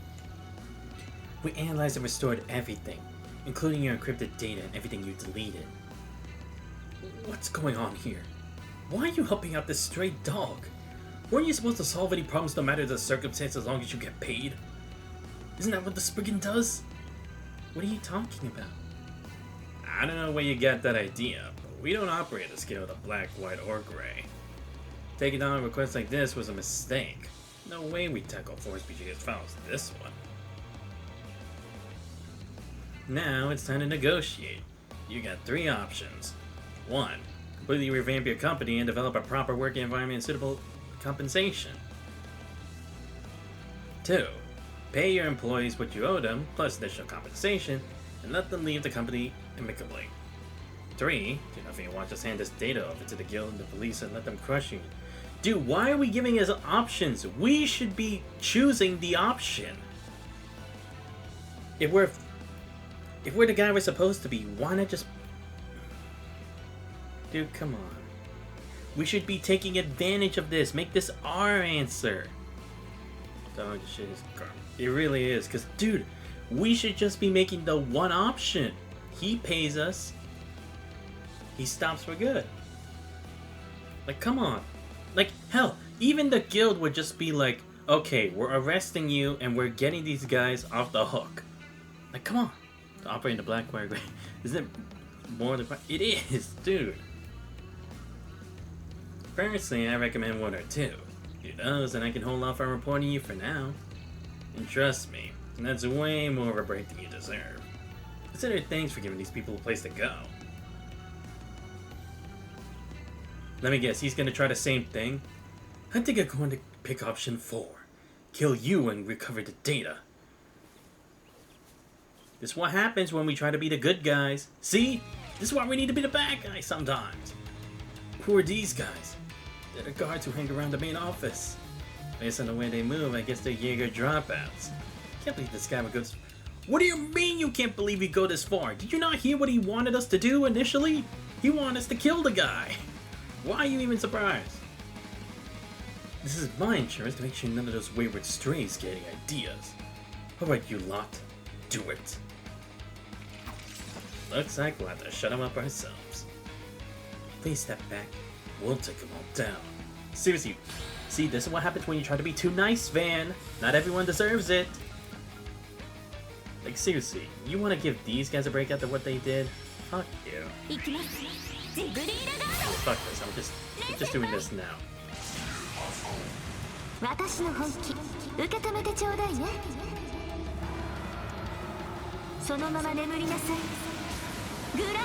We analyzed and restored everything, including your encrypted data and everything you deleted. What's going on here? Why are you helping out this stray dog? Weren't you supposed to solve any problems no matter the circumstance as long as you get paid? Isn't that what the Spriggan does? What are you talking about? I don't know where you got that idea, but we don't operate a scale of black, white, or gray. Taking on a request like this was a mistake. No way we tackle Force BG as foul as this one. Now it's time to negotiate. You got three options. 1. Completely revamp your company and develop a proper working environment and suitable compensation. 2. Pay your employees what you owe them, plus additional compensation, and let them leave the company amicably. 3. Do nothing and watch us hand this data over to the guild and the police and let them crush you. Dude, why are we giving us options? We should be choosing the option. If we're the guy we're supposed to be, why not just... Dude, come on. We should be taking advantage of this. Make this our answer. Dog shit is garbage. It really is. Because, dude, we should just be making the one option. He pays us. He stops for good. Like, come on. Like, hell, even the guild would just be like, okay, we're arresting you and we're getting these guys off the hook. Like, come on. To operate in the black wire gray. Is it more than... It is, dude. Personally, I recommend 1 or 2. Do those, and I can hold off on reporting you for now. And trust me, that's way more of a break than you deserve. Consider thanks for giving these people a place to go. Let me guess, he's gonna try the same thing? I think I'm going to pick option 4. Kill you and recover the data. This is what happens when we try to be the good guys. See? This is why we need to be the bad guys sometimes. Who are these guys? They're the guards who hang around the main office. Based on the way they move, I guess they're Jaeger dropouts. Can't believe this guy would go this... What do you mean you can't believe he'd go this far? Did you not hear what he wanted us to do initially? He wanted us to kill the guy. Why are you even surprised? This is my insurance to make sure none of those wayward strays get any ideas. Alright, you lot. Do it. Looks like we'll have to shut him up ourselves. Please step back. We'll take them all down. Seriously. See, this is what happens when you try to be too nice, Van. Not everyone deserves it. Like, seriously. You want to give these guys a break after what they did? Fuck you. Fuck this. I'm just doing this now. 私の本気受け止めてちょうだいね。そのまま眠りなさい。グランレ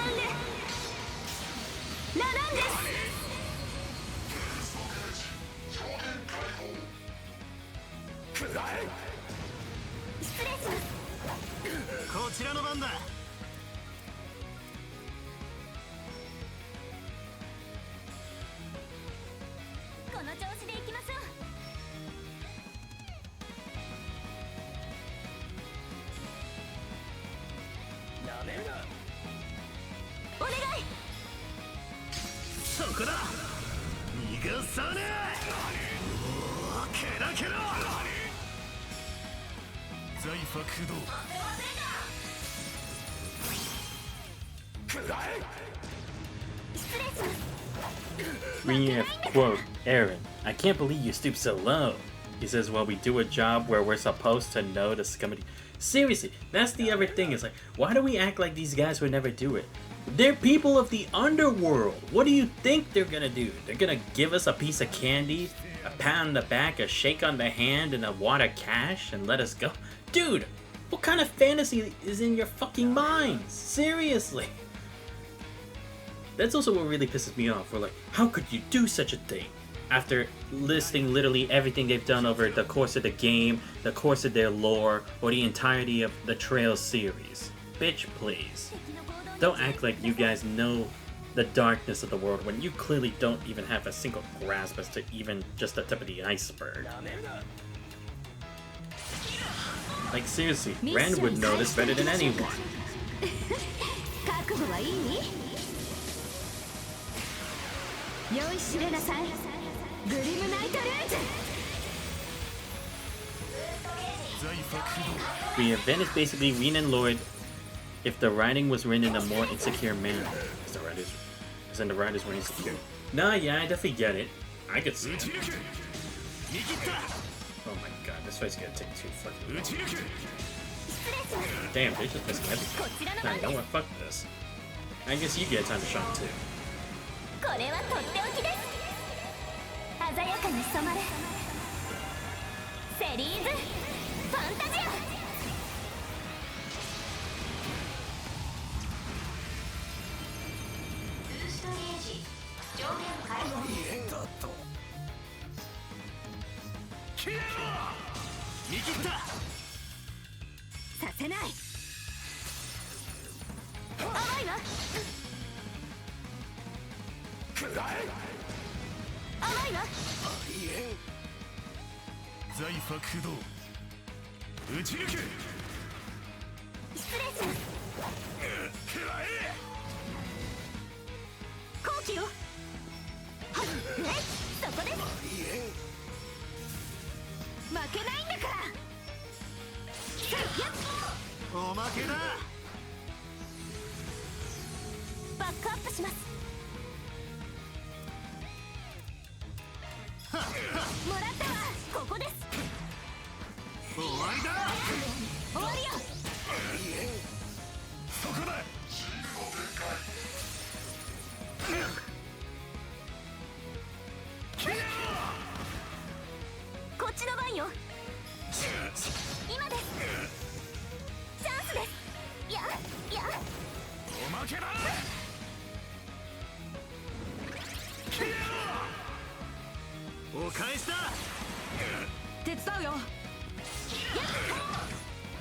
ラランです。失礼します。こちらの番だ。この調子でいきましょう。なめるな。お願い。そこだ。逃がさねえ。財波駆動 We have, quote, Aaron, I can't believe you stoop so low. He says, well, we do a job where we're supposed to know the scummy. Seriously, that's the other thing. It's like, why do we act like these guys would never do it? They're people of the underworld. What do you think they're gonna do? They're gonna give us a piece of candy, a pat on the back, a shake on the hand, and a wad of cash and let us go? Dude, what kind of fantasy is in your fucking minds? Seriously. That's also what really pisses me off. We're like, how could you do such a thing? After listing literally everything they've done over the course of the game, the course of their lore, or the entirety of the Trails series. Bitch, please. Don't act like you guys know the darkness of the world when you clearly don't even have a single grasp as to even just the tip of the iceberg. Like seriously, Ren would know this better than anyone. 覚悟はいい？酔いしれなさい。グリムナイトルージュ。 財波駆動 The event is basically Ren and Lloyd if the writing was written in a more insecure manner. As in the writers were insecure. Nah, yeah, I definitely get it. I could see it. Oh my god, this fight's gonna take too fucking long. Damn, they just missing everything. Nah, you know what? Fuck this. I guess you get time to shine too. これはとっておきです。鮮やかに染まるセリーズファンタジア。ブーストゲージ上限解放。見切ったさせない。甘いわ。甘いわ。財波駆動打ち抜け失礼します。好機よ。はい、そこです。負けないんだから。おまけだ。バックアップします。もらったわ。ここです。終わりだ。終わりよ。そこだこっちの番よ。今です。チャンスです。いやおまけだお返しだ手伝うよ。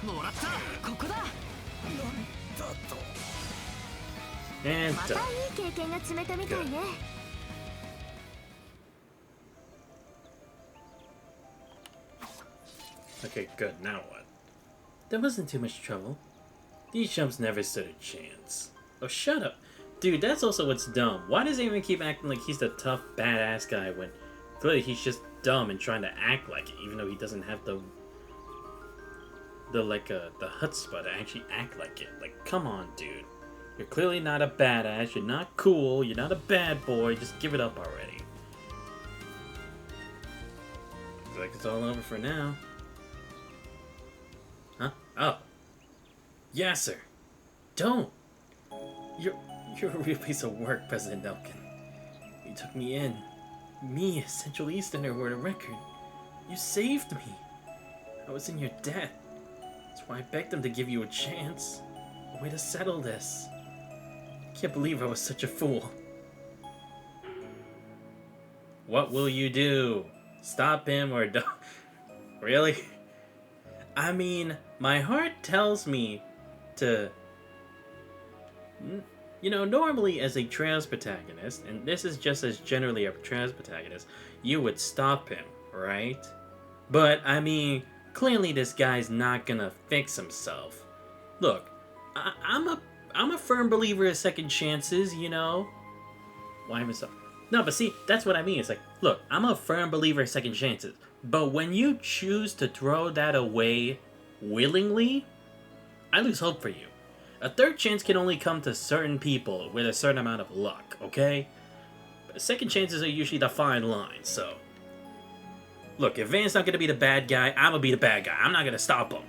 もらったここだ。 And またいい経験が積めたみたいね。Okay, good. Now what? That wasn't too much trouble. These chumps never stood a chance. Oh, shut up. Dude, that's also what's dumb. Why does anyone keep acting like he's the tough, badass guy when clearly he's just dumb and trying to act like it, even though he doesn't have the chutzpah to actually act like it. Like, come on, dude. You're clearly not a badass, you're not cool, you're not a bad boy, just give it up already. Looks like it's all over for now. Huh? Oh. Yasser. Don't. You're a real piece of work, President Nelkin. You took me in. Me, a Central Easterner, were a record. You saved me. I was in your debt. That's why I begged them to give you a chance. A way to settle this. I can't believe I was such a fool. What will you do? Stop him or don't? Really? I mean, my heart tells me to... You know, normally as a Trails protagonist, and this is just as generally a Trails protagonist, you would stop him, right? But, I mean, clearly this guy's not gonna fix himself. Look, I'm a firm believer of second chances, you know? Why am I so... No, but see, that's what I mean. It's like, look, I'm a firm believer of second chances. But when you choose to throw that away willingly, I lose hope for you. A third chance can only come to certain people with a certain amount of luck, okay? But second chances are usually the fine line, so... Look, if Van's not gonna be the bad guy, I'm gonna be the bad guy. I'm not gonna stop him.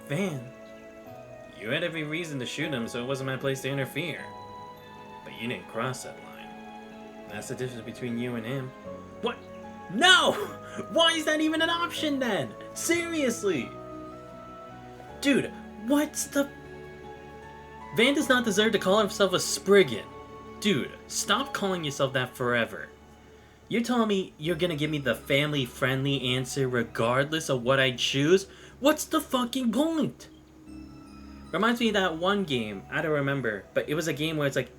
Van, you had every reason to shoot him, so it wasn't my place to interfere. But you didn't cross that line. That's the difference between you and him. What? No! Why is that even an option then? Seriously! Dude, what's the... Van does not deserve to call himself a Spriggan. Dude, stop calling yourself that forever. You're telling me you're gonna give me the family-friendly answer regardless of what I choose? What's the fucking point? Reminds me of that one game, I don't remember, but it was a game where it's like,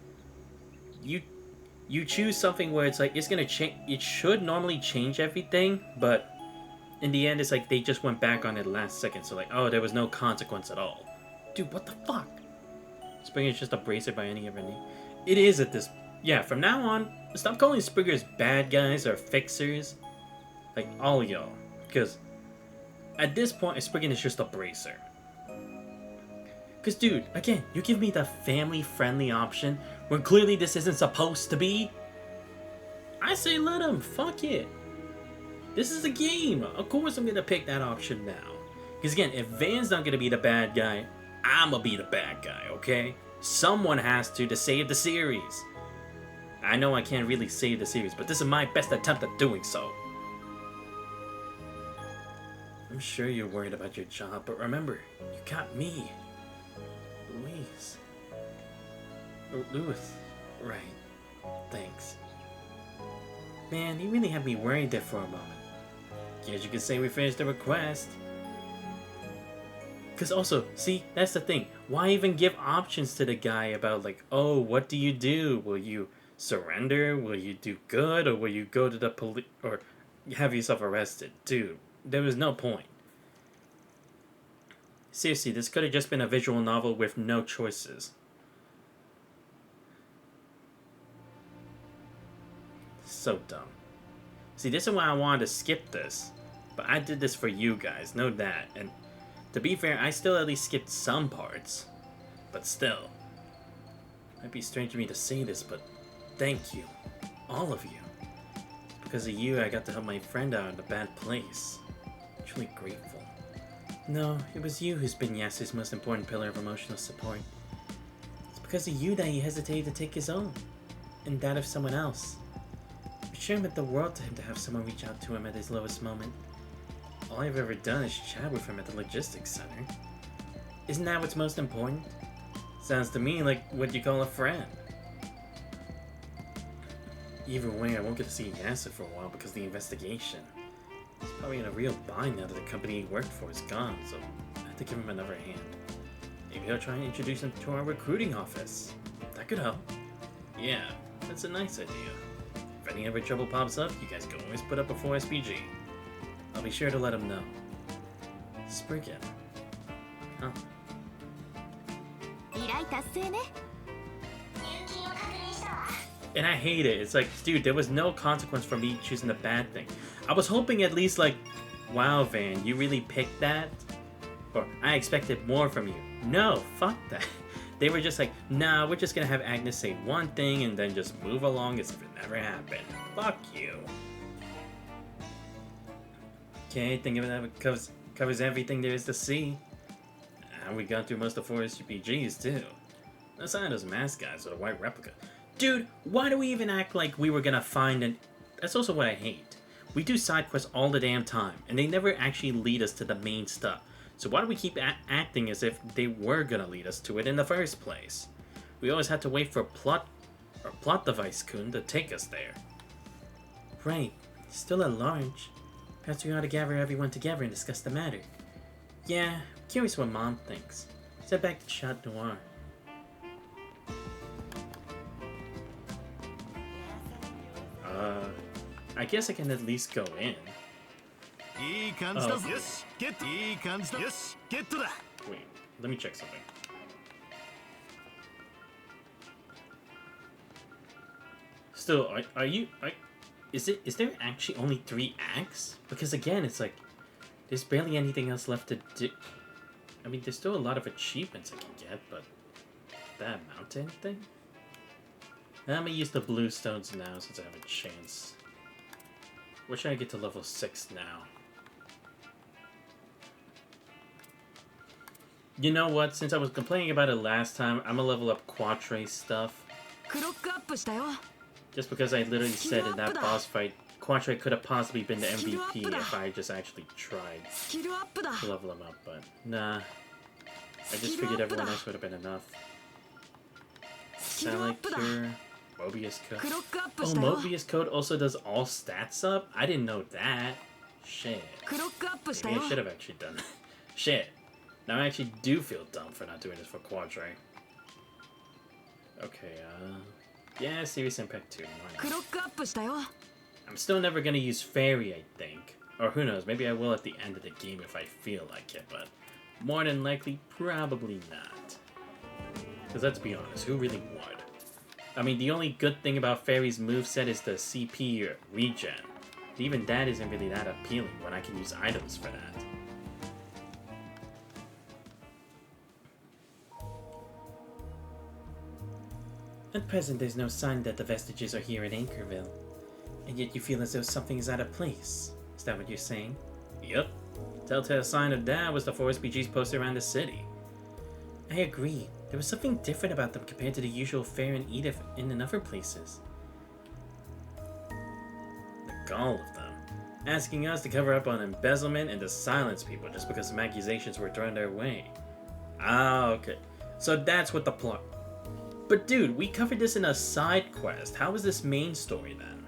you choose something where it's like, it's gonna change, it should normally change everything, but in the end it's like they just went back on it last second, so like, oh, there was no consequence at all. Dude, what the fuck? Springer is just a bracer by any other name. It is at this, yeah, from now on, stop calling Springers bad guys or fixers. Like, all of y'all, because at this point, a Spriggan is just a bracer. Because, dude, again, you give me the family-friendly option when clearly this isn't supposed to be. I say let him. Fuck it. This is a game. Of course I'm going to pick that option now. Because, again, if Van's not going to be the bad guy, I'm going to be the bad guy, okay? Someone has to save the series. I know I can't really save the series, but this is my best attempt at doing so. I'm sure you're worried about your job, but remember, you got me. Louise. Louis. Right. Thanks. Man, you really had me worried there for a moment. Guess you could say we finished the request. Because also, see, that's the thing. Why even give options to the guy about like, oh, what do you do? Will you surrender? Will you do good? Or will you go to the police? Or have yourself arrested? Dude. There was no point. Seriously, this could have just been a visual novel with no choices. So dumb. See, this is why I wanted to skip this. But I did this for you guys, know that. And to be fair, I still at least skipped some parts. But still. Might be strange for me to say this, but thank you. All of you. Because of you, I got to help my friend out in a bad place. Truly grateful. No, it was you who's been Yasu's most important pillar of emotional support. It's because of you that he hesitated to take his own, and that of someone else. I'm sure it meant the world to him to have someone reach out to him at his lowest moment. All I've ever done is chat with him at the logistics center. Isn't that what's most important? Sounds to me like what you call a friend. Either way, I won't get to see Yasu for a while because of the investigation. He's probably in a real bind now that the company he worked for is gone, so I have to give him another hand. Maybe I'll try and introduce him to our recruiting office. That could help. Yeah, that's a nice idea. If any ever trouble pops up, you guys can always put up a 4SPG. I'll be sure to let him know. Spriggan. Huh. And I hate it. It's like, dude, there was no consequence for me choosing the bad thing. I was hoping at least like, wow, Van, you really picked that? Or, I expected more from you. No, fuck that. They were just like, nah, we're just gonna have Agnes say one thing and then just move along as if it never happened. Fuck you. Okay, I think of that covers everything there is to see. And we got through most of 4 SPGs too. Aside of those mask guys with a white replica. Dude, why do we even act like we were gonna find an... That's also what I hate. We do side quests all the damn time, and they never actually lead us to the main stuff. So why do we keep acting as if they were gonna lead us to it in the first place? We always had to wait for plot device Kun to take us there. Right, still at large. Perhaps we ought to gather everyone together and discuss the matter. Yeah, curious what Mom thinks. Step back to Chat Noir. I guess I can at least go in. Wait, let me check something. Still, is there actually only 3 acts? Because again, it's like, there's barely anything else left to do. I mean, there's still a lot of achievements I can get, but that amount to anything? I'm gonna use the blue stones now since I have a chance. Where should I get to level 6 now? You know what? Since I was complaining about it last time, I'm gonna level up Quatre stuff. クロックアップしたよ Just because I literally said in that boss fight, Quatre could have possibly been the MVP if I just actually tried スキルアップだ to level him up, but nah. I just figured everyone else would have been enough. Silent Cure, Mobius Code. クロックアップ Oh, したよ Mobius Code also does all stats up? I didn't know that. Shit. クロックアップした Maybe よ I should have actually done that. Shit. Now I actually do feel dumb for not doing this for Quatre. Okay, yeah, Serious Impact 2. Why ク not? ロックアップしたよ I'm still never gonna use Fairy, I think. Or who knows, maybe I will at the end of the game if I feel like it, but more than likely, probably not. Because let's be honest, who really would? I mean, the only good thing about Fairy's moveset is the CP regen. Even that isn't really that appealing when I can use items for that. At present, there's no sign that the vestiges are here in Anchorville. And yet you feel as though something is out of place. Is that what you're saying? Yep. Telltale sign of that was the 4SPGs posted around the city. I agree. There was something different about them compared to the usual fare and eat in other places. The gall of them. Asking us to cover up on embezzlement and to silence people just because some accusations were thrown their way. Ah, okay. So that's what the plot... But dude, we covered this in a side quest. How is this main story then?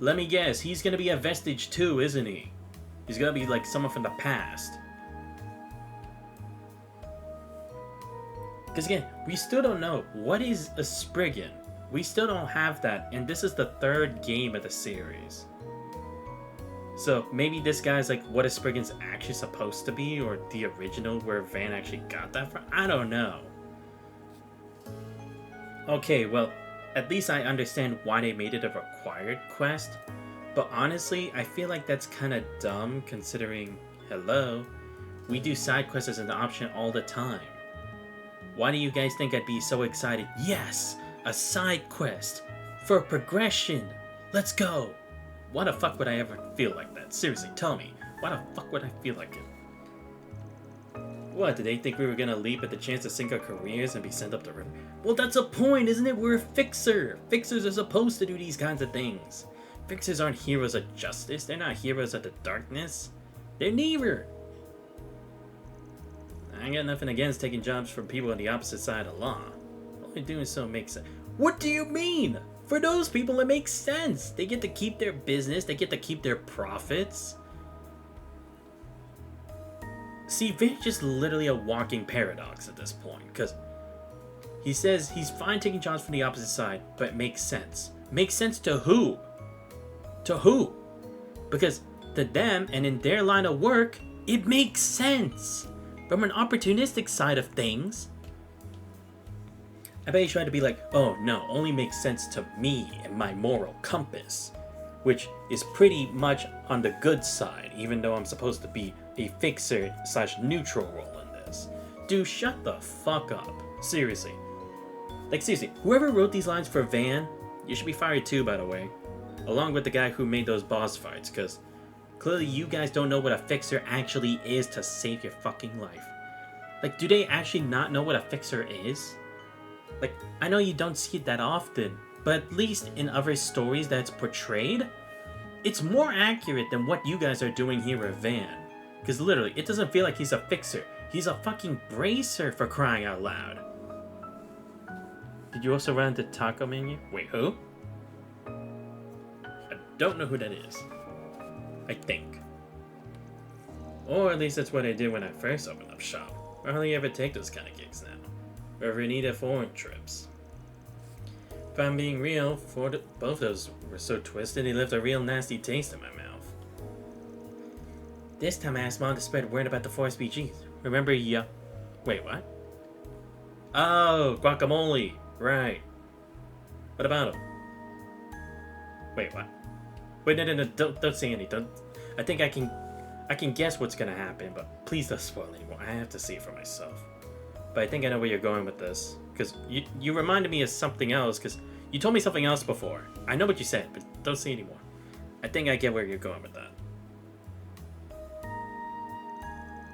Let me guess, he's gonna be a vestige too, isn't he? He's gonna be like someone from the past. Because again, we still don't know what is a Spriggan. We still don't have that, and this is the 3rd game of the series. So maybe this guy's like what a Spriggan's actually supposed to be, or the original where Van actually got that from. I don't know. Okay, well, at least I understand why they made it a required quest. But honestly, I feel like that's kind of dumb considering, hello, we do side quests as an option all the time. Why do you guys think I'd be so excited? Yes, a side quest for progression. Let's go. Why the fuck would I ever feel like that? Seriously, tell me. Why the fuck would I feel like it? What, did they think we were gonna leap at the chance to sink our careers and be sent up the river? Well, that's a point, isn't it? We're a fixer. Fixers are supposed to do these kinds of things. Fixers aren't heroes of justice. They're not heroes of the darkness. They're neither. I ain't got nothing against taking jobs from people on the opposite side of law. Only doing so makes sense. What do you mean? For those people, it makes sense. They get to keep their business. They get to keep their profits. See, Van's just literally a walking paradox at this point, because he says he's fine taking jobs from the opposite side, but it makes sense. Makes sense to who? To who? Because to them, and in their line of work, it makes sense. From an opportunistic side of things, I bet he tried to be like, oh no, only makes sense to me and my moral compass, which is pretty much on the good side, even though I'm supposed to be a fixer / neutral role in this. Dude, shut the fuck up. Seriously. Like seriously, whoever wrote these lines for Van, you should be fired too, by the way. Along with the guy who made those boss fights, because clearly you guys don't know what a fixer actually is to save your fucking life. Like, do they actually not know what a fixer is? Like, I know you don't see it that often, but at least in other stories that's portrayed, it's more accurate than what you guys are doing here with Van. Because literally, it doesn't feel like he's a fixer. He's a fucking bracer, for crying out loud. Did you also run into Taco Menu? Wait, who? I don't know who that is. I think. Or at least that's what I did when I first opened up shop. I hardly ever take those kind of gigs now. Or ever need a foreign trips. If I'm being real, both those were so twisted they left a real nasty taste in my mouth. This time I asked Mom to spread word about the Forest BGs. Remember, wait, what? Oh, guacamole. Right. What about him? Wait, what? Wait, no, don't say anything. I think I can guess what's gonna happen, but please don't spoil anymore. I have to see it for myself. But I think I know where you're going with this. Because you reminded me of something else, because you told me something else before. I know what you said, but don't say anymore. I think I get where you're going with that.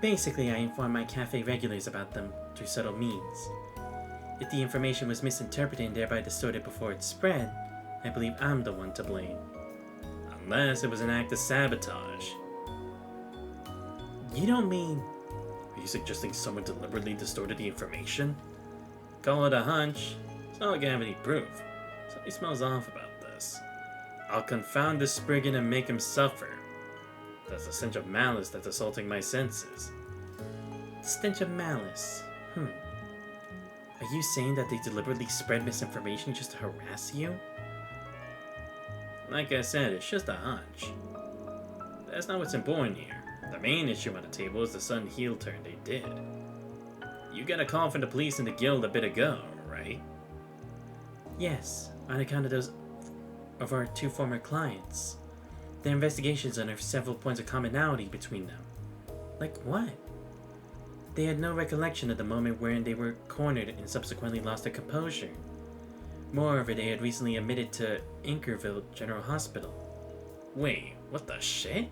Basically, I informed my cafe regulars about them through subtle means. If the information was misinterpreted and thereby distorted before it spread, I believe I'm the one to blame. Unless it was an act of sabotage. You don't mean... Are you suggesting someone deliberately distorted the information? Call it a hunch. It's not like I have any proof. Something smells off about this. I'll confound this Spriggan and make him suffer. That's the stench of malice that's assaulting my senses. Stench of malice? Are you saying that they deliberately spread misinformation just to harass you? Like I said, it's just a hunch. That's not what's important here. The main issue on the table is the sudden heel turn they did. You got a call from the police and the guild a bit ago, right? Yes, on account of those of our two former clients. The investigations unearthed several points of commonality between them. Like what? They had no recollection of the moment wherein they were cornered and subsequently lost their composure. Moreover, they had recently admitted to Inkerville General Hospital. Wait, what the shit?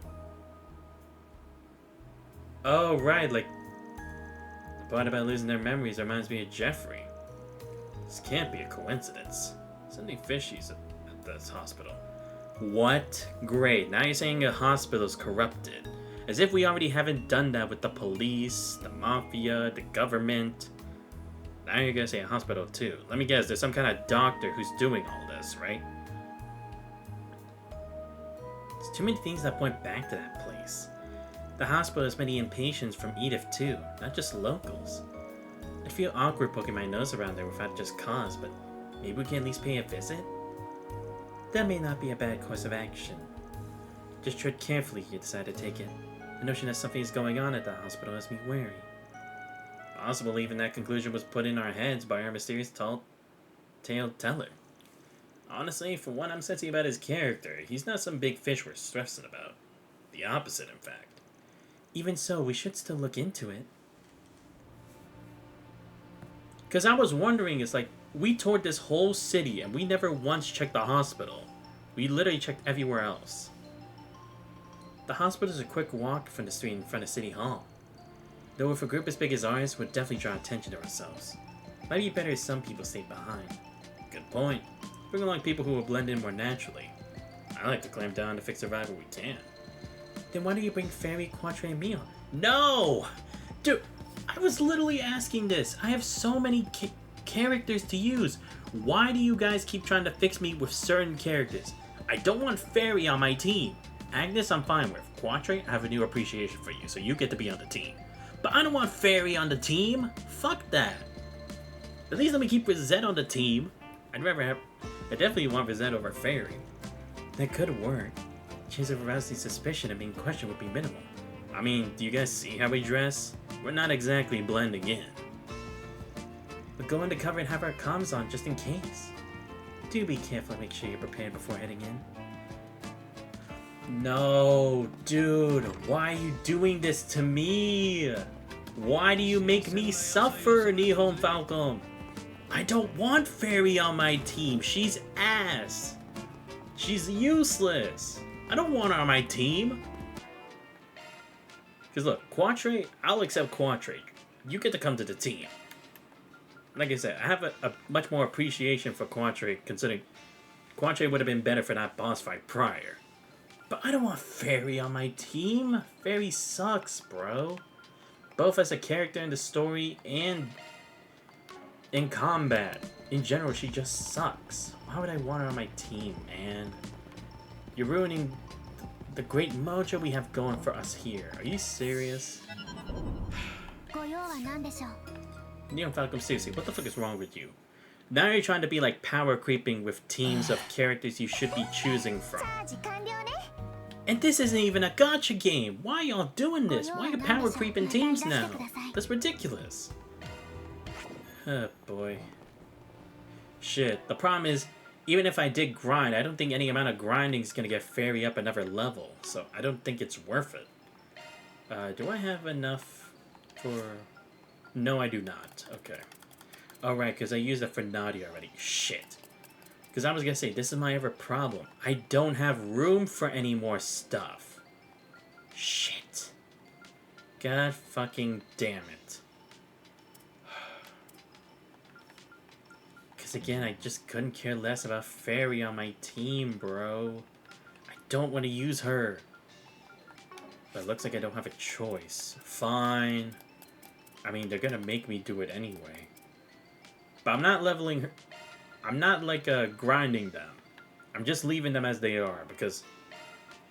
Oh, right, like... The part about losing their memories reminds me of Jeffrey. This can't be a coincidence. Something fishy's at this hospital. What? Great, now you're saying a hospital's corrupted. As if we already haven't done that with the police, the mafia, the government. Now you're gonna say a hospital too. Let me guess, there's some kind of doctor who's doing all this, right? There's too many things that point back to that place. The hospital has many inpatients from Edith too, not just locals. I'd feel awkward poking my nose around there without just cause, but maybe we can at least pay a visit? That may not be a bad course of action. Just tread carefully, you decide to take it. The notion that something is going on at the hospital has me wary. Possible even that conclusion was put in our heads by our mysterious tale teller. Honestly, for what I'm sensing about his character, he's not some big fish we're stressing about. The opposite, in fact. Even so, we should still look into it. Because I was wondering, it's like, we toured this whole city and we never once checked the hospital. We literally checked everywhere else. The hospital is a quick walk from the street in front of City Hall. Though if a group as big as ours would definitely draw attention to ourselves. Might be better if some people stayed behind. Good point. Bring along people who will blend in more naturally. I like to clamp down to fix survival we can. Then why don't you bring Fairy, Quatre, and me on? No! Dude, I was literally asking this. I have so many characters to use. Why do you guys keep trying to fix me with certain characters? I don't want Fairy on my team. Agnes, I'm fine with. Quatre, I have a new appreciation for you, so you get to be on the team. But I don't want Fairy on the team. Fuck that. At least let me keep Rosette on the team. I definitely want Rosette over Fairy. That could work. Chance of arousing suspicion and being questioned would be minimal. I mean, do you guys see how we dress? We're not exactly blending in. But go undercover and have our comms on just in case. Do be careful and make sure you're prepared before heading in. No, dude, why are you doing this to me? Why do you make me suffer, Nihon Falcon? I don't want Fairy on my team. She's ass. She's useless. I don't want her on my team. Because look, Quatre, I'll accept Quatre. You get to come to the team. Like I said, I have a much more appreciation for Quatre, considering Quatre would have been better for that boss fight prior. But I don't want Fairy on my team. Fairy sucks, bro. Both as a character in the story and in combat. In general, she just sucks. Why would I want her on my team, man? You're ruining the great mojo we have going for us here. Are you serious? Neon Falcon, seriously, what the fuck is wrong with you? Now you're trying to be like power creeping with teams of characters you should be choosing from. And this isn't even a gacha game. Why are y'all doing this? Why are you power creeping teams now? That's ridiculous. Oh boy. Shit. The problem is, even if I did grind, I don't think any amount of grinding is gonna get Fairy up another level. So I don't think it's worth it. Do I have enough for... No, I do not. Okay. Alright, because I used it for Nadia already. Shit. Because I was going to say, this is my other problem. I don't have room for any more stuff. Shit. God fucking damn it. Because again, I just couldn't care less about Fairy on my team, bro. I don't want to use her. But it looks like I don't have a choice. Fine. I mean, they're going to make me do it anyway. But I'm not leveling her. I'm not, like, grinding them. I'm just leaving them as they are, because,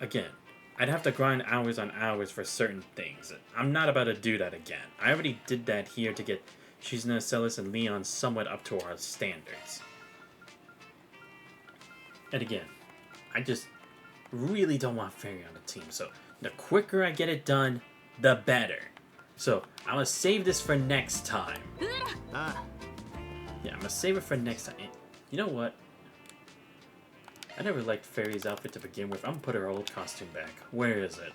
again, I'd have to grind hours on hours for certain things. I'm not about to do that again. I already did that here to get Shizuna, Celis, and Leon somewhat up to our standards. And again, I just really don't want Fairy on the team, so the quicker I get it done, the better. So, I'm gonna save this for next time. Yeah, I'm gonna save it for next time. You know what? I never liked Fairy's outfit to begin with. I'm gonna put her old costume back. Where is it?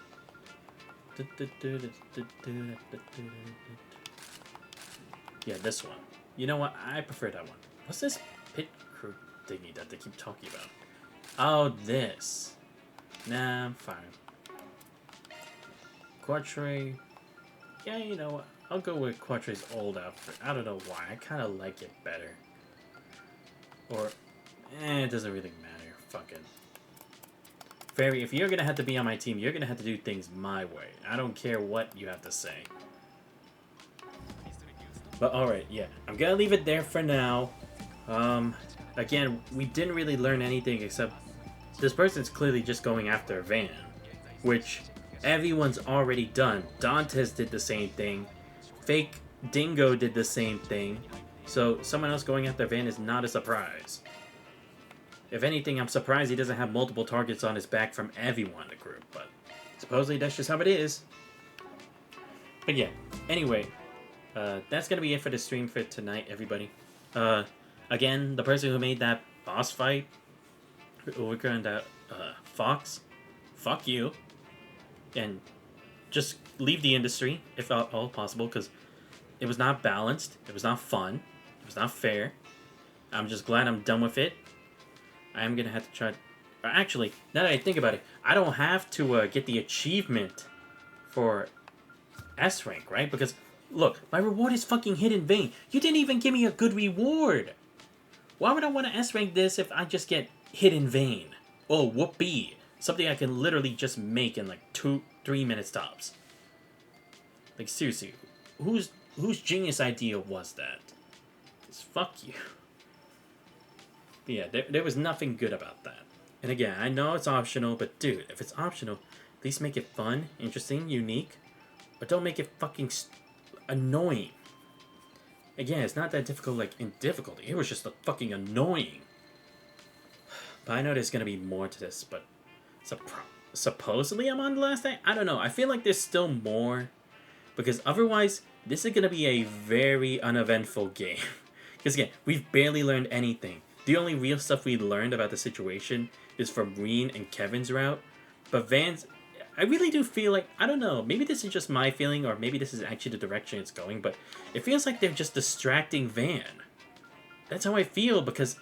Yeah, this one. You know what? I prefer that one. What's this pit crew thingy that they keep talking about? Oh, this. Nah, I'm fine. Quatre. Yeah, you know what? I'll go with Quatre's old outfit. I don't know why. I kind of like it better. Or, it doesn't really matter. Fuck it. Fairy, if you're gonna have to be on my team, you're gonna have to do things my way. I don't care what you have to say. But alright, yeah. I'm gonna leave it there for now. Again, we didn't really learn anything except this person's clearly just going after Van. Which everyone's already done. Dantes did the same thing. Fake Dingo did the same thing. So someone else going after Van is not a surprise. If anything, I'm surprised he doesn't have multiple targets on his back from everyone in the group. But supposedly that's just how it is. But yeah, anyway, that's going to be it for the stream for tonight, everybody. Again, the person who made that boss fight over on that Fox, fuck you. And just leave the industry, if at all possible, because it was not balanced, it was not fun, it was not fair. I'm just glad I'm done with it. I am going to have to try... Actually, now that I think about it, I don't have to get the achievement for S rank, right? Because, look, my reward is fucking Hidden Vein. You didn't even give me a good reward. Why would I want to S rank this if I just get Hidden Vein? Oh, whoopee. Something I can literally just make in like 2-3 minutes tops. Like, seriously, whose genius idea was that? 'Cause fuck you. But yeah, there was nothing good about that. And again, I know it's optional, but dude, if it's optional, at least make it fun, interesting, unique. But don't make it fucking annoying. Again, it's not that difficult like in difficulty. It was just fucking annoying. But I know there's gonna be more to this, but supposedly I'm on the last day? I don't know. I feel like there's still more. Because otherwise, this is gonna be a very uneventful game. Because again, we've barely learned anything. The only real stuff we learned about the situation is from Reen and Kevin's route. But Van's... I really do feel like... I don't know. Maybe this is just my feeling, or maybe this is actually the direction it's going. But it feels like they're just distracting Van. That's how I feel, because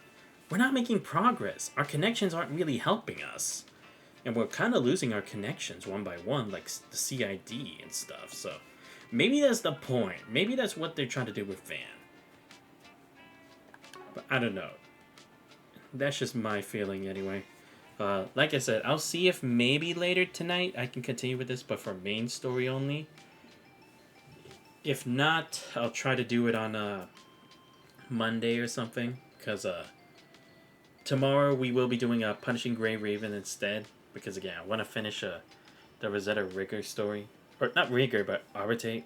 we're not making progress. Our connections aren't really helping us. And we're kind of losing our connections one by one, like the CID and stuff. So maybe that's the point. Maybe that's what they're trying to do with Van. But I don't know. That's just my feeling anyway. Like I said, I'll see if maybe later tonight I can continue with this, but for main story only. If not, I'll try to do it on Monday or something. Because tomorrow we will be doing a Punishing Grey Raven instead. Because again, I want to finish the Rosetta Rigger story. Or not Rigger, but Arbitrate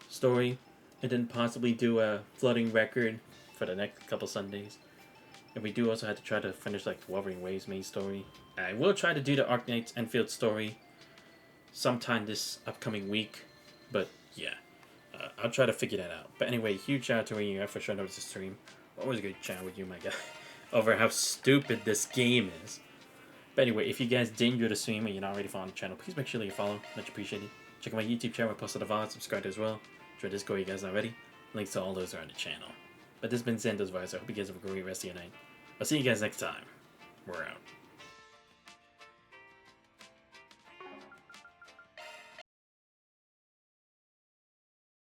story. And then possibly do a Floating Record for the next couple Sundays. And we do also have to try to finish like the Wuthering Waves main story. I will try to do the Arknights Enfield story sometime this upcoming week. But yeah, I'll try to figure that out. But anyway, huge shout out to you for showing up to the stream. Always a good chat with you, my guy, over how stupid this game is. But anyway, if you guys did enjoy the stream and you're not already following the channel, please make sure that you follow. Much appreciated. Check out my YouTube channel where I post the VOD. Subscribe as well. Join Discord, you guys not already. Links to all those are on the channel. But this has been Zendo's Voice. I hope you guys have a great rest of your night. I'll see you guys next time. We're out.